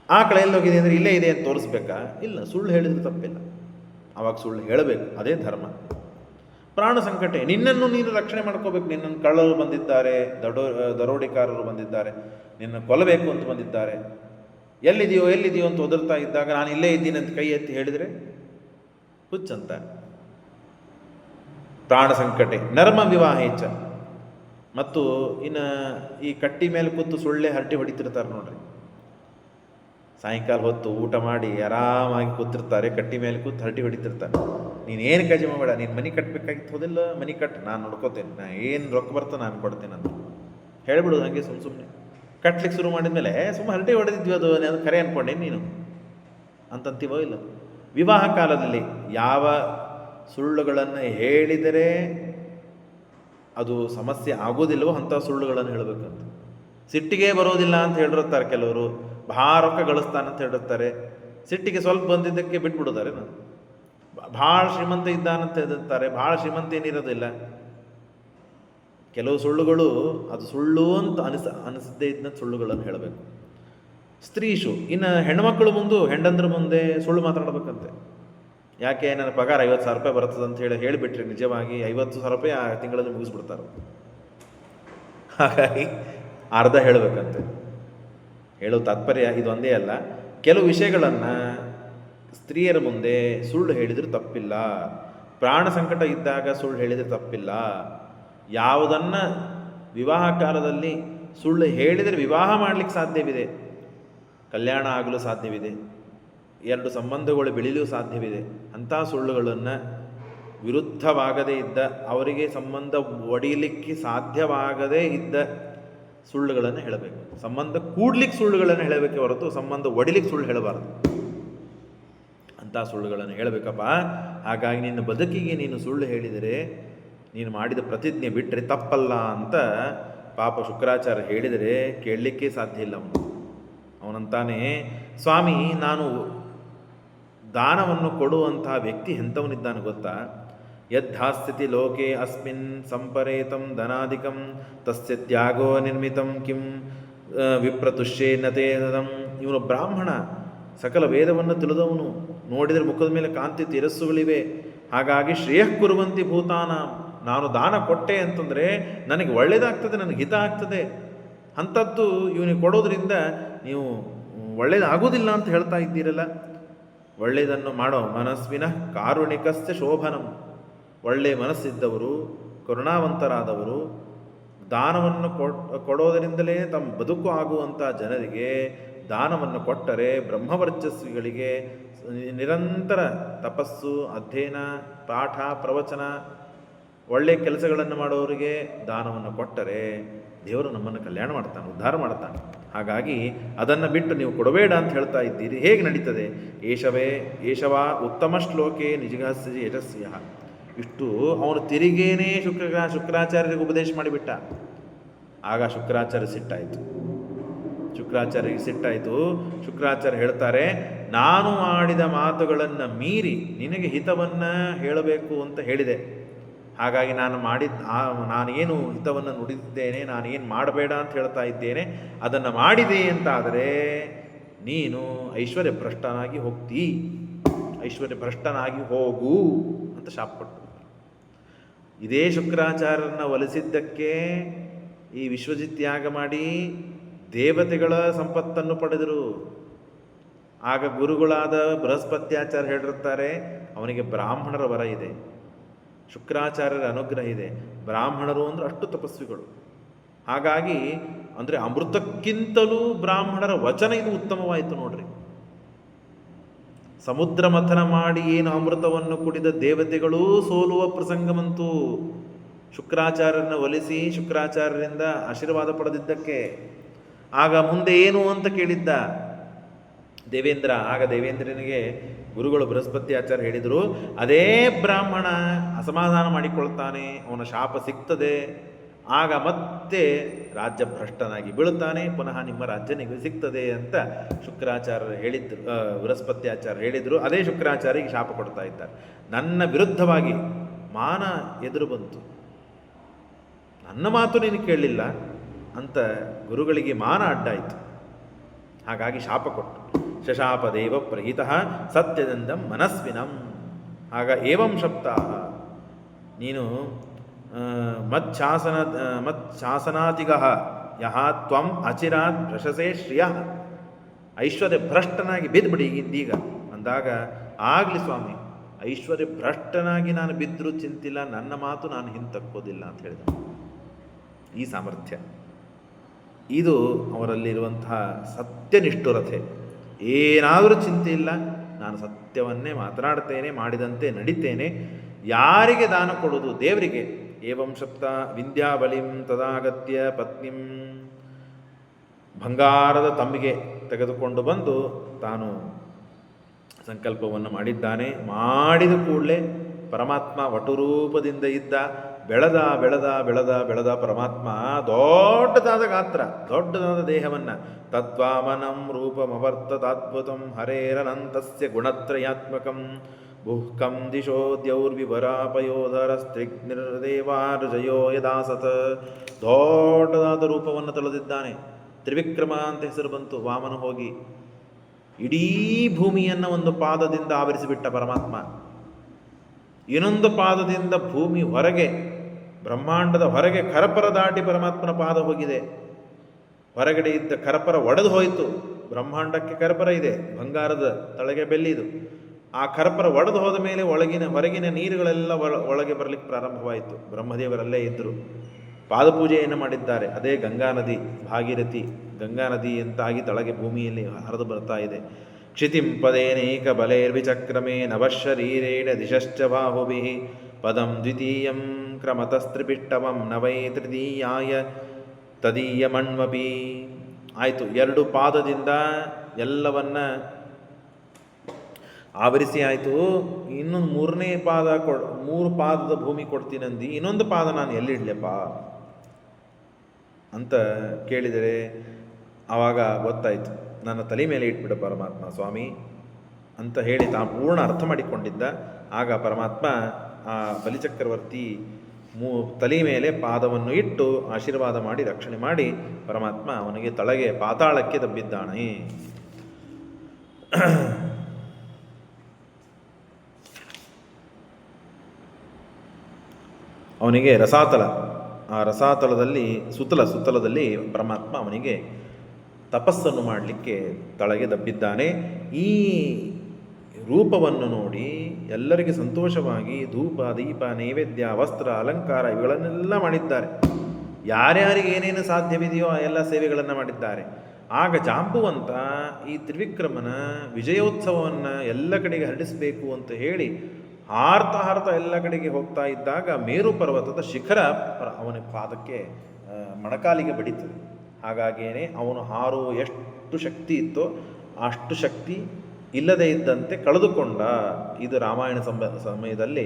ಆಕಳ ಎಲ್ಲೋಗಿದೆ ಅಂದರೆ ಇಲ್ಲೇ ಇದೆ ಅಂತ ತೋರಿಸ್ಬೇಕಾ? ಇಲ್ಲ. ಸುಳ್ಳು ಹೇಳಿದ್ರೆ ತಪ್ಪಿಲ್ಲ, ಆವಾಗ ಸುಳ್ಳು ಹೇಳಬೇಕು, ಅದೇ ಧರ್ಮ. ಪ್ರಾಣ ಸಂಕಟ, ನಿನ್ನನ್ನು ನೀನು ರಕ್ಷಣೆ ಮಾಡ್ಕೋಬೇಕು. ನಿನ್ನನ್ನು ಕಳ್ಳರು ಬಂದಿದ್ದಾರೆ, ದರೋಡೆಕಾರರು ಬಂದಿದ್ದಾರೆ, ನಿನ್ನ ಕೊಲ್ಲಬೇಕು ಅಂತ ಬಂದಿದ್ದಾರೆ. ಎಲ್ಲಿದೆಯೋ ಅಂತ ಒದರ್ತಾ ಇದ್ದಾಗ ನಾನು ಇಲ್ಲೇ ಇದ್ದೀನಿ ಅಂತ ಕೈ ಎತ್ತಿ ಹೇಳಿದರೆ ಹುಚ್ಚಂತ. ಪ್ರಾಣ ಸಂಕಟೆ ನರ್ಮ ವಿವಾಹೇಚ್ಛ. ಮತ್ತು ಇನ್ನು ಈ ಕಟ್ಟಿ ಮೇಲೆ ಕೂತು ಸುಳ್ಳೆ ಹರಟಿ ಹೊಡಿತಿರ್ತಾರೆ ನೋಡ್ರಿ. ಸಾಯಂಕಾಲ ಹೊತ್ತು ಊಟ ಮಾಡಿ ಆರಾಮಾಗಿ ಕೂತಿರ್ತಾರೆ, ಕಟ್ಟಿ ಮೇಲೆ ಕೂತು ಹರಟಿ ಹೊಡಿತಿರ್ತಾರೆ. ನೀನೇನು ಕಾಳಜಿ ಮಾಡಬೇಡ, ನೀನು ಮನೆ ಕಟ್ಟಬೇಕಾಗಿತ್ತು, ಹೋದಿಲ್ಲ ಮನೆ ಕಟ್ಟು, ನಾನು ನೋಡ್ಕೋತೇನೆ, ನಾನು ಏನು ರೊಕ್ಕ ಬರ್ತಾ ನಾನು ಕೊಡ್ತೇನೆ ಅಂತ ಹೇಳಿಬಿಡೋದು. ಹಾಗೆ ಸುಮ್ಮನೆ ಕಟ್ಲಿಕ್ಕೆ ಶುರು ಮಾಡಿದ್ಮೇಲೆ ಸುಮ್ಮನೆ ಹರಟೆ ಹೊಡೆದಿದ್ವಿ, ಅದು ಕರೆ ಅಂದ್ಕೊಂಡೇನು ನೀನು ಅಂತಂತೀವೋ ಇಲ್ಲ. ವಿವಾಹ ಕಾಲದಲ್ಲಿ ಯಾವ ಸುಳ್ಳುಗಳನ್ನು ಹೇಳಿದರೆ ಅದು ಸಮಸ್ಯೆ ಆಗೋದಿಲ್ಲವೋ ಅಂಥ ಸುಳ್ಳುಗಳನ್ನು ಹೇಳಬೇಕಂತ. ಸಿಟ್ಟಿಗೆ ಬರೋದಿಲ್ಲ ಅಂತ ಹೇಳಿರ್ತಾರೆ ಕೆಲವರು, ಭಾಳ ರೊಕ್ಕ ಗಳಿಸ್ತಾನಂತ ಹೇಳಿರ್ತಾರೆ, ಸಿಟ್ಟಿಗೆ ಸ್ವಲ್ಪ ಬಂದಿದ್ದಕ್ಕೆ ಬಿಟ್ಬಿಡೋದಾರೆ. ನಾನು ಭಾಳ ಶ್ರೀಮಂತ ಇದ್ದಾನಂತ ಹೇಳಿರ್ತಾರೆ, ಭಾಳ ಶ್ರೀಮಂತ ಏನಿರೋದಿಲ್ಲ. ಕೆಲವು ಸುಳ್ಳುಗಳು ಅದು ಸುಳ್ಳು ಅಂತ ಅನಿಸದೇ ಇದ್ದ ಸುಳ್ಳುಗಳನ್ನು ಹೇಳಬೇಕು. ಸ್ತ್ರೀಶು, ಇನ್ನು ಹೆಣ್ಮಕ್ಳು ಹೆಂಡಂದ್ರ ಮುಂದೆ ಸುಳ್ಳು ಮಾತಾಡಬೇಕಂತೆ. ಯಾಕೆ ನನ್ನ ಪಗಾರ 50,000 ರೂಪಾಯಿ ಬರ್ತದೆ ಅಂತ ಹೇಳಿಬಿಟ್ರೆ ನಿಜವಾಗಿ 50,000 ರೂಪಾಯಿ ಆ ತಿಂಗಳಲ್ಲಿ ಮುಗಿಸ್ಬಿಡ್ತಾರೆ. ಹಾಗಾಗಿ ಅರ್ಧ ಹೇಳಬೇಕಂತೆ. ಹೇಳೋ ತಾತ್ಪರ್ಯ ಇದೊಂದೇ ಅಲ್ಲ, ಕೆಲವು ವಿಷಯಗಳನ್ನು ಸ್ತ್ರೀಯರ ಮುಂದೆ ಸುಳ್ಳು ಹೇಳಿದರೂ ತಪ್ಪಿಲ್ಲ. ಪ್ರಾಣ ಸಂಕಟ ಇದ್ದಾಗ ಸುಳ್ಳು ಹೇಳಿದರೆ ತಪ್ಪಿಲ್ಲ. ಯಾವುದನ್ನು ವಿವಾಹ ಕಾಲದಲ್ಲಿ ಸುಳ್ಳು ಹೇಳಿದರೆ ವಿವಾಹ ಮಾಡಲಿಕ್ಕೆ ಸಾಧ್ಯವಿದೆ, ಕಲ್ಯಾಣ ಆಗಲು ಸಾಧ್ಯವಿದೆ, ಎರಡು ಸಂಬಂಧಗಳು ಬೆಳೀಲೂ ಸಾಧ್ಯವಿದೆ. ಅಂಥ ಸುಳ್ಳುಗಳನ್ನು ವಿರುದ್ಧವಾಗದೇ ಇದ್ದ, ಅವರಿಗೆ ಸಂಬಂಧ ಒಡೆಯಲಿಕ್ಕೆ ಸಾಧ್ಯವಾಗದೇ ಇದ್ದ ಸುಳ್ಳುಗಳನ್ನು ಹೇಳಬೇಕು. ಸಂಬಂಧ ಕೂಡ್ಲಿಕ್ಕೆ ಸುಳ್ಳುಗಳನ್ನು ಹೇಳಬೇಕೆ ಹೊರತು ಸಂಬಂಧ ಒಡಿಲಿಕ್ಕೆ ಸುಳ್ಳು ಹೇಳಬಾರದು. ಅಂಥ ಸುಳ್ಳುಗಳನ್ನು ಹೇಳಬೇಕಪ್ಪ. ಹಾಗಾಗಿ ನಿನ್ನ ಬದುಕಿಗೆ ನೀನು ಸುಳ್ಳು ಹೇಳಿದರೆ ನೀನು ಮಾಡಿದ ಪ್ರತಿಜ್ಞೆ ಬಿಟ್ಟರೆ ತಪ್ಪಲ್ಲ ಅಂತ ಪಾಪ ಶುಕ್ರಾಚಾರ್ಯ ಹೇಳಿದರೆ ಕೇಳಲಿಕ್ಕೆ ಸಾಧ್ಯ ಇಲ್ಲ. ಅವನಂತಾನೆ, ಸ್ವಾಮಿ ನಾನು ದಾನವನ್ನು ಕೊಡುವಂತಹ ವ್ಯಕ್ತಿ ಎಂಥವನಿದ್ದಾನೆ ಗೊತ್ತಾ? ಯದ್ಧಾಸ್ಥಿತಿ ಲೋಕೆ ಅಸ್ಮಿನ್ ಸಂಪರೇತಂ ಧನಾಧಿಕಂ ತಸ್ಯ ತ್ಯಾಗೋ ನಿರ್ಮಿತಂ ಕಿಂ ವಿಪ್ರತುಷ್ಯೇನತೇದಂ. ಇವನು ಬ್ರಾಹ್ಮಣ, ಸಕಲ ವೇದವನ್ನು ತಿಳಿದವನು, ನೋಡಿದರೆ ಮುಖದ ಮೇಲೆ ಕಾಂತಿ ತಿರಸ್ಸುಗಳಿವೆ. ಹಾಗಾಗಿ ಶ್ರೇಯಃ ಕುರುವಂತಿ ಭೂತಾನ, ನಾನು ದಾನ ಕೊಟ್ಟೆ ಅಂತಂದರೆ ನನಗೆ ಒಳ್ಳೆಯದಾಗ್ತದೆ, ನನಗೆ ಹಿತ ಆಗ್ತದೆ. ಅಂಥದ್ದು ಇವನಿಗೆ ಕೊಡೋದ್ರಿಂದ ನೀವು ಒಳ್ಳೆಯದಾಗೋದಿಲ್ಲ ಅಂತ ಹೇಳ್ತಾ ಇದ್ದೀರಲ್ಲ. ಒಳ್ಳೆಯದನ್ನು ಮಾಡೋ ಮನಸ್ವಿನ ಕಾರುಣಿಕಸ್ಯ ಶೋಭನಂ. ಒಳ್ಳೆಯ ಮನಸ್ಸಿದ್ದವರು, ಕರುಣಾವಂತರಾದವರು ದಾನವನ್ನು ಕೊಡೋದರಿಂದಲೇ ತಮ್ಮ ಬದುಕು ಆಗುವಂಥ ಜನರಿಗೆ ದಾನವನ್ನು ಕೊಟ್ಟರೆ, ಬ್ರಹ್ಮವರ್ಚಸ್ವಿಗಳಿಗೆ ನಿರಂತರ ತಪಸ್ಸು, ಅಧ್ಯಯನ, ಪಾಠ, ಪ್ರವಚನ, ಒಳ್ಳೆಯ ಕೆಲಸಗಳನ್ನು ಮಾಡೋರಿಗೆ ದಾನವನ್ನು ಕೊಟ್ಟರೆ ದೇವರು ನಮ್ಮನ್ನು ಕಲ್ಯಾಣ ಮಾಡ್ತಾನೆ, ಉದ್ಧಾರ ಮಾಡ್ತಾನೆ. ಹಾಗಾಗಿ ಅದನ್ನು ಬಿಟ್ಟು ನೀವು ಕೊಡಬೇಡ ಅಂತ ಹೇಳ್ತಾ ಇದ್ದೀರಿ. ಹೇಗೆ ನಡೀತದೆ? ಏಷವಾ ಉತ್ತಮ ಶ್ಲೋಕೆ ನಿಜಗಸ್ಯ ಯಶಸ್ಯ. ಇಷ್ಟು ಅವನು ತಿರುಗೇನೇ ಶುಕ್ರಾಚಾರ್ಯರಿಗೆ ಉಪದೇಶ ಮಾಡಿಬಿಟ್ಟ. ಆಗ ಶುಕ್ರಾಚಾರ್ಯ ಸಿಟ್ಟಾಯಿತು. ಶುಕ್ರಾಚಾರ್ಯ ಹೇಳ್ತಾರೆ, ನಾನು ಆಡಿದ ಮಾತುಗಳನ್ನು ಮೀರಿ ನಿನಗೆ ಹಿತವನ್ನು ಹೇಳಬೇಕು ಅಂತ ಹೇಳಿದೆ. ಹಾಗಾಗಿ ನಾನೇನು ಹಿತವನ್ನು ನುಡಿದಿದ್ದೇನೆ, ನಾನೇನು ಮಾಡಬೇಡ ಅಂತ ಹೇಳ್ತಾ ಇದ್ದೇನೆ, ಅದನ್ನು ಮಾಡಿದೆ ಅಂತಾದರೆ ನೀನು ಐಶ್ವರ್ಯ ಭ್ರಷ್ಟನಾಗಿ ಹೋಗ್ತೀ, ಐಶ್ವರ್ಯ ಭ್ರಷ್ಟನಾಗಿ ಹೋಗು ಅಂತ ಶಾಪ ಕೊಟ್ಟು. ಇದೇ ಶುಕ್ರಾಚಾರ್ಯರನ್ನ ಒಲಿಸಿದ್ದಕ್ಕೆ ಈ ವಿಶ್ವಜಿತ್ ಯಾಗ ಮಾಡಿ ದೇವತೆಗಳ ಸಂಪತ್ತನ್ನು ಪಡೆದರು. ಆಗ ಗುರುಗಳಾದ ಬೃಹಸ್ಪತ್ಯಾಚಾರ್ಯ ಹೇಳಿರುತ್ತಾರೆ, ಅವನಿಗೆ ಬ್ರಾಹ್ಮಣರ ವರ ಇದೆ, ಶುಕ್ರಾಚಾರ್ಯರ ಅನುಗ್ರಹ ಇದೆ. ಬ್ರಾಹ್ಮಣರು ಅಂದರೆ ಅಷ್ಟು ತಪಸ್ವಿಗಳು. ಹಾಗಾಗಿ ಅಂದರೆ ಅಮೃತಕ್ಕಿಂತಲೂ ಬ್ರಾಹ್ಮಣರ ವಚನ ಇದು ಉತ್ತಮವಾಯಿತು ನೋಡ್ರಿ. ಸಮುದ್ರ ಮಥನ ಮಾಡಿ ಏನು ಅಮೃತವನ್ನು ಕುಡಿದ ದೇವತೆಗಳೂ ಸೋಲುವ ಪ್ರಸಂಗವಂತೂ ಶುಕ್ರಾಚಾರ್ಯರನ್ನ ಒಲಿಸಿ ಶುಕ್ರಾಚಾರ್ಯರಿಂದ ಆಶೀರ್ವಾದ ಪಡೆದಿದ್ದಕ್ಕೆ. ಆಗ ಮುಂದೆ ಏನು ಅಂತ ಕೇಳಿದ್ದ ದೇವೇಂದ್ರ. ಆಗ ದೇವೇಂದ್ರನಿಗೆ ಗುರುಗಳು ಬೃಹಸ್ಪತಿ ಆಚಾರ್ಯ ಹೇಳಿದರು, ಅದೇ ಬ್ರಾಹ್ಮಣ ಅಸಮಾಧಾನ ಮಾಡಿಕೊಳ್ತಾನೆ, ಅವನ ಶಾಪ ಸಿಗ್ತದೆ, ಆಗ ಮತ್ತೆ ರಾಜ್ಯ ಭ್ರಷ್ಟನಾಗಿ ಬೀಳುತ್ತಾನೆ, ಪುನಃ ನಿಮ್ಮ ರಾಜ್ಯ ನಿಮಗೆ ಸಿಗ್ತದೆ ಅಂತ ಶುಕ್ರಾಚಾರ್ಯರು ಹೇಳಿದ್ರು. ಬೃಹಸ್ಪತಿ ಆಚಾರ್ಯ ಹೇಳಿದರು. ಅದೇ ಶುಕ್ರಾಚಾರ್ಯರಿಗೆ ಶಾಪ ಕೊಡ್ತಾ ಇದ್ದಾರೆ. ನನ್ನ ವಿರುದ್ಧವಾಗಿ ಮಾನ ಎದುರು ಬಂತು. ನನ್ನ ಮಾತು ನೀನು ಕೇಳಲಿಲ್ಲ ಅಂತ ಗುರುಗಳಿಗೆ ಮಾನ ಅಡ್ಡಾಯಿತು. ಹಾಗಾಗಿ ಶಾಪ ಕೊಟ್ಟು ಶಶಾಪ ದೇವ ಪ್ರಹಿತ ಸತ್ಯದಂದಂ ಮನಸ್ವಿನಂ. ಆಗ ಏವಂ ಶಬ್ದ, ನೀನು ಮಚ್ಛಾಸನಾತಿಗ ಯಹ ತ್ವಂ ಅಚಿರಾತ್ ಭ್ರಶಸೆ ಶ್ರಿಯ. ಐಶ್ವರ್ಯ ಭ್ರಷ್ಟನಾಗಿ ಬಿದ್ದುಬಿಡಿ ಇಂದೀಗ ಅಂದಾಗ, ಆಗಲಿ ಸ್ವಾಮಿ, ಐಶ್ವರ್ಯ ಭ್ರಷ್ಟನಾಗಿ ನಾನು ಬಿದ್ದರೂ ಚಿಂತಿಲ್ಲ, ನನ್ನ ಮಾತು ನಾನು ಹಿಂತಕ್ಕೋದಿಲ್ಲ ಅಂತ ಹೇಳಿದ. ಈ ಸಾಮರ್ಥ್ಯ ಇದು ಅವರಲ್ಲಿರುವಂತಹ ಸತ್ಯನಿಷ್ಠುರತೆ. ಏನಾದರೂ ಚಿಂತೆ ಇಲ್ಲ, ನಾನು ಸತ್ಯವನ್ನೇ ಮಾತನಾಡ್ತೇನೆ, ಮಾಡಿದಂತೆ ನಡಿತೇನೆ. ಯಾರಿಗೆ ದಾನ ಕೊಡೋದು? ದೇವರಿಗೆ. ಏವಂ ಶಬ್ದ ವಿಂಧ್ಯಾಬಲಿಂ ತದಾಗತ್ಯ ಪತ್ನಿಂ, ಬಂಗಾರದ ತಮ್ಮಿಗೆ ತೆಗೆದುಕೊಂಡು ಬಂದು ತಾನು ಸಂಕಲ್ಪವನ್ನು ಮಾಡಿದ್ದಾನೆ. ಮಾಡಿದ ಕೂಡಲೇ ಪರಮಾತ್ಮ ವಟುರೂಪದಿಂದ ಇದ್ದ. ಬೆಳೆದ ಬೆಳೆದ ಬೆಳೆದ ಬೆಳೆದ ಪರಮಾತ್ಮ ದೊಡ್ಡದಾದ ಗಾತ್ರ, ದೊಡ್ಡದಾದ ದೇಹವನ್ನು ತದ್ವಾಮನಂ ರೂಪಮವರ್ತದಾದ್ಭುತಂ ಹರೇರನಂತಸ್ಯ ಗುಣತ್ರಯಾತ್ಮಕಂ ಭುಃಕಂ ದಿಶೋ ದ್ಯೌರ್ವಿವರಾಪಯೋಧರಸ್ತ್ರಿಗ್ನಿರ್ದೇವಾರ್ಜಯೋ ಯದಾಸತ್. ದೊಡ್ಡದಾದ ರೂಪವನ್ನು ತಳೆದಿದ್ದಾನೆ. ತ್ರಿವಿಕ್ರಮ ಅಂತ ಹೆಸರು ಬಂತು. ವಾಮನ ಹೋಗಿ ಇಡೀ ಭೂಮಿಯನ್ನು ಒಂದು ಪಾದದಿಂದ ಆವರಿಸಿಬಿಟ್ಟ ಪರಮಾತ್ಮ. ಇನ್ನೊಂದು ಪಾದದಿಂದ ಭೂಮಿ ಹೊರಗೆ, ಬ್ರಹ್ಮಾಂಡದ ಹೊರಗೆ ಕರಪರ ದಾಟಿ ಪರಮಾತ್ಮನ ಪಾದ ಹೋಗಿದೆ. ಹೊರಗಡೆ ಇದ್ದ ಕರಪರ ಒಡೆದು ಹೋಯಿತು. ಬ್ರಹ್ಮಾಂಡಕ್ಕೆ ಕರಪರ ಇದೆ, ಬಂಗಾರದ ತಳಗೆ ಬೆಳ್ಳಿದು. ಆ ಕರಪರ ಒಡೆದು ಹೋದ ಮೇಲೆ ಹೊರಗಿನ ನೀರುಗಳೆಲ್ಲ ಒಳಗೆ ಬರಲಿಕ್ಕೆ ಪ್ರಾರಂಭವಾಯಿತು. ಬ್ರಹ್ಮದೇವರಲ್ಲೇ ಇದ್ದರು. ಪಾದಪೂಜೆಯನ್ನು ಮಾಡಿದ್ದಾರೆ. ಅದೇ ಗಂಗಾ ನದಿ, ಭಾಗೀರಥಿ ಗಂಗಾ ನದಿ ಅಂತಾಗಿ ತಳಗೆ ಭೂಮಿಯಲ್ಲಿ ಹರಿದು ಬರ್ತಾ ಇದೆ. ಕ್ಷಿತಿಂ ಪದೇನೇಕ ಬಲೈರ್ವಿಚಕ್ರಮೇ ನವಶರೀರೇಣ ದಿಶಶ್ಚ ಬಾಹುಭಿಃ ಪದಂ ದ್ವಿತೀಯಂ ಕ್ರಮತಸ್ತ್ರಿಪಿಟ್ಟವಂ ನವೈ ತೃತೀಯಾಯ ತದೀಯಮಣ್ವಪಿ. ಆಯಿತು, ಎರಡು ಪಾದದಿಂದ ಎಲ್ಲವನ್ನ ಆವರಿಸಿ ಆಯಿತು. ಇನ್ನೊಂದು ಮೂರನೇ ಪಾದ ಮೂರು ಪಾದದ ಭೂಮಿ ಕೊಡ್ತೀನಂದು, ಇನ್ನೊಂದು ಪಾದ ನಾನು ಎಲ್ಲಿಡ್ಲೆಪ್ಪ ಅಂತ ಕೇಳಿದರೆ ಆವಾಗ ಗೊತ್ತಾಯಿತು, ನನ್ನ ತಲೆ ಮೇಲೆ ಇಟ್ಬಿಡ ಪರಮಾತ್ಮ ಸ್ವಾಮಿ ಅಂತ ಹೇಳಿ ತಾನು ಪೂರ್ಣ ಅರ್ಥ ಮಾಡಿಕೊಂಡಿದ್ದ. ಆಗ ಪರಮಾತ್ಮ ಆ ಬಲಿಚಕ್ರವರ್ತಿ ತಲೆ ಮೇಲೆ ಪಾದವನ್ನು ಇಟ್ಟು ಆಶೀರ್ವಾದ ಮಾಡಿ ರಕ್ಷಣೆ ಮಾಡಿ ಪರಮಾತ್ಮ ಅವನಿಗೆ ತಳಗೆ ಪಾತಾಳಕ್ಕೆ ದಬ್ಬಿದ್ದಾನೆ. ಅವನಿಗೆ ರಸಾತಲ, ಆ ರಸಾತಲದಲ್ಲಿ ಸುತ್ತಲದಲ್ಲಿ ಪರಮಾತ್ಮ ಅವನಿಗೆ ತಪಸ್ಸನ್ನು ಮಾಡಲಿಕ್ಕೆ ತಳಗೆ ದಬ್ಬಿದ್ದಾನೆ. ಈ ರೂಪವನ್ನು ನೋಡಿ ಎಲ್ಲರಿಗೆ ಸಂತೋಷವಾಗಿ ಧೂಪ ದೀಪ ನೈವೇದ್ಯ ವಸ್ತ್ರ ಅಲಂಕಾರ ಇವುಗಳನ್ನೆಲ್ಲ ಮಾಡಿದ್ದಾರೆ. ಯಾರ್ಯಾರಿಗೆ ಏನೇನು ಸಾಧ್ಯವಿದೆಯೋ ಆ ಎಲ್ಲ ಸೇವೆಗಳನ್ನು ಮಾಡಿದ್ದಾರೆ. ಆಗ ಜಾಂಬುವಂತ ಈ ತ್ರಿವಿಕ್ರಮನ ವಿಜಯೋತ್ಸವವನ್ನು ಎಲ್ಲ ಕಡೆಗೆ ಹರಡಿಸಬೇಕು ಅಂತ ಹೇಳಿ ಹಾರ್ತಾ ಎಲ್ಲ ಕಡೆಗೆ ಹೋಗ್ತಾ ಇದ್ದಾಗ ಮೇರು ಪರ್ವತದ ಶಿಖರ ಅವನ ಪಾದಕ್ಕೆ ಮೊಣಕಾಲಿಗೆ ಬಡಿತದೆ. ಹಾಗಾಗಿಯೇ ಅವನು ಹಾರುವ ಎಷ್ಟು ಶಕ್ತಿ ಇತ್ತೋ ಅಷ್ಟು ಶಕ್ತಿ ಇಲ್ಲದೇ ಇದ್ದಂತೆ ಕಳೆದುಕೊಂಡ. ಇದು ರಾಮಾಯಣ ಸಮಯದಲ್ಲಿ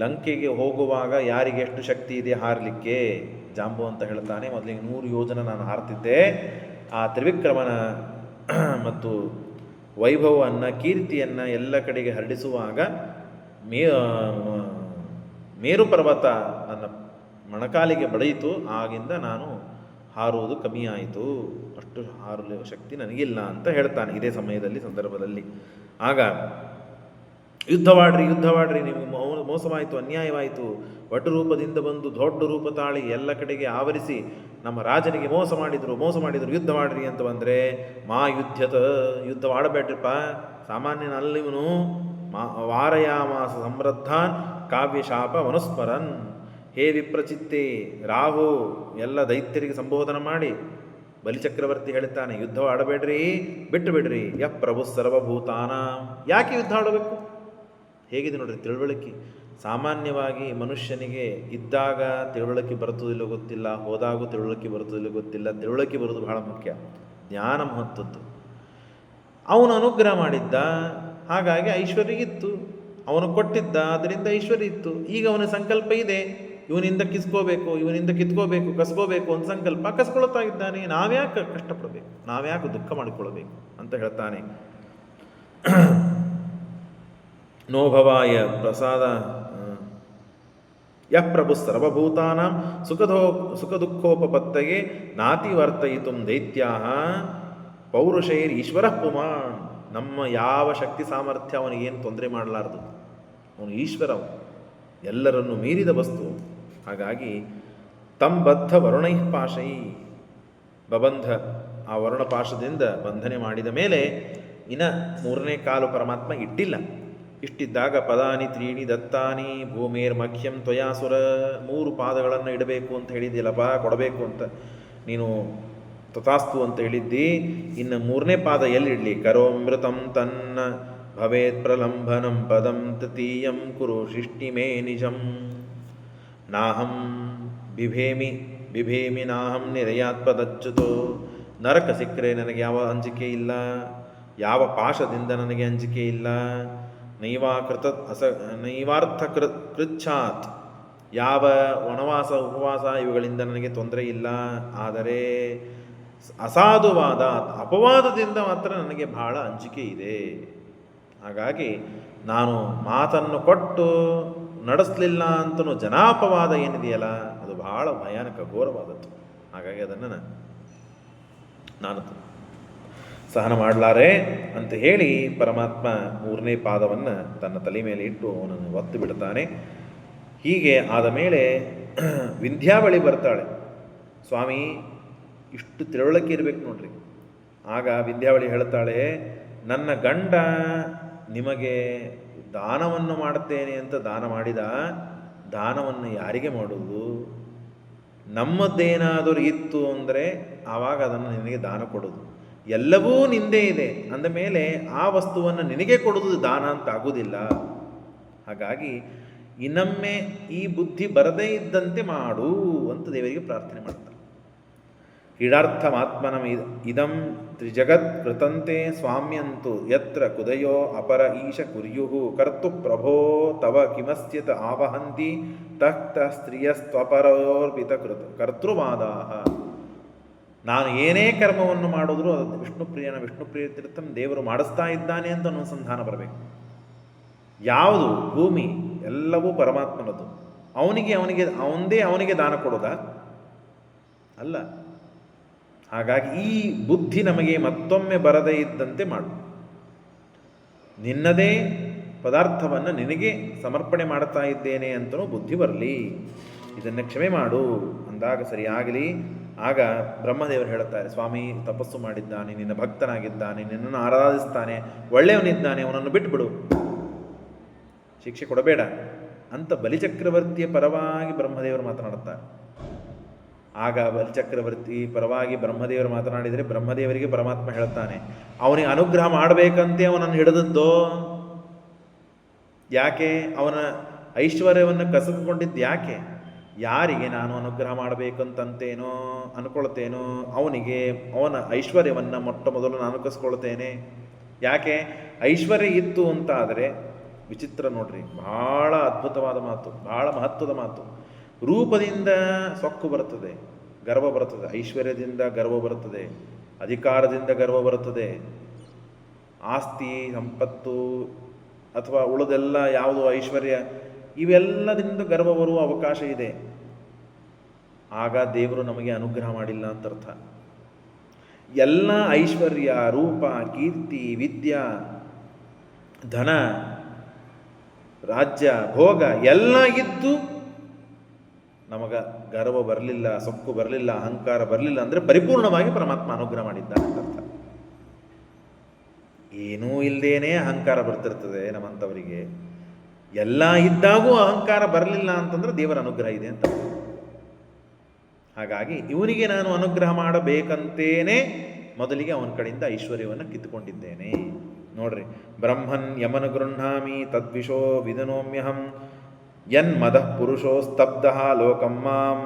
ಲಂಕೆಗೆ ಹೋಗುವಾಗ ಯಾರಿಗೆ ಎಷ್ಟು ಶಕ್ತಿ ಇದೆ ಹಾರಲಿಕ್ಕೆ, ಜಾಂಬು ಅಂತ ಹೇಳ್ತಾನೆ. ಮೊದಲಿಗೆ 100 ಯೋಜನ ನಾನು ಹಾರ್ತಿದ್ದೆ. ಆ ತ್ರಿವಿಕ್ರಮನ ಮತ್ತು ವೈಭವವನ್ನು ಕೀರ್ತಿಯನ್ನು ಎಲ್ಲ ಕಡೆಗೆ ಹರಡಿಸುವಾಗ ಮೇರು ಪರ್ವತ ನನ್ನ ಮೊಣಕಾಲಿಗೆ ಬಡಿಯಿತು. ಆಗಿಂದ ನಾನು ಹಾರುವುದು ಕಮ್ಮಿ ಆಯಿತು, ಅಷ್ಟು ಹಾರಲು ಶಕ್ತಿ ನನಗಿಲ್ಲ ಅಂತ ಹೇಳ್ತಾನೆ ಇದೇ ಸಂದರ್ಭದಲ್ಲಿ. ಆಗ ಯುದ್ಧವಾಡ್ರಿ ನಿಮಗೆ ಮೋಸವಾಯಿತು, ಅನ್ಯಾಯವಾಯಿತು, ವಟು ರೂಪದಿಂದ ಬಂದು ದೊಡ್ಡ ರೂಪ ತಾಳಿ ಎಲ್ಲ ಕಡೆಗೆ ಆವರಿಸಿ ನಮ್ಮ ರಾಜನಿಗೆ ಮೋಸ ಮಾಡಿದರು ಯುದ್ಧವಾಡ್ರಿ ಅಂತ ಬಂದರೆ ಯುದ್ಧವಾಡಬೇಡ್ರಿಪ್ಪ, ಸಾಮಾನ್ಯನಲ್ಲಿವನು ವಾರಯಾಮಾಸ ಸಮೃದ್ಧಾನ್ ಕಾವ್ಯಶಾಪ ಮನುಸ್ಮರನ್. ಹೇ ವಿಪ್ರಚಿತ್ತೆ, ರಾಹು ಎಲ್ಲ ದೈತ್ಯರಿಗೆ ಸಂಬೋಧನ ಮಾಡಿ ಬಲಿಚಕ್ರವರ್ತಿ ಹೇಳ್ತಾನೆ, ಯುದ್ಧ ಆಡಬೇಡ್ರಿ, ಬಿಟ್ಟು ಬಿಡ್ರಿ. ಪ್ರಭು ಸರ್ವಭೂತಾನ. ಯಾಕೆ ಯುದ್ಧ ಆಡಬೇಕು? ಹೇಗಿದೆ ನೋಡ್ರಿ ತಿಳುವಳಿಕೆ. ಸಾಮಾನ್ಯವಾಗಿ ಮನುಷ್ಯನಿಗೆ ಇದ್ದಾಗ ತಿಳುವಳಿಕೆ ಬರ್ತದಿಲ್ಲೋ ಗೊತ್ತಿಲ್ಲ, ಹೋದಾಗೂ ತಿಳುವಳಿಕೆ ಬರ್ತದಿಲ್ಲೋ ಗೊತ್ತಿಲ್ಲ. ತಿಳುವಳಿಕೆ ಬರೋದು ಬಹಳ ಮುಖ್ಯ, ಜ್ಞಾನ ಮಹತ್ವದ್ದು. ಅವನು ಅನುಗ್ರಹ ಮಾಡಿದ್ದ, ಹಾಗಾಗಿ ಐಶ್ವರ್ಯ ಇತ್ತು, ಅವನು ಕೊಟ್ಟಿದ್ದ, ಅದರಿಂದ ಐಶ್ವರ್ಯ ಇತ್ತು. ಈಗ ಅವನ ಸಂಕಲ್ಪ ಇದೆ, ಇವನಿಂದ ಕಿತ್ಕೋಬೇಕು ಕಸ್ಕೋಬೇಕು ಅಂತ ಸಂಕಲ್ಪ ಕಸ್ಕೊಳ್ತಾ ಇದ್ದಾನೆ. ನಾವ್ಯಾಕೆ ಕಷ್ಟಪಡಬೇಕು, ನಾವ್ಯಾಕೆ ದುಃಖ ಮಾಡಿಕೊಳ್ಳಬೇಕು ಅಂತ ಹೇಳ್ತಾನೆ. ನೋಭವಾಯ ಪ್ರಸಾದ ಯಃ ಪ್ರಭು ಸರ್ವಭೂತಾನಾಂ ಸುಖದುಃಖೋಪಪತ್ತಯೇ ನಾತಿ ವರ್ತಯಿತು ದೈತ್ಯಾ ಪೌರುಷೈರೀಶ್ವರ ಪುಮಾನ್. ನಮ್ಮ ಯಾವ ಶಕ್ತಿ ಸಾಮರ್ಥ್ಯ ಅವನಿಗೇನು ತೊಂದರೆ ಮಾಡಲಾರದು. ಅವನು ಈಶ್ವರ, ಎಲ್ಲರನ್ನು ಮೀರಿದ ವಸ್ತು. ಹಾಗಾಗಿ ತಂಬದ್ಧ ವರುಣೈ ಪಾಶೈ, ಬಬಂಧ ಆ ವರುಣಪಾಶದಿಂದ ಬಂಧನೆ ಮಾಡಿದ ಮೇಲೆ ಇನ್ನು ಮೂರನೇ ಕಾಲು ಪರಮಾತ್ಮ ಇಟ್ಟಿಲ್ಲ. ಇಷ್ಟಿದ್ದಾಗ ಪದಾನಿ ತ್ರೀಣಿ ದತ್ತಾನಿ ಭೂಮೇರ್ಮಖ್ಯಂ ತ್ವಯಾಸುರ, 3 ಪಾದಗಳನ್ನು ಇಡಬೇಕು ಅಂತ ಹೇಳಿದ್ದಿಲ್ಲಪ್ಪ, ಕೊಡಬೇಕು ಅಂತ ನೀನು ತಥಾಸ್ತು ಅಂತ ಹೇಳಿದ್ದಿ. ಇನ್ನು 3ನೇ ಪಾದ ಎಲ್ಲಿಡಲಿ? ಕರೋಮೃತಂ ತನ್ನ ಭವೇತ್ ಪ್ರಲಂಬನಂ ಪದಂ ತೃತೀಯಂ ಕುರು ಶಿಷ್ಟಿಮೇ ನಿಜಂ ನಾಹಂ ಬಿಭೇಮಿ ನಾಹಂ ನಿರ್ಯಾತ್ಪದಚ್ಯುತೋ. ನರಕ ಸಿಕ್ಕರೆ ನನಗೆ ಯಾವ ಅಂಜಿಕೆ ಇಲ್ಲ, ಯಾವ ಪಾಶದಿಂದ ನನಗೆ ಅಂಜಿಕೆ ಇಲ್ಲ. ನೈವಾರ್ಥ ಕೃಚ್ಛಾತ್, ಯಾವ ವನವಾಸ ಉಪವಾಸ ಇವುಗಳಿಂದ ನನಗೆ ತೊಂದರೆ ಇಲ್ಲ. ಆದರೆ ಅಸಾಧುವಾದ ಅಪವಾದದಿಂದ ಮಾತ್ರ ನನಗೆ ಬಹಳ ಅಂಜಿಕೆ ಇದೆ. ಹಾಗಾಗಿ ನಾನು ಮಾತನ್ನು ಕೊಟ್ಟು ನಡೆಸಲಿಲ್ಲ ಅಂತನೂ ಜನಾಪವಾದ ಏನಿದೆಯಲ್ಲ ಅದು ಬಹಳ ಭಯಾನಕ ಘೋರವಾದದ್ದು. ಹಾಗಾಗಿ ಅದನ್ನು ನಾನು ಸಹನ ಮಾಡಲಾರೆ ಅಂತ ಹೇಳಿ ಪರಮಾತ್ಮ 3ನೇ ಪಾದವನ್ನು ತನ್ನ ತಲೆ ಮೇಲೆ ಇಟ್ಟು ಅವನನ್ನು ಒತ್ತು ಬಿಡ್ತಾನೆ. ಹೀಗೆ ಆದ ಮೇಲೆ ವಿಂಧ್ಯಾವಳಿ ಬರ್ತಾಳೆ. ಸ್ವಾಮಿ ಇಷ್ಟು ತಿಳುವಳಿಕೆ ಇರಬೇಕು ನೋಡ್ರಿ. ಆಗ ವಿಂಧ್ಯಾವಳಿ ಹೇಳ್ತಾಳೆ, ನನ್ನ ಗಂಡ ನಿಮಗೆ ದಾನವನ್ನು ಮಾಡುತ್ತೇನೆ ಅಂತ ದಾನ ಮಾಡಿದ, ದಾನವನ್ನು ಯಾರಿಗೆ ಮಾಡುವುದು? ನಮ್ಮದ್ದೇನಾದರೂ ಇತ್ತು ಅಂದರೆ ಆವಾಗ ಅದನ್ನು ನಿನಗೆ ದಾನ ಕೊಡೋದು. ಎಲ್ಲವೂ ನಿಂದೇ ಇದೆ ಅಂದ ಮೇಲೆ ಆ ವಸ್ತುವನ್ನು ನಿನಗೆ ಕೊಡುವುದು ದಾನ ಅಂತ ಆಗುವುದಿಲ್ಲ. ಹಾಗಾಗಿ ಇನ್ನೊಮ್ಮೆ ಈ ಬುದ್ಧಿ ಬರದೇ ಇದ್ದಂತೆ ಮಾಡು ಅಂತ ದೇವರಿಗೆ ಪ್ರಾರ್ಥನೆ ಮಾಡ್ತಾರೆ. ಕ್ರೀಡಾರ್ಥಮಾತ್ಮನಂ ಇದಂ ತ್ರಿಜಗತ್ ಕೃತಂತೆ ಸ್ವಾಮ್ಯಂತು ಯತ್ರ ಕುದಯೋ ಅಪರ ಈಶ ಕುರ್ಯುಹು ಕರ್ತು ಪ್ರಭೋ ತವ ಕಿಮಸ್ಯತ ಆವಹಂತಿ ತಕ್ತ ಸ್ತ್ರೀಯಸ್ತ್ವಪರೋರ್ಪಿತ ಕರ್ತೃವಾದಾಹ. ನಾನು ಏನೇ ಕರ್ಮವನ್ನು ಮಾಡಿದ್ರೂ ಅದು ವಿಷ್ಣುಪ್ರಿಯ ತೀರ್ಥಂ ದೇವರು ಮಾಡಿಸ್ತಾ ಇದ್ದಾನೆ ಅಂತ ಅನುಸಂಧಾನ ಬರಬೇಕು. ಯಾವುದು ಭೂಮಿ ಎಲ್ಲವೂ ಪರಮಾತ್ಮನದು. ಅವನಿಗೆ ದಾನ ಕೊಡೋದಾ? ಅಲ್ಲ. ಹಾಗಾಗಿ ಈ ಬುದ್ಧಿ ನಮಗೆ ಮತ್ತೊಮ್ಮೆ ಬರದೇ ಇದ್ದಂತೆ ಮಾಡು. ನಿನ್ನದೇ ಪದಾರ್ಥವನ್ನು ನಿನಗೆ ಸಮರ್ಪಣೆ ಮಾಡ್ತಾ ಇದ್ದೇನೆ ಅಂತಲೂ ಬುದ್ಧಿ ಬರಲಿ. ಇದನ್ನು ಕ್ಷಮೆ ಮಾಡು ಅಂದಾಗ ಸರಿಯಾಗಲಿ. ಆಗ ಬ್ರಹ್ಮದೇವರು ಹೇಳುತ್ತಾರೆ, ಸ್ವಾಮಿ ತಪಸ್ಸು ಮಾಡಿದ್ದಾನೆ, ನಿನ್ನ ಭಕ್ತನಾಗಿದ್ದಾನೆ, ನಿನ್ನನ್ನು ಆರಾಧಿಸ್ತಾನೆ, ಒಳ್ಳೆಯವನಿದ್ದಾನೆ, ಅವನನ್ನು ಬಿಟ್ಟುಬಿಡು, ಶಿಕ್ಷೆ ಕೊಡಬೇಡ ಅಂತ ಬಲಿಚಕ್ರವರ್ತಿಯ ಪರವಾಗಿ ಬ್ರಹ್ಮದೇವರು ಮಾತನಾಡುತ್ತಾರೆ. ಆಗ ಬಲಿಚಕ್ರವರ್ತಿ ಪರವಾಗಿ ಬ್ರಹ್ಮದೇವರು ಮಾತನಾಡಿದರೆ ಬ್ರಹ್ಮದೇವರಿಗೆ ಪರಮಾತ್ಮ ಹೇಳುತ್ತಾನೆ, ಅವನಿಗೆ ಅನುಗ್ರಹ ಮಾಡಬೇಕಂತೆ ಅವನನ್ನು ಹಿಡಿದದ್ದೋ? ಯಾಕೆ? ಅವನ ಐಶ್ವರ್ಯವನ್ನು ಕಸಿದುಕೊಂಡಿದ್ದು ಯಾಕೆ? ಯಾರಿಗೆ ನಾನು ಅನುಗ್ರಹ ಮಾಡಬೇಕಂತಂತೇನೋ ಅನ್ಕೊಳ್ತೇನೋ ಅವನ ಐಶ್ವರ್ಯವನ್ನು ಮೊಟ್ಟ ಮೊದಲು ನಾನು ಕಸ್ಕೊಳ್ತೇನೆ. ಯಾಕೆ? ಐಶ್ವರ್ಯ ಇತ್ತು ಅಂತ ಆದರೆ ವಿಚಿತ್ರ ನೋಡ್ರಿ, ಬಹಳ ಅದ್ಭುತವಾದ ಮಾತು, ಬಹಳ ಮಹತ್ವದ ಮಾತು. ರೂಪದಿಂದ ಸೊಕ್ಕು ಬರುತ್ತದೆ, ಗರ್ವ ಬರುತ್ತದೆ. ಐಶ್ವರ್ಯದಿಂದ ಗರ್ವ ಬರುತ್ತದೆ, ಅಧಿಕಾರದಿಂದ ಗರ್ವ ಬರುತ್ತದೆ. ಆಸ್ತಿ ಸಂಪತ್ತು ಅಥವಾ ಉಳಿದೆಲ್ಲ ಯಾವುದು ಐಶ್ವರ್ಯ ಇವೆಲ್ಲದಿಂದ ಗರ್ವ ಬರುವ ಅವಕಾಶ ಇದೆ. ಆಗ ದೇವರು ನಮಗೆ ಅನುಗ್ರಹ ಮಾಡಿಲ್ಲ ಅಂತ ಅರ್ಥ. ಎಲ್ಲ ಐಶ್ವರ್ಯ, ರೂಪ, ಕೀರ್ತಿ, ವಿದ್ಯಾ, ಧನ, ರಾಜ್ಯ, ಭೋಗ ಎಲ್ಲ ಇದ್ದು ನಮಗ ಗರ್ವ ಬರಲಿಲ್ಲ, ಸೊಕ್ಕು ಬರಲಿಲ್ಲ, ಅಹಂಕಾರ ಬರಲಿಲ್ಲ ಅಂದರೆ ಪರಿಪೂರ್ಣವಾಗಿ ಪರಮಾತ್ಮ ಅನುಗ್ರಹ ಮಾಡಿದ್ದಾನೆ ಅಂತ ಅರ್ಥ. ಏನೂ ಇಲ್ಲದೇನೆ ಅಹಂಕಾರ ಬರ್ತಿರ್ತದೆ ನಮ್ಮಂಥವರಿಗೆ. ಎಲ್ಲ ಇದ್ದಾಗೂ ಅಹಂಕಾರ ಬರಲಿಲ್ಲ ಅಂತಂದ್ರೆ ದೇವರ ಅನುಗ್ರಹ ಇದೆ ಅಂತ. ಹಾಗಾಗಿ ಇವನಿಗೆ ನಾನು ಅನುಗ್ರಹ ಮಾಡಬೇಕಂತೇನೆ ಮೊದಲಿಗೆ ಅವನ ಕಡೆಯಿಂದ ಐಶ್ವರ್ಯವನ್ನು ಕಿತ್ತುಕೊಂಡಿದ್ದೇನೆ. ನೋಡ್ರಿ, ಬ್ರಹ್ಮನ್ ಯಮನು ಗೃಹಾಮಿ ತದ್ವಿಷೋ ವಿದನೋಮ್ಯಹಂ ಯನ್ಮದಃ ಪುರುಷೋ ಸ್ತಬ್ಧ ಲೋಕಮ್ಮಾಂ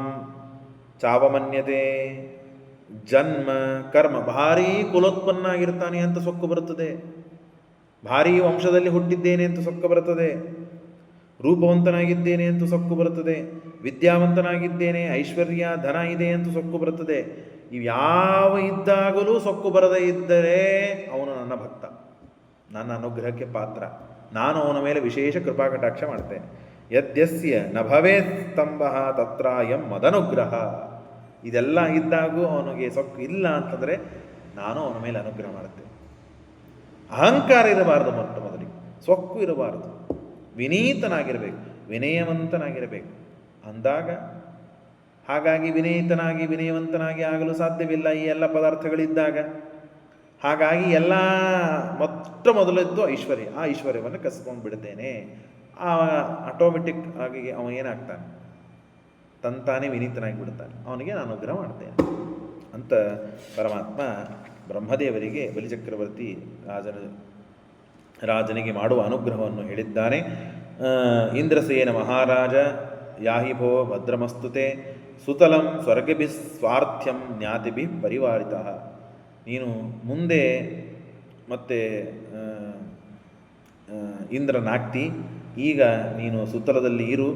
ಚಾವಮನ್ಯತೆ. ಜನ್ಮ ಕರ್ಮ ಭಾರೀ ಕುಲೋತ್ಪನ್ನ ಆಗಿರ್ತಾನೆ ಅಂತ ಸೊಕ್ಕು ಬರುತ್ತದೆ, ಭಾರೀ ವಂಶದಲ್ಲಿ ಹುಟ್ಟಿದ್ದೇನೆ ಅಂತ ಸೊಕ್ಕು ಬರುತ್ತದೆ, ರೂಪವಂತನಾಗಿದ್ದೇನೆ ಅಂತ ಸೊಕ್ಕು ಬರುತ್ತದೆ, ವಿದ್ಯಾವಂತನಾಗಿದ್ದೇನೆ, ಐಶ್ವರ್ಯ ಧನ ಇದೆ ಅಂತ ಸೊಕ್ಕು ಬರುತ್ತದೆ. ಇವು ಯಾವ ಇದ್ದಾಗಲೂ ಸೊಕ್ಕು ಬರದೇ ಇದ್ದರೆ ಅವನು ನನ್ನ ಭಕ್ತ, ನನ್ನ ಅನುಗ್ರಹಕ್ಕೆ ಪಾತ್ರ, ನಾನು ಅವನ ಮೇಲೆ ವಿಶೇಷ ಕೃಪಾಕಟಾಕ್ಷ ಮಾಡ್ತೇನೆ. ಯದ್ಯಸ್ಯ ನ ಭವೇತ್ ಸ್ತಂಭ ತತ್ರಾಯಂ ಮದನುಗ್ರಹ. ಇದೆಲ್ಲ ಇದ್ದಾಗೂ ಅವನಿಗೆ ಸೊಕ್ಕು ಇಲ್ಲ ಅಂತಂದರೆ ನಾನು ಅವನ ಮೇಲೆ ಅನುಗ್ರಹ ಮಾಡುತ್ತೇನೆ. ಅಹಂಕಾರ ಇರಬಾರದು, ಮೊಟ್ಟ ಮೊದಲಿಗೆ ಸೊಕ್ಕು ಇರಬಾರದು, ವಿನೀತನಾಗಿರಬೇಕು, ವಿನಯವಂತನಾಗಿರಬೇಕು ಅಂದಾಗ. ಹಾಗಾಗಿ ವಿನಯಿತನಾಗಿ ವಿನಯವಂತನಾಗಿ ಆಗಲು ಸಾಧ್ಯವಿಲ್ಲ ಈ ಎಲ್ಲ ಪದಾರ್ಥಗಳಿದ್ದಾಗ. ಹಾಗಾಗಿ ಎಲ್ಲ ಮೊಟ್ಟ ಮೊದಲದ್ದು ಐಶ್ವರ್ಯ. ಆ ಐಶ್ವರ್ಯವನ್ನು ಕಸ್ಕೊಂಡು ಬಿಡ್ತೇನೆ. ಆಟೋಮೆಟಿಕ್ ಆಗಿ ಅವ ಏನಾಗ್ತಾನೆ, ತಂತಾನೇ ವಿನೀತನಾಗಿ ಬಿಡ್ತಾನೆ, ಅವನಿಗೆ ನಾನು ಅನುಗ್ರಹ ಮಾಡ್ತೇನೆ ಅಂತ ಪರಮಾತ್ಮ ಬ್ರಹ್ಮದೇವರಿಗೆ ಬಲಿಚಕ್ರವರ್ತಿ ರಾಜನಿಗೆ ಮಾಡುವ ಅನುಗ್ರಹವನ್ನು ಹೇಳಿದ್ದಾನೆ. ಇಂದ್ರಸೇನ ಮಹಾರಾಜ ಯಾಹಿ ಭೋ ಭದ್ರಮಸ್ತುತೆ ಸುತಲಂ ಸ್ವರ್ಗಭಿ ಸ್ವಾರ್ಥ್ಯಂ ಜ್ಞಾತಿಭಿ ಪರಿವಾರಿತ. ನೀನು ಮುಂದೆ ಮತ್ತೆ ಇಂದ್ರನಾಗ್ತಿ. ಈಗ ನೀನು ಸುತ್ತಲದಲ್ಲಿ ಇರು,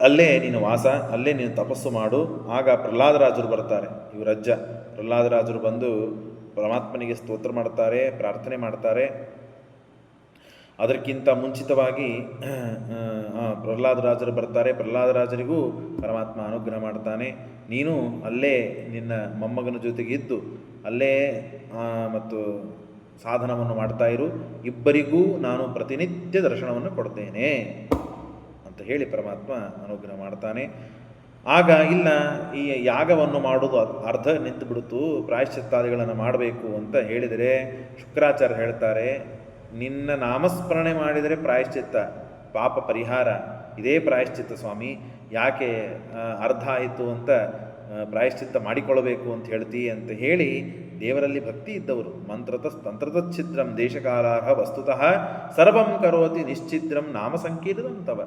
ಅಲ್ಲೇ ನೀನು ವಾಸ, ಅಲ್ಲೇ ನೀನು ತಪಸ್ಸು ಮಾಡು. ಆಗ ಪ್ರಹ್ಲಾದರಾಜರು ಬರ್ತಾರೆ, ಇವರಜ್ಜ ಪ್ರಹ್ಲಾದರಾಜರು ಬಂದು ಪರಮಾತ್ಮನಿಗೆ ಸ್ತೋತ್ರ ಮಾಡ್ತಾರೆ, ಪ್ರಾರ್ಥನೆ ಮಾಡ್ತಾರೆ. ಅದಕ್ಕಿಂತ ಮುಂಚಿತವಾಗಿ ಪ್ರಹ್ಲಾದರಾಜರು ಬರ್ತಾರೆ. ಪ್ರಹ್ಲಾದರಾಜರಿಗೂ ಪರಮಾತ್ಮ ಅನುಗ್ರಹ ಮಾಡ್ತಾನೆ. ನೀನು ಅಲ್ಲೇ ನಿನ್ನ ಮೊಮ್ಮಗನ ಜೊತೆಗೆ ಇದ್ದು ಅಲ್ಲೇ ಮತ್ತು ಸಾಧನವನ್ನು ಮಾಡ್ತಾ ಇರು. ಇಬ್ಬರಿಗೂ ನಾನು ಪ್ರತಿನಿತ್ಯ ದರ್ಶನವನ್ನು ಕೊಡ್ತೇನೆ ಅಂತ ಹೇಳಿ ಪರಮಾತ್ಮ ಅನುಗ್ರಹ ಮಾಡ್ತಾನೆ. ಆಗ ಇಲ್ಲ, ಈ ಯಾಗವನ್ನು ಮಾಡೋದು ಅರ್ಧ ನಿಂತು ಬಿಡ್ತು, ಪ್ರಾಯಶ್ಚಿತ್ತಾದಿಗಳನ್ನು ಮಾಡಬೇಕು ಅಂತ ಹೇಳಿದರೆ ಶುಕ್ರಾಚಾರ್ಯ ಹೇಳ್ತಾರೆ, ನಿನ್ನ ನಾಮಸ್ಮರಣೆ ಮಾಡಿದರೆ ಪ್ರಾಯಶ್ಚಿತ್ತ, ಪಾಪ ಪರಿಹಾರ, ಇದೇ ಪ್ರಾಯಶ್ಚಿತ್ತ ಸ್ವಾಮಿ, ಯಾಕೆ ಅರ್ಧ ಆಯಿತು ಅಂತ ಪ್ರಾಯಶ್ಚಿತ್ತ ಮಾಡಿಕೊಳ್ಳಬೇಕು ಅಂತ ಹೇಳ್ತಿ ಅಂತ ಹೇಳಿ ದೇವರಲ್ಲಿ ಭಕ್ತಿ ಇದ್ದವರು ತಂತ್ರತಚ್ಛಿದ್ರಂ ದೇಶಕಾಲಾರ್ಹ ವಸ್ತುತಃ ಸರ್ವಂ ಕರೋತಿ ನಿಶ್ಚಿದ್ರಂ ನಾಮ ಸಂಕೀರ್ಣಂತವ.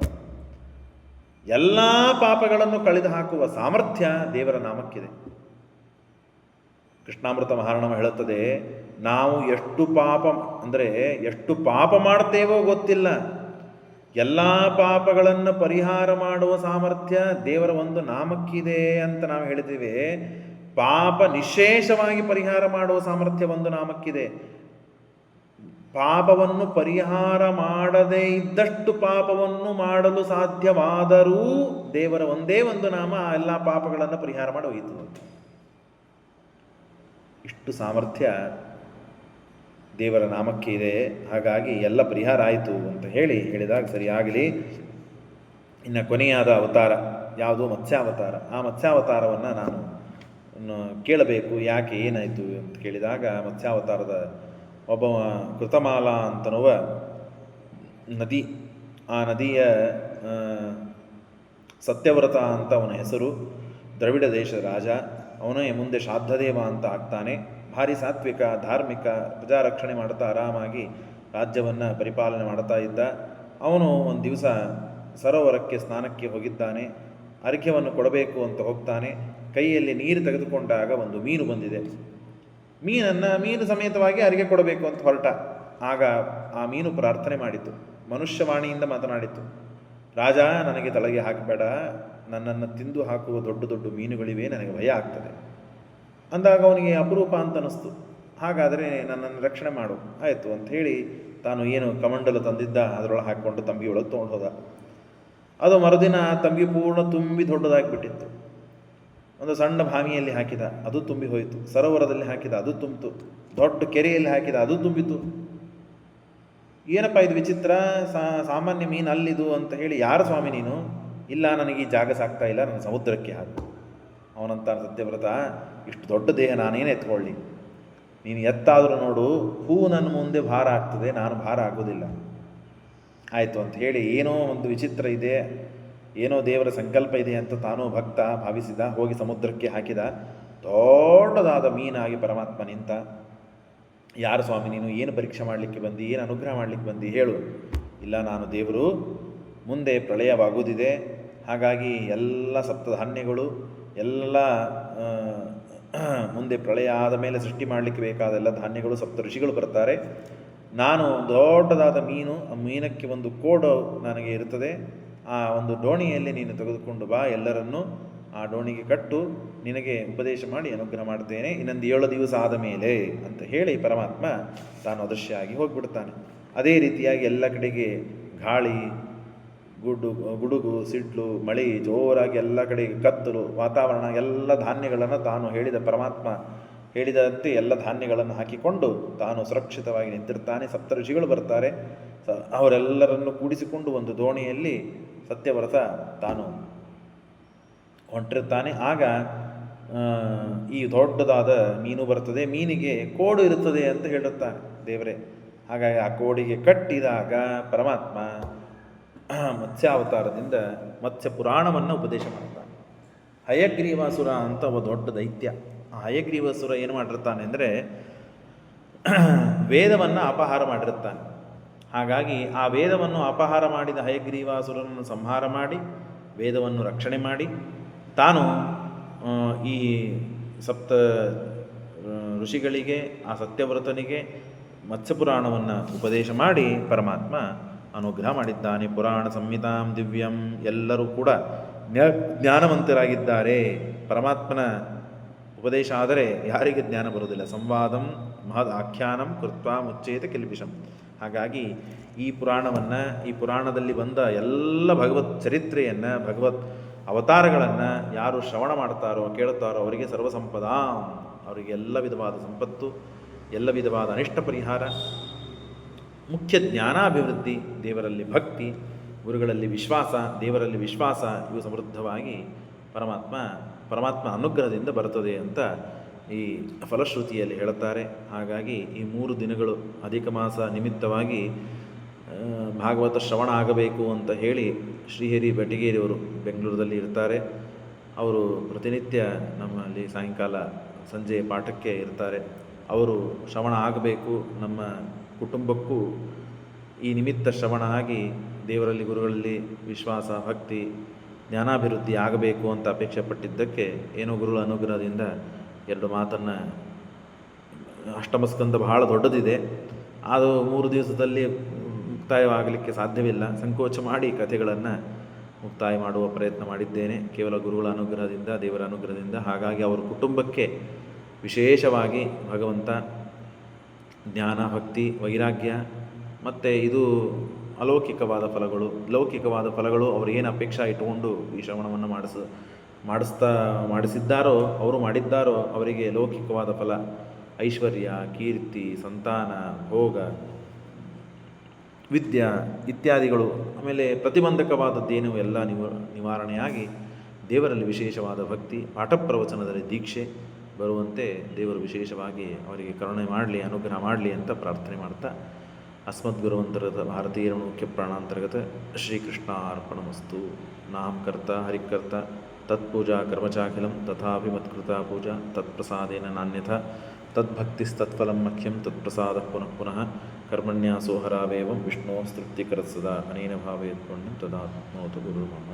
ಎಲ್ಲ ಪಾಪಗಳನ್ನು ಕಳೆದು ಹಾಕುವ ಸಾಮರ್ಥ್ಯ ದೇವರ ನಾಮಕ್ಕಿದೆ. ಕೃಷ್ಣಾಮೃತ ಮಹಾರಣಮ ಹೇಳುತ್ತದೆ, ನಾವು ಎಷ್ಟು ಪಾಪ ಮಾಡ್ತೇವೋ ಗೊತ್ತಿಲ್ಲ, ಎಲ್ಲ ಪಾಪಗಳನ್ನು ಪರಿಹಾರ ಮಾಡುವ ಸಾಮರ್ಥ್ಯ ದೇವರ ಒಂದು ನಾಮಕ್ಕಿದೆ ಅಂತ ನಾವು ಹೇಳ್ತೀವಿ. ಪಾಪ ನಿಶೇಷವಾಗಿ ಪರಿಹಾರ ಮಾಡುವ ಸಾಮರ್ಥ್ಯ ಒಂದು ನಾಮಕ್ಕಿದೆ. ಪಾಪವನ್ನು ಪರಿಹಾರ ಮಾಡದೇ ಇದ್ದಷ್ಟು ಪಾಪವನ್ನು ಮಾಡಲು ಸಾಧ್ಯವಾದರೂ ದೇವರ ಒಂದೇ ಒಂದು ನಾಮ ಆ ಎಲ್ಲ ಪಾಪಗಳನ್ನು ಪರಿಹಾರ ಮಾಡಿ ಹೋಯಿತು. ಇಷ್ಟು ಸಾಮರ್ಥ್ಯ ದೇವರ ನಾಮಕ್ಕೆ ಇದೆ. ಹಾಗಾಗಿ ಎಲ್ಲ ಪರಿಹಾರ ಆಯಿತು ಅಂತ ಹೇಳಿದಾಗ ಸರಿಯಾಗಲಿ. ಇನ್ನು ಕೊನೆಯಾದ ಅವತಾರ ಯಾವುದು? ಮತ್ಸ್ಯಾವತಾರ. ಆ ಮತ್ಸ್ಯಾವತಾರವನ್ನು ನಾನು ಕೇಳಬೇಕು, ಯಾಕೆ ಏನಾಯಿತು ಅಂತ ಕೇಳಿದಾಗ, ಮತ್ಸ್ಯಾವತಾರದ ಒಬ್ಬ ಕೃತಮಾಲ ಅಂತನ್ನುವ ನದಿ, ಆ ನದಿಯ ಸತ್ಯವ್ರತ ಅಂತ ಅವನ ಹೆಸರು, ದ್ರವಿಡ ದೇಶದ ರಾಜ. ಅವನೇ ಮುಂದೆ ಶ್ರಾದ್ದದೇವ ಅಂತ ಆಗ್ತಾನೆ. ಭಾರಿ ಸಾತ್ವಿಕ, ಧಾರ್ಮಿಕ, ಪ್ರಜಾರಕ್ಷಣೆ ಮಾಡ್ತಾ ಆರಾಮಾಗಿ ರಾಜ್ಯವನ್ನು ಪರಿಪಾಲನೆ ಮಾಡ್ತಾ ಇದ್ದ. ಅವನು ಒಂದು ದಿವಸ ಸರೋವರಕ್ಕೆ ಸ್ನಾನಕ್ಕೆ ಹೋಗಿದ್ದಾನೆ. ಅರ್ಘ್ಯವನ್ನು ಕೊಡಬೇಕು ಅಂತ ಹೋಗ್ತಾನೆ. ಕೈಯಲ್ಲಿ ನೀರು ತೆಗೆದುಕೊಂಡಾಗ ಒಂದು ಮೀನು ಬಂದಿದೆ. ಮೀನು ಸಮೇತವಾಗಿ ಅರ್ಘ್ಯ ಕೊಡಬೇಕು ಅಂತ ಹೊರಟ. ಆಗ ಆ ಮೀನು ಪ್ರಾರ್ಥನೆ ಮಾಡಿತು, ಮನುಷ್ಯವಾಣಿಯಿಂದ ಮಾತನಾಡಿತು, ರಾಜ, ನನಗೆ ತಲೆಗೆ ಹಾಕಬೇಡ, ನನ್ನನ್ನು ತಿಂದು ಹಾಕುವ ದೊಡ್ಡ ದೊಡ್ಡ ಮೀನುಗಳಿವೆ, ನನಗೆ ಭಯ ಆಗ್ತದೆ ಅಂದಾಗ ಅವನಿಗೆ ಅಪರೂಪ ಅಂತ ಅನ್ನಿಸ್ತು. ಹಾಗಾದರೆ ನನ್ನನ್ನು ರಕ್ಷಣೆ ಮಾಡು. ಆಯಿತು ಅಂತ ಹೇಳಿ ತಾನು ಏನು ಕಮಂಡಲು ತಂದಿದ್ದ ಅದರೊಳಗೆ ಹಾಕ್ಕೊಂಡು ತಂಬಿಯೊಳಗೆ ತೊಗೊಂಡು ಹೋದ. ಅದು ಮರುದಿನ ತಂಬಿ ಪೂರ್ಣ ತುಂಬಿ ದೊಡ್ಡದಾಗಿಬಿಟ್ಟಿತ್ತು. ಒಂದು ಸಣ್ಣ ಬಾವಿಯಲ್ಲಿ ಹಾಕಿದ, ಅದು ತುಂಬಿ ಹೋಯಿತು. ಸರೋವರದಲ್ಲಿ ಹಾಕಿದ, ಅದು ತುಂಬಿತು. ದೊಡ್ಡ ಕೆರೆಯಲ್ಲಿ ಹಾಕಿದ, ಅದು ತುಂಬಿತು. ಏನಪ್ಪ ಇದು ವಿಚಿತ್ರ, ಸಾಮಾನ್ಯ ಮೀನು ಅಲ್ಲಿದು ಅಂತ ಹೇಳಿ, ಯಾರು ಸ್ವಾಮಿ ನೀನು? ಇಲ್ಲ, ನನಗೆ ಈ ಜಾಗ ಸಾಕ್ತಾ ಇಲ್ಲ, ನನ್ನ ಸಮುದ್ರಕ್ಕೆ ಹಾಕು. ಅವನಂತ ಸತ್ಯವ್ರತ, ಇಷ್ಟು ದೊಡ್ಡ ದೇಹ ನಾನೇನು ಎತ್ಕೊಳ್ಳಿ? ನೀನು ಎತ್ತಾದರೂ ನೋಡು, ಹೂ ನನ್ನ ಮುಂದೆ ಭಾರ ಆಗ್ತದೆ, ನಾನು ಭಾರ ಆಗೋದಿಲ್ಲ. ಆಯಿತು ಅಂತ ಹೇಳಿ, ಏನೋ ಒಂದು ವಿಚಿತ್ರ ಇದೆ, ಏನೋ ದೇವರ ಸಂಕಲ್ಪ ಇದೆ ಅಂತ ತಾನೂ ಭಕ್ತ ಭಾವಿಸಿದ. ಹೋಗಿ ಸಮುದ್ರಕ್ಕೆ ಹಾಕಿದ. ದೊಡ್ಡದಾದ ಮೀನಾಗಿ ಪರಮಾತ್ಮ ನಿಂತ. ಯಾರು ಸ್ವಾಮಿ ನೀನು? ಏನು ಪರೀಕ್ಷೆ ಮಾಡಲಿಕ್ಕೆ ಬಂದು, ಏನು ಅನುಗ್ರಹ ಮಾಡಲಿಕ್ಕೆ ಬಂದು ಹೇಳು. ಇಲ್ಲ, ನಾನು ದೇವರು, ಮುಂದೆ ಪ್ರಳಯವಾಗುವುದಿದೆ, ಹಾಗಾಗಿ ಎಲ್ಲ ಸಪ್ತಧಾನ್ಯಗಳು ಎಲ್ಲ ಮುಂದೆ ಪ್ರಳಯ ಆದ ಮೇಲೆ ಸೃಷ್ಟಿ ಮಾಡಲಿಕ್ಕೆ ಬೇಕಾದ ಎಲ್ಲ ಧಾನ್ಯಗಳು, ಸಪ್ತ ಋಷಿಗಳು ಬರ್ತಾರೆ. ನಾನು ದೊಡ್ಡದಾದ ಮೀನು, ಆ ಮೀನಕ್ಕೆ ಒಂದು ಕೋಡು ನನಗೆ ಇರುತ್ತದೆ. ಆ ಒಂದು ದೋಣಿಯಲ್ಲಿ ನೀನು ತೆಗೆದುಕೊಂಡು ಬಾ, ಎಲ್ಲರನ್ನೂ ಆ ಡೋಣಿಗೆ ಕಟ್ಟು, ನಿನಗೆ ಉಪದೇಶ ಮಾಡಿ ಅನುಗ್ರಹ ಮಾಡ್ತೇನೆ, ಇನ್ನೊಂದು 7 ದಿವಸ ಆದ ಮೇಲೆ ಅಂತ ಹೇಳಿ ಪರಮಾತ್ಮ ತಾನು ಅದೃಶ್ಯ ಆಗಿ ಹೋಗಿಬಿಡ್ತಾನೆ. ಅದೇ ರೀತಿಯಾಗಿ ಎಲ್ಲ ಕಡೆಗೆ ಗಾಳಿ, ಗುಡುಗು ಸಿಡ್ಲು ಮಳೆ ಜೋರಾಗಿ ಎಲ್ಲ ಕಡೆಗೆ ಕತ್ತಲು ವಾತಾವರಣ ಎಲ್ಲ ಧಾನ್ಯಗಳನ್ನು ತಾನು ಹೇಳಿದ ಪರಮಾತ್ಮ ಹೇಳಿದಂತೆ ಎಲ್ಲ ಧಾನ್ಯಗಳನ್ನು ಹಾಕಿಕೊಂಡು ತಾನು ಸುರಕ್ಷಿತವಾಗಿ ನಿಂತಿರ್ತಾನೆ. ಸಪ್ತಋಷಿಗಳು ಬರ್ತಾರೆ. ಅವರೆಲ್ಲರನ್ನು ಕೂಡಿಸಿಕೊಂಡು ಒಂದು ದೋಣಿಯಲ್ಲಿ ಸತ್ಯವ್ರತ ತಾನು ಹೊಂಟಿರ್ತಾನೆ. ಆಗ ಈ ದೊಡ್ಡದಾದ ಮೀನು ಬರ್ತದೆ, ಮೀನಿಗೆ ಕೋಡು ಇರುತ್ತದೆ ಅಂತ ಹೇಳಿರ್ತಾನೆ ದೇವರೇ. ಹಾಗಾಗಿ ಆ ಕೋಡಿಗೆ ಕಟ್ಟಿದಾಗ ಪರಮಾತ್ಮ ಮತ್ಸ್ಯಾವತಾರದಿಂದ ಮತ್ಸ್ಯ ಪುರಾಣವನ್ನು ಉಪದೇಶ ಮಾಡ್ತಾನೆ. ಹಯಗ್ರೀವಾಸುರ ಅಂತ ಒಬ್ಬ ದೊಡ್ಡ ದೈತ್ಯ. ಆ ಹಯಗ್ರೀವಾಸುರ ಏನು ಮಾಡಿರ್ತಾನೆ ಅಂದರೆ ವೇದವನ್ನು ಅಪಹಾರ ಮಾಡಿರುತ್ತಾನೆ. ಹಾಗಾಗಿ ಆ ವೇದವನ್ನು ಅಪಹಾರ ಮಾಡಿದ ಹಯಗ್ರೀವಾಸುರನನ್ನು ಸಂಹಾರ ಮಾಡಿ ವೇದವನ್ನು ರಕ್ಷಣೆ ಮಾಡಿ ತಾನು ಈ ಸಪ್ತ ಋಷಿಗಳಿಗೆ ಆ ಸತ್ಯವ್ರತನಿಗೆ ಮತ್ಸ್ಯಪುರಾಣವನ್ನು ಉಪದೇಶ ಮಾಡಿ ಪರಮಾತ್ಮ ಅನುಗ್ರಹ ಮಾಡಿದ್ದಾನೆ. ಪುರಾಣ ಸಂಹಿತಾಂ ದಿವ್ಯಂ, ಎಲ್ಲರೂ ಕೂಡ ಜ್ಞಾನವಂತರಾಗಿದ್ದಾರೆ. ಪರಮಾತ್ಮನ ಉಪದೇಶ ಆದರೆ ಯಾರಿಗೆ ಜ್ಞಾನ ಬರುವುದಿಲ್ಲ. ಸಂವಾದಂ ಮಹದ್ ಆಖ್ಯಾನಂ ಕೃತ್ವಾ ಮುಚ್ಚೇತ ಕಿಲ್ಬಿಷಂ. ಹಾಗಾಗಿ ಈ ಪುರಾಣದಲ್ಲಿ ಬಂದ ಎಲ್ಲ ಭಗವತ್ ಚರಿತ್ರೆಯನ್ನು, ಭಗವತ್ ಅವತಾರಗಳನ್ನು ಯಾರು ಶ್ರವಣ ಮಾಡ್ತಾರೋ ಕೇಳುತ್ತಾರೋ ಅವರಿಗೆ ಸರ್ವಸಂಪದ, ಅವರಿಗೆ ಎಲ್ಲ ವಿಧವಾದ ಸಂಪತ್ತು, ಎಲ್ಲ ವಿಧವಾದ ಅನಿಷ್ಟ ಪರಿಹಾರ, ಮುಖ್ಯ ಜ್ಞಾನಾಭಿವೃದ್ಧಿ, ದೇವರಲ್ಲಿ ಭಕ್ತಿ, ಗುರುಗಳಲ್ಲಿ ವಿಶ್ವಾಸ, ದೇವರಲ್ಲಿ ವಿಶ್ವಾಸ, ಇವು ಸಮೃದ್ಧವಾಗಿ ಪರಮಾತ್ಮ ಅನುಗ್ರಹದಿಂದ ಬರುತ್ತದೆ ಅಂತ ಈ ಫಲಶ್ರುತಿಯಲ್ಲಿ ಹೇಳುತ್ತಾರೆ. ಹಾಗಾಗಿ ಈ 3 ದಿನಗಳು ಅಧಿಕ ಮಾಸ ನಿಮಿತ್ತವಾಗಿ ಭಾಗವತ ಶ್ರವಣ ಆಗಬೇಕು ಅಂತ ಹೇಳಿ ಶ್ರೀಹರಿ ಬೆಟಗೇರಿಯವರು ಬೆಂಗಳೂರಲ್ಲಿ ಇರ್ತಾರೆ. ಅವರು ಪ್ರತಿನಿತ್ಯ ನಮ್ಮಲ್ಲಿ ಸಾಯಂಕಾಲ ಸಂಜೆ ಪಾಠಕ್ಕೆ ಇರ್ತಾರೆ. ಅವರು ಶ್ರವಣ ಆಗಬೇಕು, ನಮ್ಮ ಕುಟುಂಬಕ್ಕೂ ಈ ನಿಮಿತ್ತ ಶ್ರವಣ ಆಗಿ ದೇವರಲ್ಲಿ ಗುರುಗಳಲ್ಲಿ ವಿಶ್ವಾಸ, ಭಕ್ತಿ, ಜ್ಞಾನಾಭಿವೃದ್ಧಿ ಆಗಬೇಕು ಅಂತ ಅಪೇಕ್ಷೆ ಪಟ್ಟಿದ್ದಕ್ಕೆ ಏನೋ ಗುರುಗಳ ಅನುಗ್ರಹದಿಂದ 2 ಮಾತನ್ನು, ಅಷ್ಟಮಸ್ಕಂದ ಬಹಳ ದೊಡ್ಡದಿದೆ, ಅದು 3 ದಿವಸದಲ್ಲಿ ಮುಕ್ತಾಯವಾಗಲಿಕ್ಕೆ ಸಾಧ್ಯವಿಲ್ಲ. ಸಂಕೋಚ ಮಾಡಿ ಕಥೆಗಳನ್ನು ಮುಕ್ತಾಯ ಮಾಡುವ ಪ್ರಯತ್ನ ಮಾಡಿದ್ದೇನೆ ಕೇವಲ ಗುರುಗಳ ಅನುಗ್ರಹದಿಂದ, ದೇವರ ಅನುಗ್ರಹದಿಂದ. ಹಾಗಾಗಿ ಅವರ ಕುಟುಂಬಕ್ಕೆ ವಿಶೇಷವಾಗಿ ಭಗವಂತ ಜ್ಞಾನ, ಭಕ್ತಿ, ವೈರಾಗ್ಯ ಮತ್ತು ಇದು ಅಲೌಕಿಕವಾದ ಫಲಗಳು, ಲೌಕಿಕವಾದ ಫಲಗಳು ಅವರೇನು ಅಪೇಕ್ಷೆ ಇಟ್ಟುಕೊಂಡು ಈ ಶ್ರವಣವನ್ನು ಮಾಡಿಸಿದ್ದಾರೋ, ಅವರು ಮಾಡಿದ್ದಾರೋ ಅವರಿಗೆ ಲೌಕಿಕವಾದ ಫಲ, ಐಶ್ವರ್ಯ, ಕೀರ್ತಿ, ಸಂತಾನ, ಭೋಗ, ವಿದ್ಯಾ ಇತ್ಯಾದಿಗಳು, ಆಮೇಲೆ ಪ್ರತಿಬಂಧಕವಾದದ್ದೇನು ಎಲ್ಲ ನಿವಾರಣೆಯಾಗಿ ದೇವರಲ್ಲಿ ವಿಶೇಷವಾದ ಭಕ್ತಿ, ಪಾಠ ಪ್ರವಚನದಲ್ಲಿ ದೀಕ್ಷೆ ಬರುವಂತೆ ದೇವರು ವಿಶೇಷವಾಗಿ ಅವರಿಗೆ ಕರುಣೆ ಮಾಡಲಿ, ಅನುಗ್ರಹ ಮಾಡಲಿ ಅಂತ ಪ್ರಾರ್ಥನೆ ಮಾಡ್ತಾ ಅಸ್ಮದ್ಗುರುವಂತರ್ಗತ ಭಾರತೀಯ ಮುಖ್ಯ ಪ್ರಾಣಾಂತರ್ಗತ ಶ್ರೀಕೃಷ್ಣಾರ್ಪಣಮಸ್ತು. ನಾಮಕರ್ತ ಹರಿಕರ್ತ ತತ್ಪೂಜಾ ಕರ್ಮಚಾಖಿಲಂ ತಥಾಪಿ ಮತ್ಕೃತ ಪೂಜಾ ತತ್ಪ್ರಸಾದೇನ ನಾನ್ಯಥಾ ತದ್ಭಕ್ತಿಸ್ತತ್ಫಲಂ ಮಖ್ಯಂ ತತ್ಪ್ರಸಾದ ಪುನಃ ಪುನಃ ಕರ್ಮಣ್ಯಾಸೋಹರಾವೇವಂ ವಿಷ್ಣೋ ಸ್ತೃಪ್ತಿಕರತ್ಸದಾ ಅನೇನ ಭಾವೇತ್ ಪುಣ್ಯಂ ತದಾತ್ಮೋತು ಗುರುರ್ಮಮ.